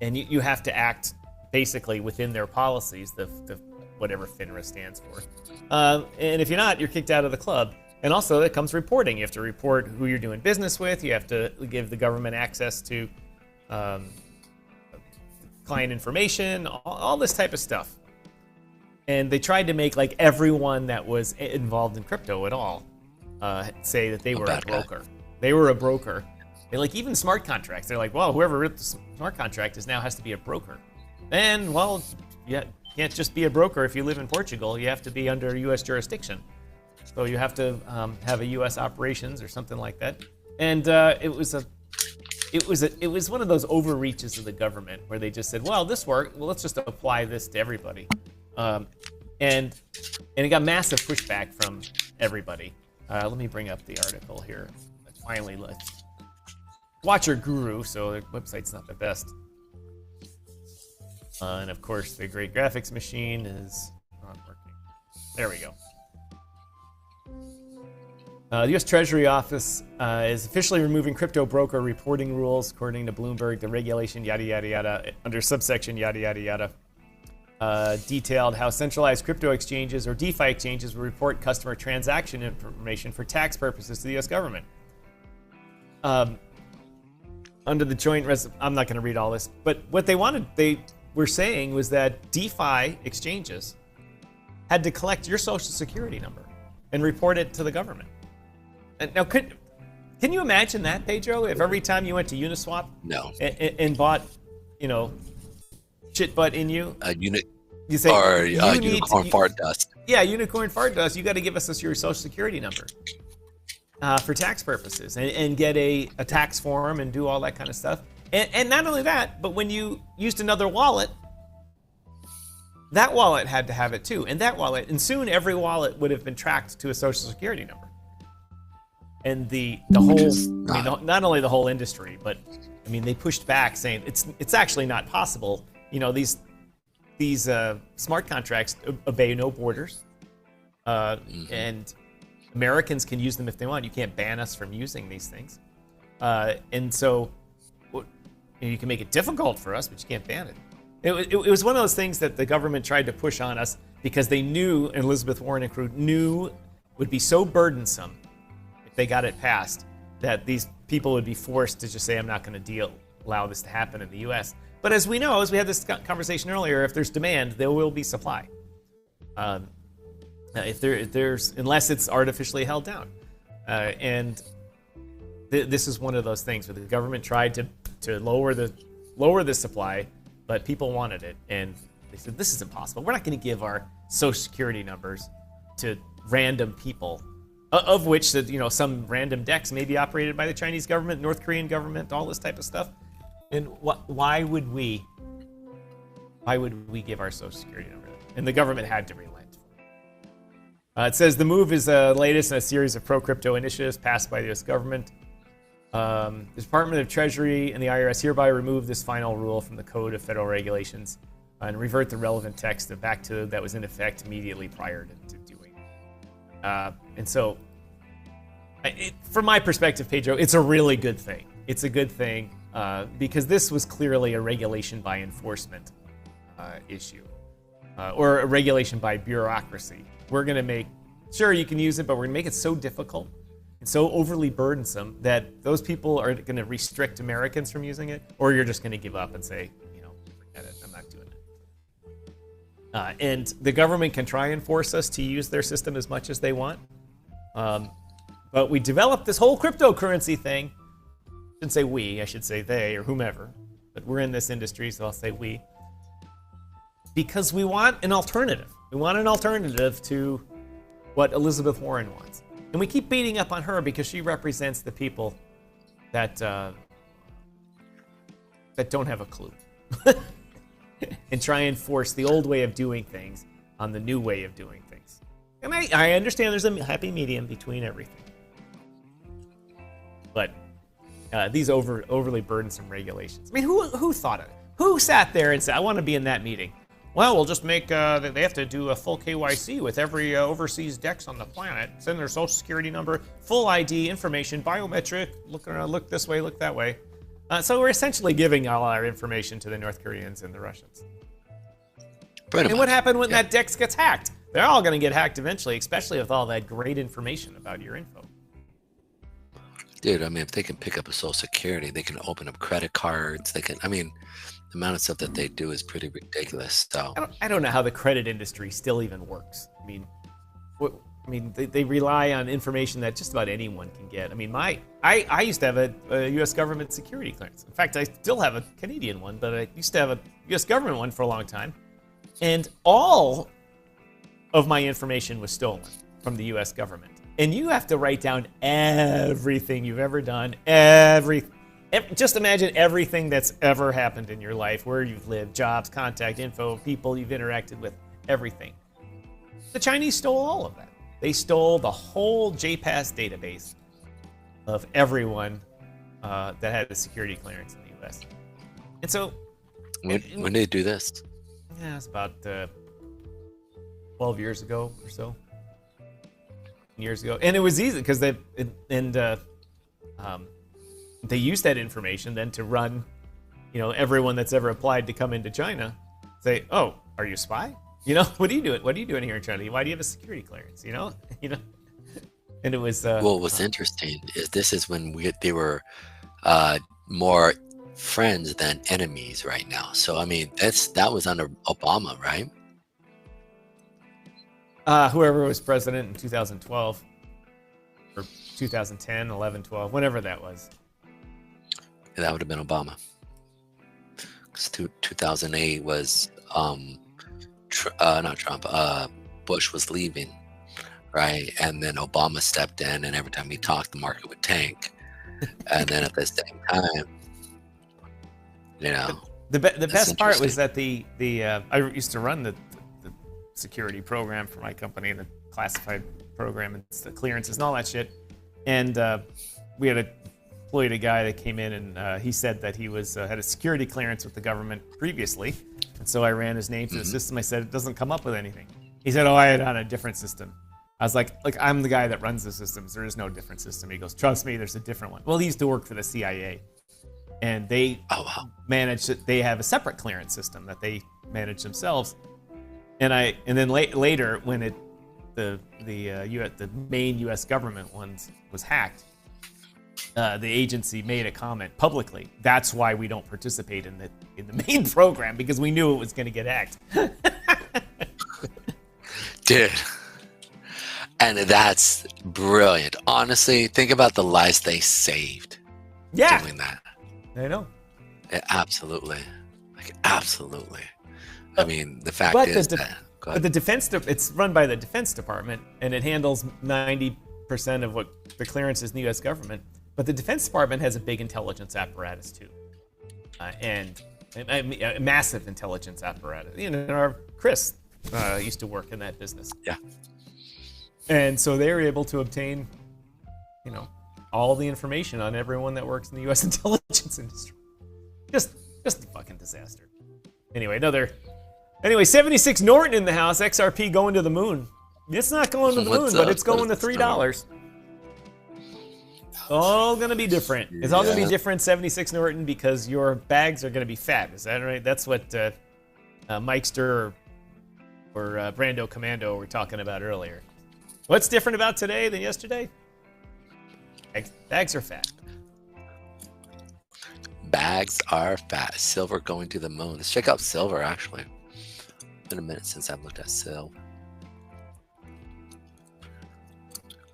[SPEAKER 1] you have to act basically within their policies, the whatever FINRA stands for. And if you're not, you're kicked out of the club. And also, that comes reporting. You have to report who you're doing business with. You have to give the government access to client information, all this type of stuff. And they tried to make like everyone that was involved in crypto at all say that they were a broker. They were a broker. And like even smart contracts, they're like, well, whoever wrote the smart contract now has to be a broker. And well, you can't just be a broker if you live in Portugal. You have to be under U.S. jurisdiction. So you have to have a U.S. operations or something like that. And it was one of those overreaches of the government where they just said, well, this worked. Well, let's just apply this to everybody. And it got massive pushback from everybody. Let me bring up the article here. Finally, let's Watcher Guru, so their website's not the best. And of course, the great graphics machine is not working. There we go. The U.S. Treasury Office is officially removing crypto broker reporting rules, according to Bloomberg. The regulation, yada, yada, yada, under subsection, yada, yada, yada, detailed how centralized crypto exchanges or DeFi exchanges will report customer transaction information for tax purposes to the U.S. government. Under the joint I'm not going to read all this, but what they were saying was that DeFi exchanges had to collect your social security number and report it to the government. And now, can you imagine that, Pedro? If every time you went to Uniswap and bought, shit butt in you, you say, or
[SPEAKER 4] unicorn fart dust.
[SPEAKER 1] Yeah, unicorn fart dust. You got to give us your social security number for tax purposes and get a tax form and do all that kind of stuff. And not only that, but when you used another wallet, that wallet had to have it too. And soon every wallet would have been tracked to a social security number. And the whole, not only the whole industry, but they pushed back saying it's actually not possible. These smart contracts obey no borders, and Americans can use them if they want. You can't ban us from using these things, and so you can make it difficult for us, but you can't ban it. It was one of those things that the government tried to push on us because they knew, and Elizabeth Warren and crew knew, would be so burdensome if they got it passed that these people would be forced to just say, I'm not going to allow this to happen in the U.S. But as we know, as we had this conversation earlier, if there's demand, there will be supply. Unless it's artificially held down. This is one of those things where the government tried to lower the supply, but people wanted it, and they said, this is impossible. We're not going to give our social security numbers to random people, of which some random DEX may be operated by the Chinese government, North Korean government, all this type of stuff. And why would we give our social security number? And the government had to relent. It says the move is the latest in a series of pro-crypto initiatives passed by the U.S. government. The Department of Treasury and the IRS hereby remove this final rule from the Code of Federal Regulations and revert the relevant text back to that was in effect immediately prior to doing it. And so, from my perspective, Pedro, it's a really good thing. It's a good thing because this was clearly a regulation by enforcement issue or a regulation by bureaucracy. We're going to make sure, you can use it, but we're going to make it so difficult and so overly burdensome that those people are going to restrict Americans from using it, or you're just going to give up and say, forget it, I'm not doing it. And the government can try and force us to use their system as much as they want. But we developed this whole cryptocurrency thing. I shouldn't say we, I should say they or whomever. But we're in this industry, so I'll say we. Because we want an alternative. We want an alternative to what Elizabeth Warren wants. And we keep beating up on her because she represents the people that don't have a clue. And try and force the old way of doing things on the new way of doing things. And I understand there's a happy medium between everything. But these overly burdensome regulations. I mean, who thought of it? Who sat there and said, I want to be in that meeting? Well, we'll just make, they have to do a full KYC with every overseas DEX on the planet. Send their social security number, full ID, information, biometric, look this way, look that way. So we're essentially giving all our information to the North Koreans and the Russians. And what happened when that DEX gets hacked? They're all going to get hacked eventually, especially with all that great information about your info.
[SPEAKER 4] Dude, I mean, if they can pick up a social security, they can open up credit cards. They can, I mean, the amount of stuff that they do is pretty ridiculous. So
[SPEAKER 1] I don't know how the credit industry still even works. I mean, they rely on information that just about anyone can get. I mean, I used to have a U.S. government security clearance. In fact, I still have a Canadian one, but I used to have a U.S. government one for a long time. And all of my information was stolen from the U.S. government. And you have to write down everything you've ever done, just imagine everything that's ever happened in your life, where you've lived, jobs, contact info, people you've interacted with, everything. The Chinese stole all of that. They stole the whole JPass database of everyone that had a security clearance in the U.S. And so...
[SPEAKER 4] When did they do this?
[SPEAKER 1] Yeah, it's about 12 years ago or so. Years ago. And it was easy because they used that information then to run, everyone that's ever applied to come into China, say, oh, are you a spy? What are you doing? What are you doing here in China? Why do you have a security clearance? And it was.
[SPEAKER 4] Well, what's interesting is this is when they were more friends than enemies right now. So I mean, that was under Obama, right?
[SPEAKER 1] Whoever was president in 2012 or 2010, 11, 12, whenever that was.
[SPEAKER 4] Yeah, that would have been Obama. Because 2008 was not Trump. Bush was leaving, right? And then Obama stepped in, and every time he talked, the market would tank. And then at the same time,
[SPEAKER 1] the best part was that I used to run the security program for my company, the classified program, and the clearances and all that shit. And we had employed a guy that came in, and he said that he had a security clearance with the government previously. And so I ran his name through the system. I said, it doesn't come up with anything. He said, I had on a different system. I was like, I'm the guy that runs the systems. There is no different system. He goes, trust me, there's a different one. Well, he used to work for the CIA. And they manage it. They have a separate clearance system that they manage themselves. And then later, when the main U.S. government ones was hacked, the agency made a comment publicly. That's why we don't participate in the main program, because we knew it was going to get hacked.
[SPEAKER 4] Dude, and that's brilliant. Honestly, think about the lives they saved.
[SPEAKER 1] Yeah,
[SPEAKER 4] doing that.
[SPEAKER 1] I know.
[SPEAKER 4] Yeah, absolutely, absolutely. I mean, the fact is
[SPEAKER 1] but the defense, it's run by the Defense Department, and it handles 90% of what the clearances in the U.S. government. But the Defense Department has a big intelligence apparatus too, and a massive intelligence apparatus. Our Chris used to work in that business.
[SPEAKER 4] Yeah. And
[SPEAKER 1] so they were able to obtain, all the information on everyone that works in the U.S. intelligence industry. Just a fucking disaster. Anyway, 76 Norton in the house. XRP going to the moon. It's not going to the moon, but it's going to $3. All going to be different. It's all going to be different, 76 Norton, because your bags are going to be fat. Is that right? That's what Mikester or Brando Commando were talking about earlier. What's different about today than yesterday? Bags are fat.
[SPEAKER 4] Bags are fat. Silver going to the moon. Let's check out silver, actually. It's been a minute since I've looked at silver.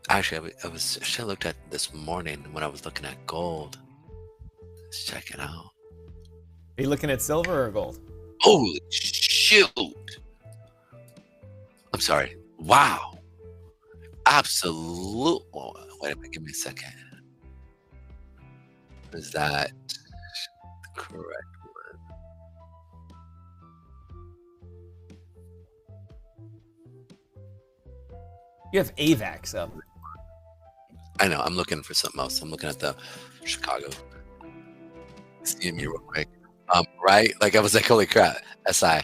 [SPEAKER 4] Actually, I should have looked at this morning when I was looking at gold. Let's check it out.
[SPEAKER 1] Are you looking at silver or gold?
[SPEAKER 4] Holy shoot! I'm sorry. Wow. Absolute. Oh, wait a minute. Give me a second. Is that the correct one?
[SPEAKER 1] You have AVAX up.
[SPEAKER 4] I know. I'm looking for something else. I'm looking at the Chicago CME real quick. Right? Like I was like, holy crap. SI.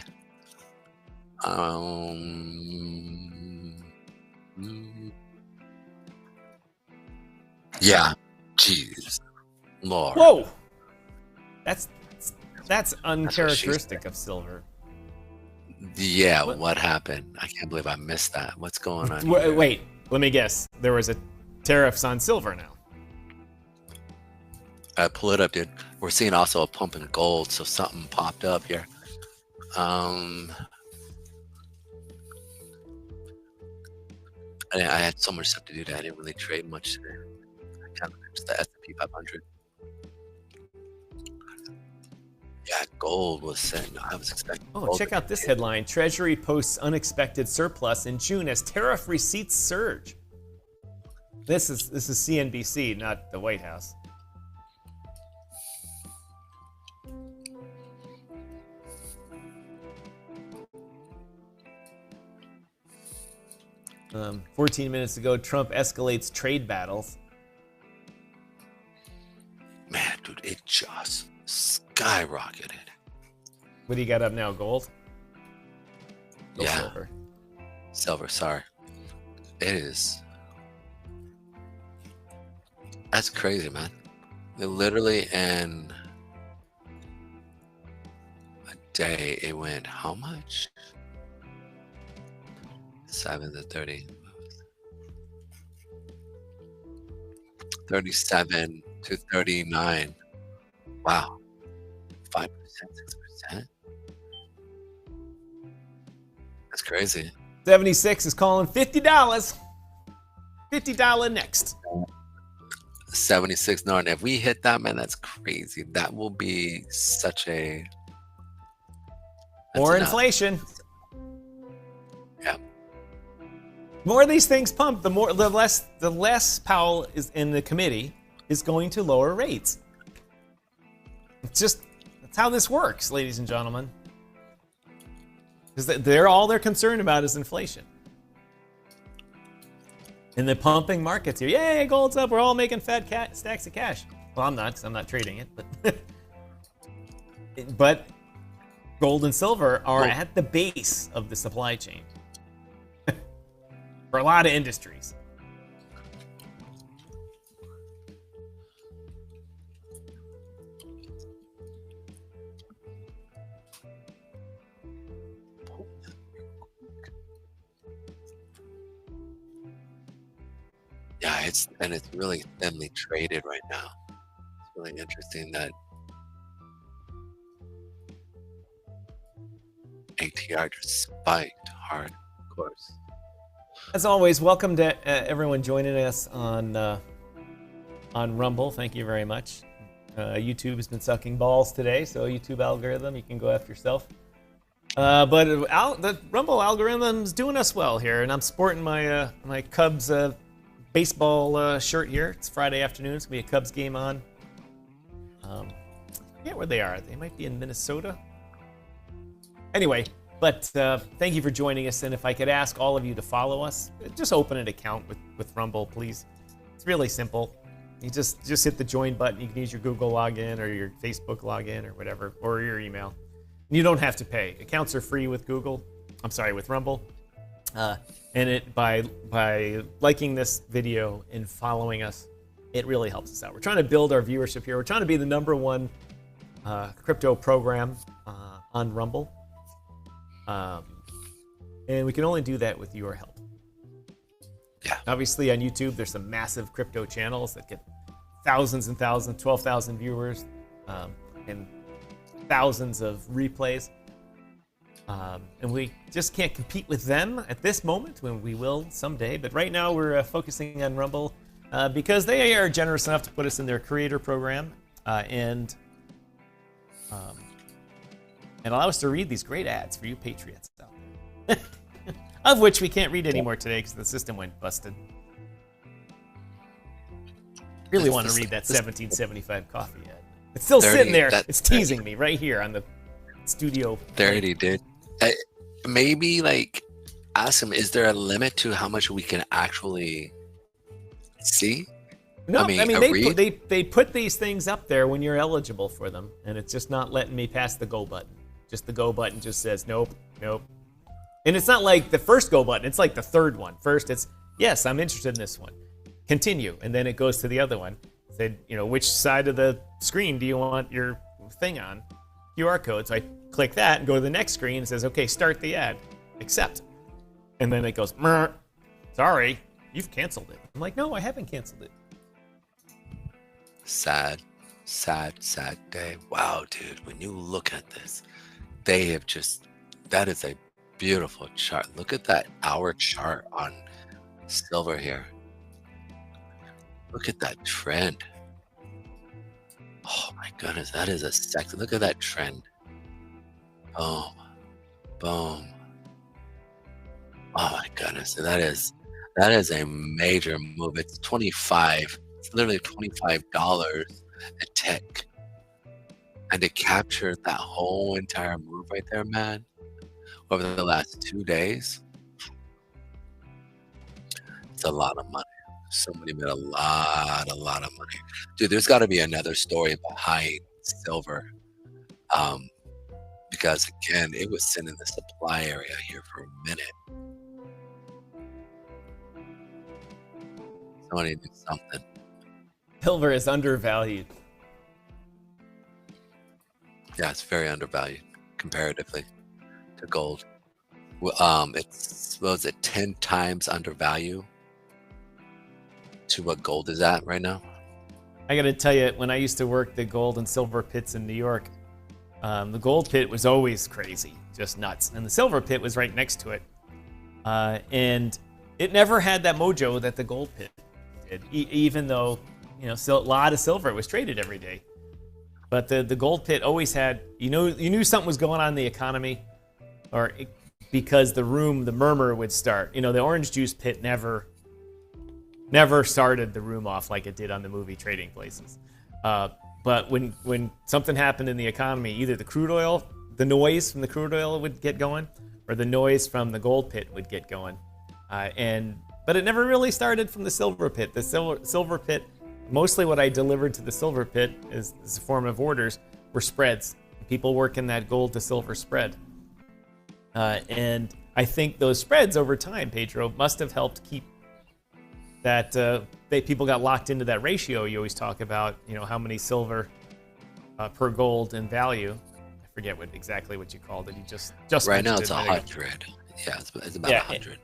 [SPEAKER 4] Yeah. Jeez. Lord.
[SPEAKER 1] Whoa. That's uncharacteristic of silver.
[SPEAKER 4] Yeah, what happened? I can't believe I missed that. What's going on here?
[SPEAKER 1] Wait, let me guess. There was a tariffs on silver now.
[SPEAKER 4] Pull it up, dude. We're seeing also a pump in gold, so something popped up here. I had so much stuff to do that I didn't really trade much today. I kind of just the S&P 500. Yeah, gold was saying I was expecting.
[SPEAKER 1] Oh, check out this headline. Treasury posts unexpected surplus in June as tariff receipts surge. This is CNBC, not the White House. 14 minutes ago, Trump escalates trade battles.
[SPEAKER 4] Man, dude, it just skyrocketed.
[SPEAKER 1] What do you got up now? Gold? Or
[SPEAKER 4] Yeah.
[SPEAKER 1] silver?
[SPEAKER 4] Silver, sorry. It is. That's crazy, man. It literally in a day, it went how much? 7 to 30. 37 to 39. Wow. 5%, 6%. That's crazy.
[SPEAKER 1] 76 is calling $50. $50 next.
[SPEAKER 4] 76. No, and if we hit that, man, that's crazy. That will be such a.
[SPEAKER 1] More inflation.
[SPEAKER 4] Yeah.
[SPEAKER 1] More of these things pump, the less Powell is in the committee is going to lower rates. That's how this works, ladies and gentlemen. Because all they're concerned about is inflation. In the pumping markets here, yay, gold's up, we're all making fat stacks of cash. Well, I'm not, because I'm not trading it, but gold and silver are at the base of the supply chain for a lot of industries.
[SPEAKER 4] Yeah, it's really thinly traded right now. It's really interesting that ATR just spiked hard, of course.
[SPEAKER 1] As always, welcome to everyone joining us on Rumble. Thank you very much. YouTube has been sucking balls today, so YouTube algorithm, you can go after yourself. But the Rumble algorithm's doing us well here, and I'm sporting my my Cubs baseball shirt here. It's Friday afternoon. It's gonna be a Cubs game on. Yeah, where they are. They might be in Minnesota. Anyway, but thank you for joining us. And if I could ask all of you to follow us, just open an account with Rumble, please. It's really simple. You just hit the join button. You can use your Google login or your Facebook login or whatever, or your email. You don't have to pay. Accounts are free with Google. I'm sorry, with Rumble. And by liking this video and following us, it really helps us out. We're trying to build our viewership here. We're trying to be the #1 crypto program on Rumble. And we can only do that with your help. Obviously on YouTube, there's some massive crypto channels that get thousands and thousands, 12,000 viewers, and thousands of replays. And we just can't compete with them at this moment, when we will someday. But right now we're focusing on Rumble because they are generous enough to put us in their creator program and allow us to read these great ads for you patriots out there. Of which we can't read anymore today because the system went busted. Really want to read that 1775 coffee ad. It's still sitting there. It's teasing me right here on the studio.
[SPEAKER 4] 30, dude. Maybe like ask him, is there a limit to how much we can actually see?
[SPEAKER 1] No, I mean they put these things up there when you're eligible for them, and it's just not letting me pass the go button. Just the go button just says nope, nope. And it's not like the first go button, it's like the third one. First it's, yes, I'm interested in this one. Continue, and then it goes to the other one. Said, which side of the screen do you want your thing on? QR code. So I click that and go to the next screen and says, okay, start the ad. Accept. And then it goes, sorry, you've canceled it. I'm like, no, I haven't canceled it.
[SPEAKER 4] Sad day. Wow, dude, when you look at this, they have that is a beautiful chart. Look at that hour chart on silver here. Look at that trend. Oh my goodness, that is a sexy. Look at that trend. Boom, boom. Oh my goodness, that is a major move. It's 25. It's literally $25 a tick, and to capture that whole entire move right there, man, over the last 2 days, it's a lot of money. Somebody made a lot of money. Dude, there's got to be another story behind silver. Because again, it was sitting in the supply area here for a minute. Somebody do something.
[SPEAKER 1] Silver is undervalued.
[SPEAKER 4] Yeah, it's very undervalued comparatively to gold. It's, what was it, 10 times undervalued to what gold is at right now?
[SPEAKER 1] I got to tell you, when I used to work the gold and silver pits in New York, the gold pit was always crazy, just nuts. And the silver pit was right next to it. And it never had that mojo that the gold pit did, even though, a lot of silver was traded every day. But the gold pit always had, you knew something was going on in the economy, because the murmur would start. The orange juice pit never started the room off like it did on the movie Trading Places. But when something happened in the economy, either the noise from the crude oil would get going, or the noise from the gold pit would get going. But it never really started from the silver pit. The silver pit, mostly what I delivered to the silver pit as a form of orders, were spreads. People working that gold to silver spread. And I think those spreads over time, Pedro, must have helped keep that people got locked into that ratio you always talk about, how many silver per gold in value. I forget exactly what you called it. You just
[SPEAKER 4] right now it's 100. Yeah, it's about 100.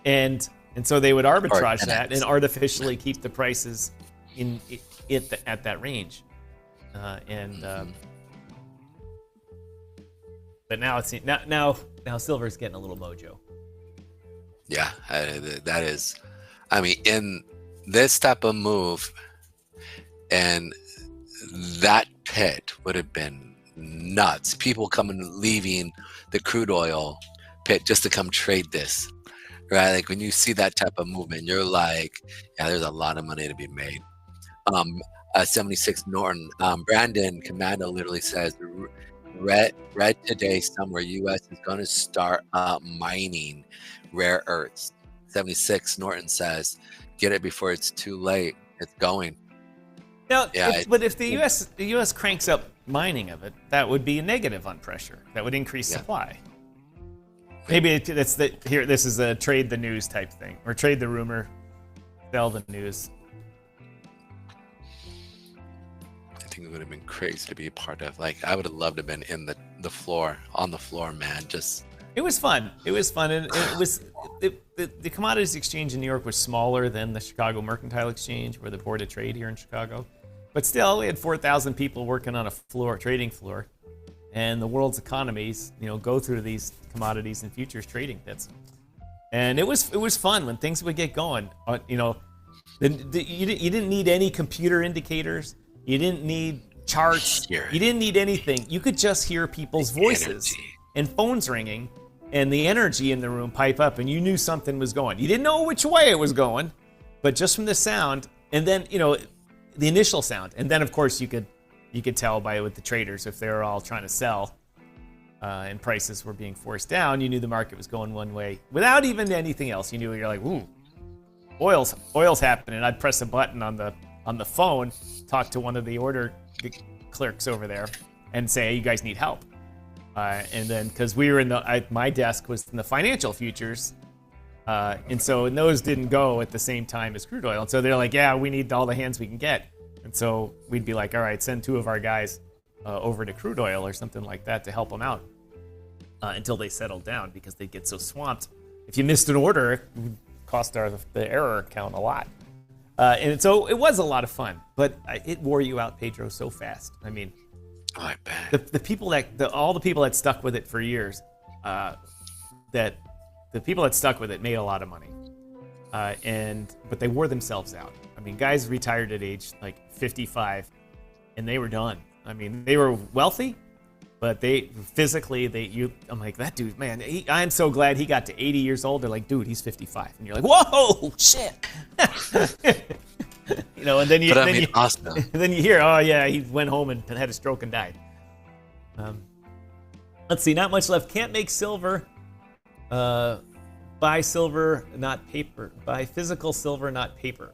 [SPEAKER 1] And so they would arbitrage that and artificially keep the prices at that range. But now now silver's getting a little mojo.
[SPEAKER 4] Yeah, that is. I mean, in this type of move, and that pit would have been nuts. People leaving the crude oil pit just to come trade this, right? Like when you see that type of movement, you're like, yeah, there's a lot of money to be made. 76 Norton, Brandon Commando literally says, read today somewhere U.S. is going to start mining rare earths. 76 Norton says, get it before it's too late. It's going.
[SPEAKER 1] Now, but if the U.S. cranks up mining of it, that would be a negative on pressure. That would increase supply. Maybe this is a trade the news type thing, or trade the rumor, sell the news.
[SPEAKER 4] I think it would have been crazy to be a part of. Like, I would have loved to have been in on the floor, man. Just
[SPEAKER 1] It was fun. It was fun, and it was the Commodities Exchange in New York was smaller than the Chicago Mercantile Exchange or the Board of Trade here in Chicago, but still, we had 4,000 people working on a trading floor, and the world's economies, go through these commodities and futures trading bits, and it was fun when things would get going. You didn't need any computer indicators. You didn't need charts. You didn't need anything. You could just hear people's voices and phones ringing and the energy in the room pipe up, and you knew something was going. You didn't know which way it was going, but just from the sound, and then the initial sound, and then of course you could tell with the traders if they were all trying to sell and prices were being forced down. You knew the market was going one way without even anything else. You knew. You're like, ooh, oil's happening. I'd press a button on the phone, talk to one of the order clerks over there, and say, hey, you guys need help. And then, because we were my desk was in the financial futures, and those didn't go at the same time as crude oil. And so they're like, yeah, we need all the hands we can get. And so we'd be like, all right, send 2 of our guys over to crude oil or something like that to help them out until they settled down, because they'd get so swamped. If you missed an order, it would cost the error account a lot. And so it was a lot of fun, but it wore you out, Pedro, so fast. I mean,
[SPEAKER 4] I bet.
[SPEAKER 1] The people all the people that stuck with it for years, the people that stuck with it made a lot of money, but they wore themselves out. I mean, guys retired at age like 55, and they were done. I mean, they were wealthy, but I'm like, that dude, man, I'm so glad he got to 80 years old. They're like, dude, he's 55, and you're like, whoa, shit. And then then you hear, oh yeah, he went home and had a stroke and died. Let's see, not much left. Can't make silver. Buy silver, not paper. Buy physical silver, not paper.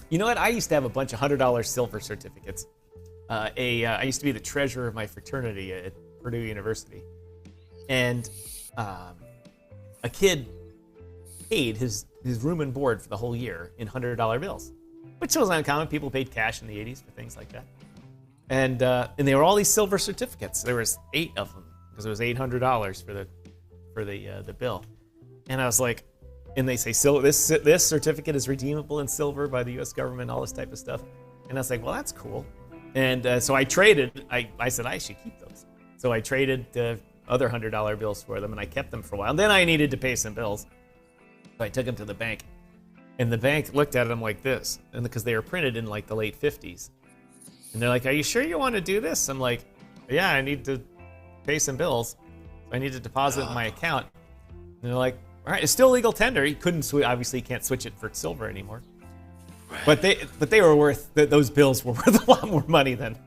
[SPEAKER 1] You know what? I used to have a bunch of $100 silver certificates. I used to be the treasurer of my fraternity at Purdue University, and a kid paid his room and board for the whole year in $100 bills, which was uncommon. People paid cash in the 80s for things like that. And they were all these silver certificates. There was 8 of them because it was $800 for the bill. And I was like, and they say, this certificate is redeemable in silver by the U.S. government, all this type of stuff. And I was like, well, that's cool. And so I traded. I said I should keep those. So I traded other $100 bills for them, and I kept them for a while. And then I needed to pay some bills. So I took them to the bank. And the bank looked at them like this, and because they were printed in like the late 50s. And they're like, are you sure you want to do this? I'm like, yeah, I need to pay some bills. I need to deposit in my account. And they're like, all right, it's still legal tender. You obviously can't switch it for silver anymore. Right. But they were worth, those bills were worth a lot more money than,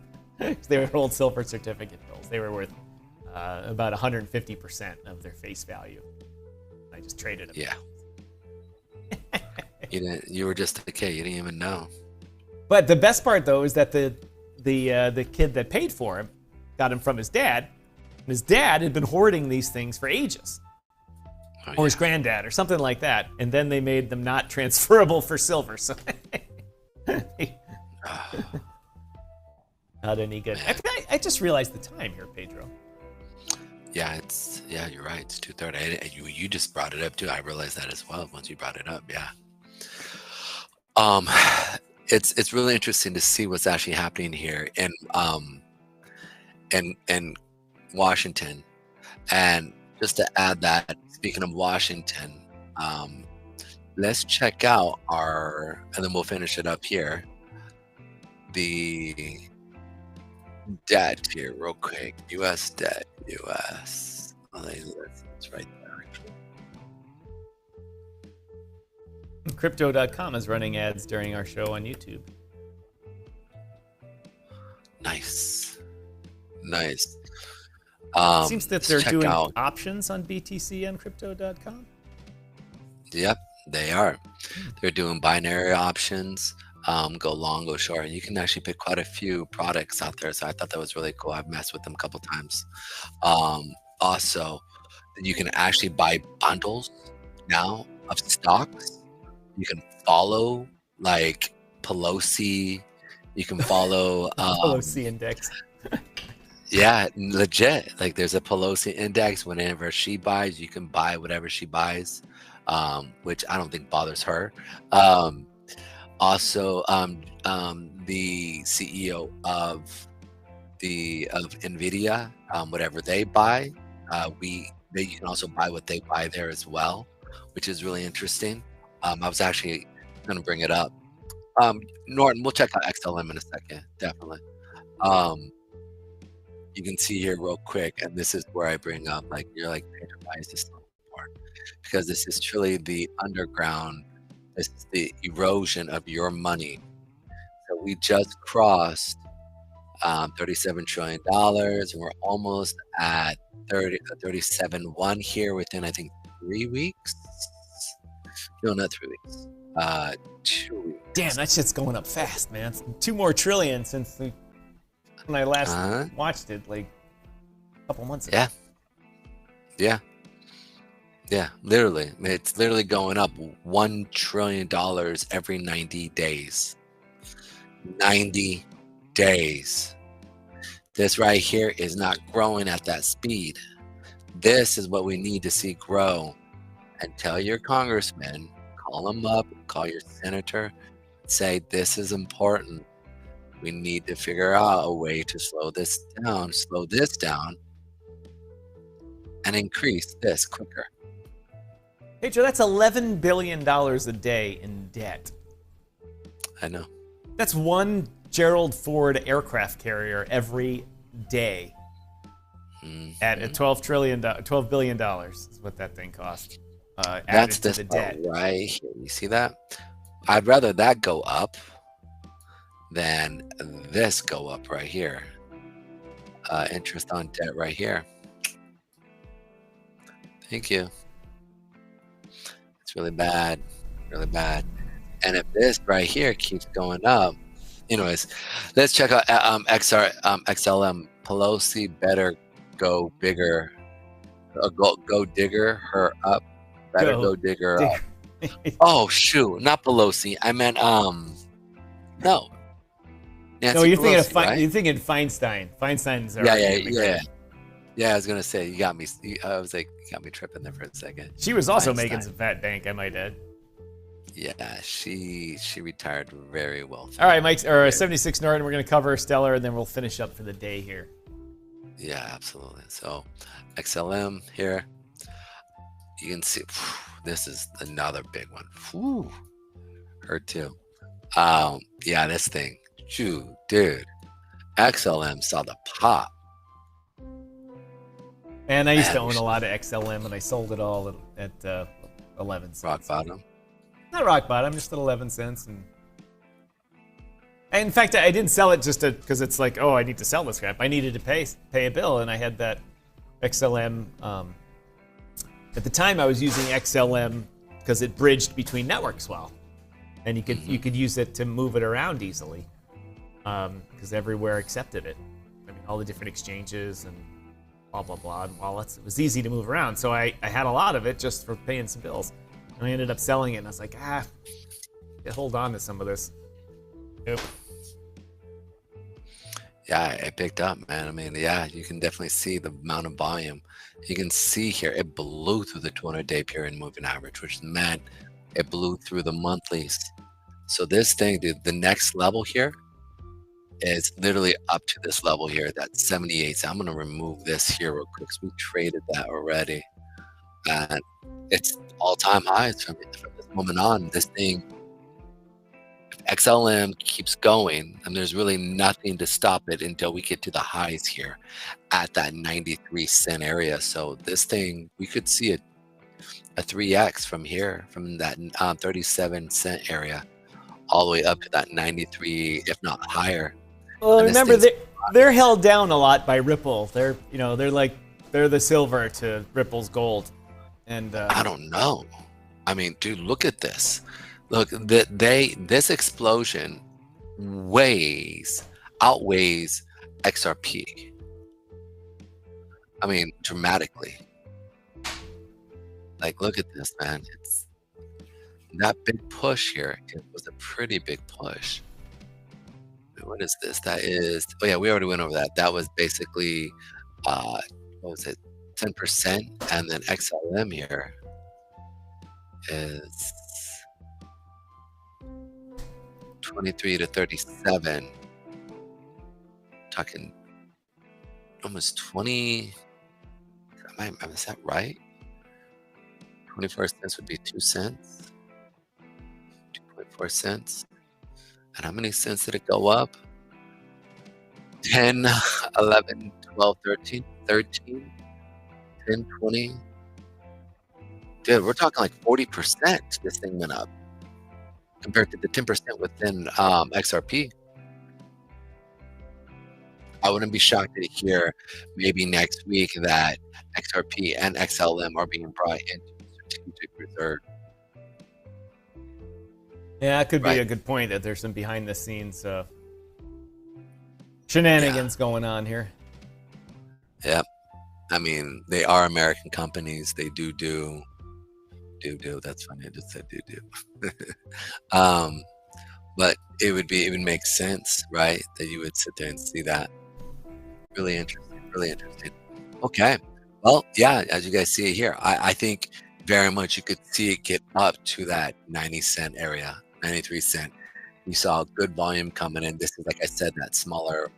[SPEAKER 1] they were old silver certificate bills. They were worth about 150% of their face value. I just traded them.
[SPEAKER 4] Yeah. You were just a kid. You didn't even know.
[SPEAKER 1] But the best part, though, is that the kid that paid for him got him from his dad. And his dad had been hoarding these things for ages. Or his granddad, or something like that. And then they made them not transferable for silver. So not any good. I just realized the time here, Pedro.
[SPEAKER 4] Yeah, you're right. It's 2:30. You just brought it up too. I realized that as well once you brought it up. Yeah. It's really interesting to see what's actually happening here in Washington. And just to add that, speaking of Washington, let's check out and then we'll finish it up here, the debt here real quick. U.S. debt, U.S. It's right there.
[SPEAKER 1] Crypto.com is running ads during our show on YouTube.
[SPEAKER 4] Nice.
[SPEAKER 1] It seems that they're doing options on BTC on Crypto.com.
[SPEAKER 4] Yep, they are. They're doing binary options, go long, go short, and you can actually pick quite a few products out there. So I thought that was really cool. I've messed with them a couple times. Also, you can actually buy bundles now of stocks. You can follow like Pelosi. You can follow
[SPEAKER 1] Pelosi index.
[SPEAKER 4] Yeah, legit. Like there's a Pelosi index. Whenever she buys, you can buy whatever she buys, which I don't think bothers her. Also, the CEO of Nvidia, whatever they buy, you can also buy what they buy there as well, which is really interesting. I was actually going to bring it up. Norton, we'll check out XLM in a second, definitely. You can see here real quick, and this is where I bring up, like, you're like, Pedro, why is this so important? Because this is truly the underground, this is the erosion of your money. So we just crossed $37 trillion, and we're almost at 37.1 here within, I think, 3 weeks. No, not 3 weeks. 2 weeks.
[SPEAKER 1] Damn, that shit's going up fast, man. 2 more trillion since when I last watched it, like a couple months ago.
[SPEAKER 4] Yeah, literally. It's literally going up $1 trillion every 90 days. 90 days. This right here is not growing at that speed. This is what we need to see grow. And tell your congressman, call him up, call your senator, say this is important. We need to figure out a way to slow this down, and increase this quicker.
[SPEAKER 1] Pedro, that's $11 billion a day in debt.
[SPEAKER 4] I know.
[SPEAKER 1] That's one Gerald Ford aircraft carrier every day. At $12 billion is what that thing costs.
[SPEAKER 4] That's
[SPEAKER 1] to the debt.
[SPEAKER 4] Right here. You see that? I'd rather that go up than this go up right here. Interest on debt right here. Thank you. It's really bad. Really bad. And if this right here keeps going up, anyways, let's check out XLM. Pelosi better go bigger. Go digger her up. Better go digger up. Oh shoot, not Pelosi. I meant no. Nancy
[SPEAKER 1] No, you're
[SPEAKER 4] Pelosi,
[SPEAKER 1] thinking of
[SPEAKER 4] right?
[SPEAKER 1] you're thinking Feinstein. Feinstein's
[SPEAKER 4] Yeah, I was gonna say you got me. I was like, you got me tripping there for a second.
[SPEAKER 1] She was also
[SPEAKER 4] Feinstein.
[SPEAKER 1] making some fat bank, I might add.
[SPEAKER 4] Yeah, she retired very well.
[SPEAKER 1] All right, Mike, or 76 Norton, we're going to cover Stellar, and then we'll finish up for the day here.
[SPEAKER 4] Yeah, absolutely. So, XLM here. You can see, this is another big one. Whew, her too. Yeah, this thing. Dude. XLM saw the pop.
[SPEAKER 1] And I used to own a lot of XLM, and I sold it all at 11 cents.
[SPEAKER 4] Rock bottom.
[SPEAKER 1] Not rock bottom, just at 11 cents. And in fact, I didn't sell it just because it's like, oh, I need to sell this crap. I needed to pay a bill, and I had that XLM. At the time, I was using XLM because it bridged between networks well, and you could use it to move it around easily because everywhere accepted it. I mean, all the different exchanges and blah blah blah and wallets. It was easy to move around, so I had a lot of it just for paying some bills. And I ended up selling it, and I was like, hold on to some of this. Yep.
[SPEAKER 4] Yeah, it picked up, man. I mean, yeah, you can definitely see the amount of volume. You can see here, it blew through the 200-day period moving average, which meant it blew through the monthlies. So this thing, dude, the next level here is literally up to this level here, that's 78. So I'm going to remove this here real quick because we traded that already. And it's all-time highs from this moment on. This thing, if XLM keeps going, and there's really nothing to stop it until we get to the highs here at that 93 cent area. So this thing, we could see a 3x from here, from that 37 cent area, all the way up to that 93, if not higher.
[SPEAKER 1] Well, remember they're held down a lot by Ripple. They're the silver to Ripple's gold. And
[SPEAKER 4] I don't know. I mean, dude, look at this. Look, this explosion outweighs XRP. I mean, dramatically. Like, look at this, man. It's that big push here. It was a pretty big push. What is this? That is, oh yeah, we already went over that. That was basically, what was it, 10%, and then XLM here is 23 to 37. Talking almost 20. Is that right? 24 cents would be 2 cents. 2.4 cents. And how many cents did it go up? 10, 11, 12, 13, 13, 10, 20. Dude, we're talking like 40% this thing went up compared to the 10% within XRP. I wouldn't be shocked to hear maybe next week that XRP and XLM are being brought into strategic reserve.
[SPEAKER 1] Yeah, that could be a good point that there's some behind the scenes shenanigans going on here.
[SPEAKER 4] Yep. I mean, they are American companies. They do. That's funny. I just said do. But it would make sense, right? That you would sit there and see that. Really interesting. Okay. Well, yeah, as you guys see it here, I think very much you could see it get up to that 90 cent area, 93 cent. You saw good volume coming in. This is, like I said, that smaller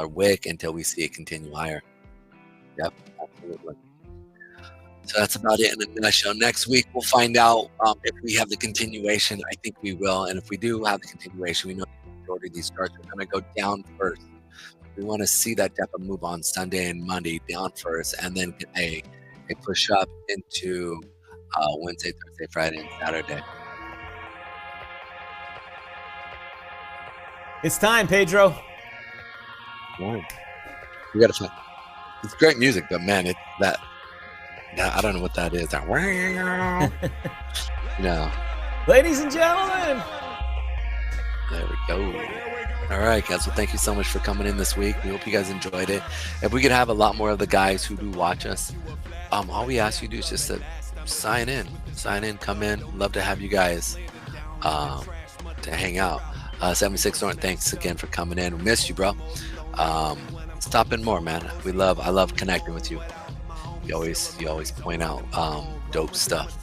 [SPEAKER 4] wick until we see it continue higher. Yep, absolutely. So that's about it in a nutshell. Next week, we'll find out if we have the continuation. I think we will. And if we do have the continuation, we know the majority of these charts are going to go down first. We want to see that type of move on Sunday and Monday down first, and then get a push up into Wednesday, Thursday, Friday, and Saturday.
[SPEAKER 1] It's time, Pedro.
[SPEAKER 4] Wow. We got to find. It's great music, but man, I don't know what that is. No.
[SPEAKER 1] Ladies and gentlemen.
[SPEAKER 4] There we go. All right, guys. Well, thank you so much for coming in this week. We hope you guys enjoyed it. If we could have a lot more of the guys who do watch us, all we ask you to do is just to sign in, come in. Love to have you guys to hang out. 76 Norton, thanks again for coming in. We missed you, bro. Stop in more, man. I love connecting with you. You always point out dope stuff.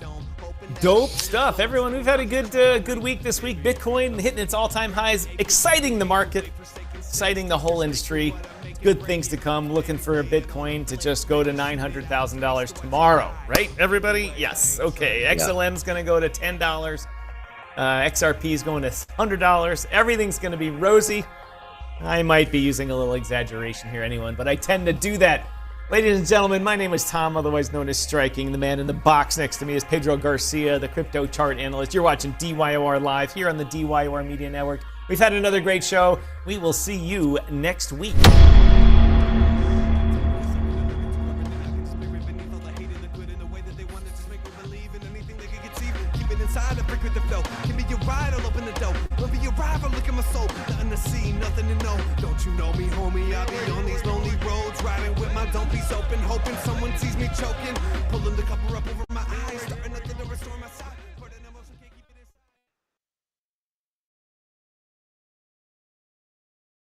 [SPEAKER 1] Dope stuff, everyone. We've had a good week this week. Bitcoin hitting its all-time highs, exciting the market, exciting the whole industry. Good things to come. Looking for a Bitcoin to just go to $900,000 tomorrow, right, everybody? Yes. Okay. XLM's going to go to $10. XRP is going to $100. Everything's going to be rosy. I might be using a little exaggeration here, anyone, but I tend to do that. Ladies and gentlemen, my name is Tom, otherwise known as Striking. The man in the box next to me is Pedro Garcia, the crypto chart analyst. You're watching DYOR Live here on the DYOR Media Network. We've had another great show. We will see you next week.
[SPEAKER 6] Don't you know me, homie? I be on these lonely roads, riding with my dumpies open, hoping someone sees me choking, pulling the cover up over my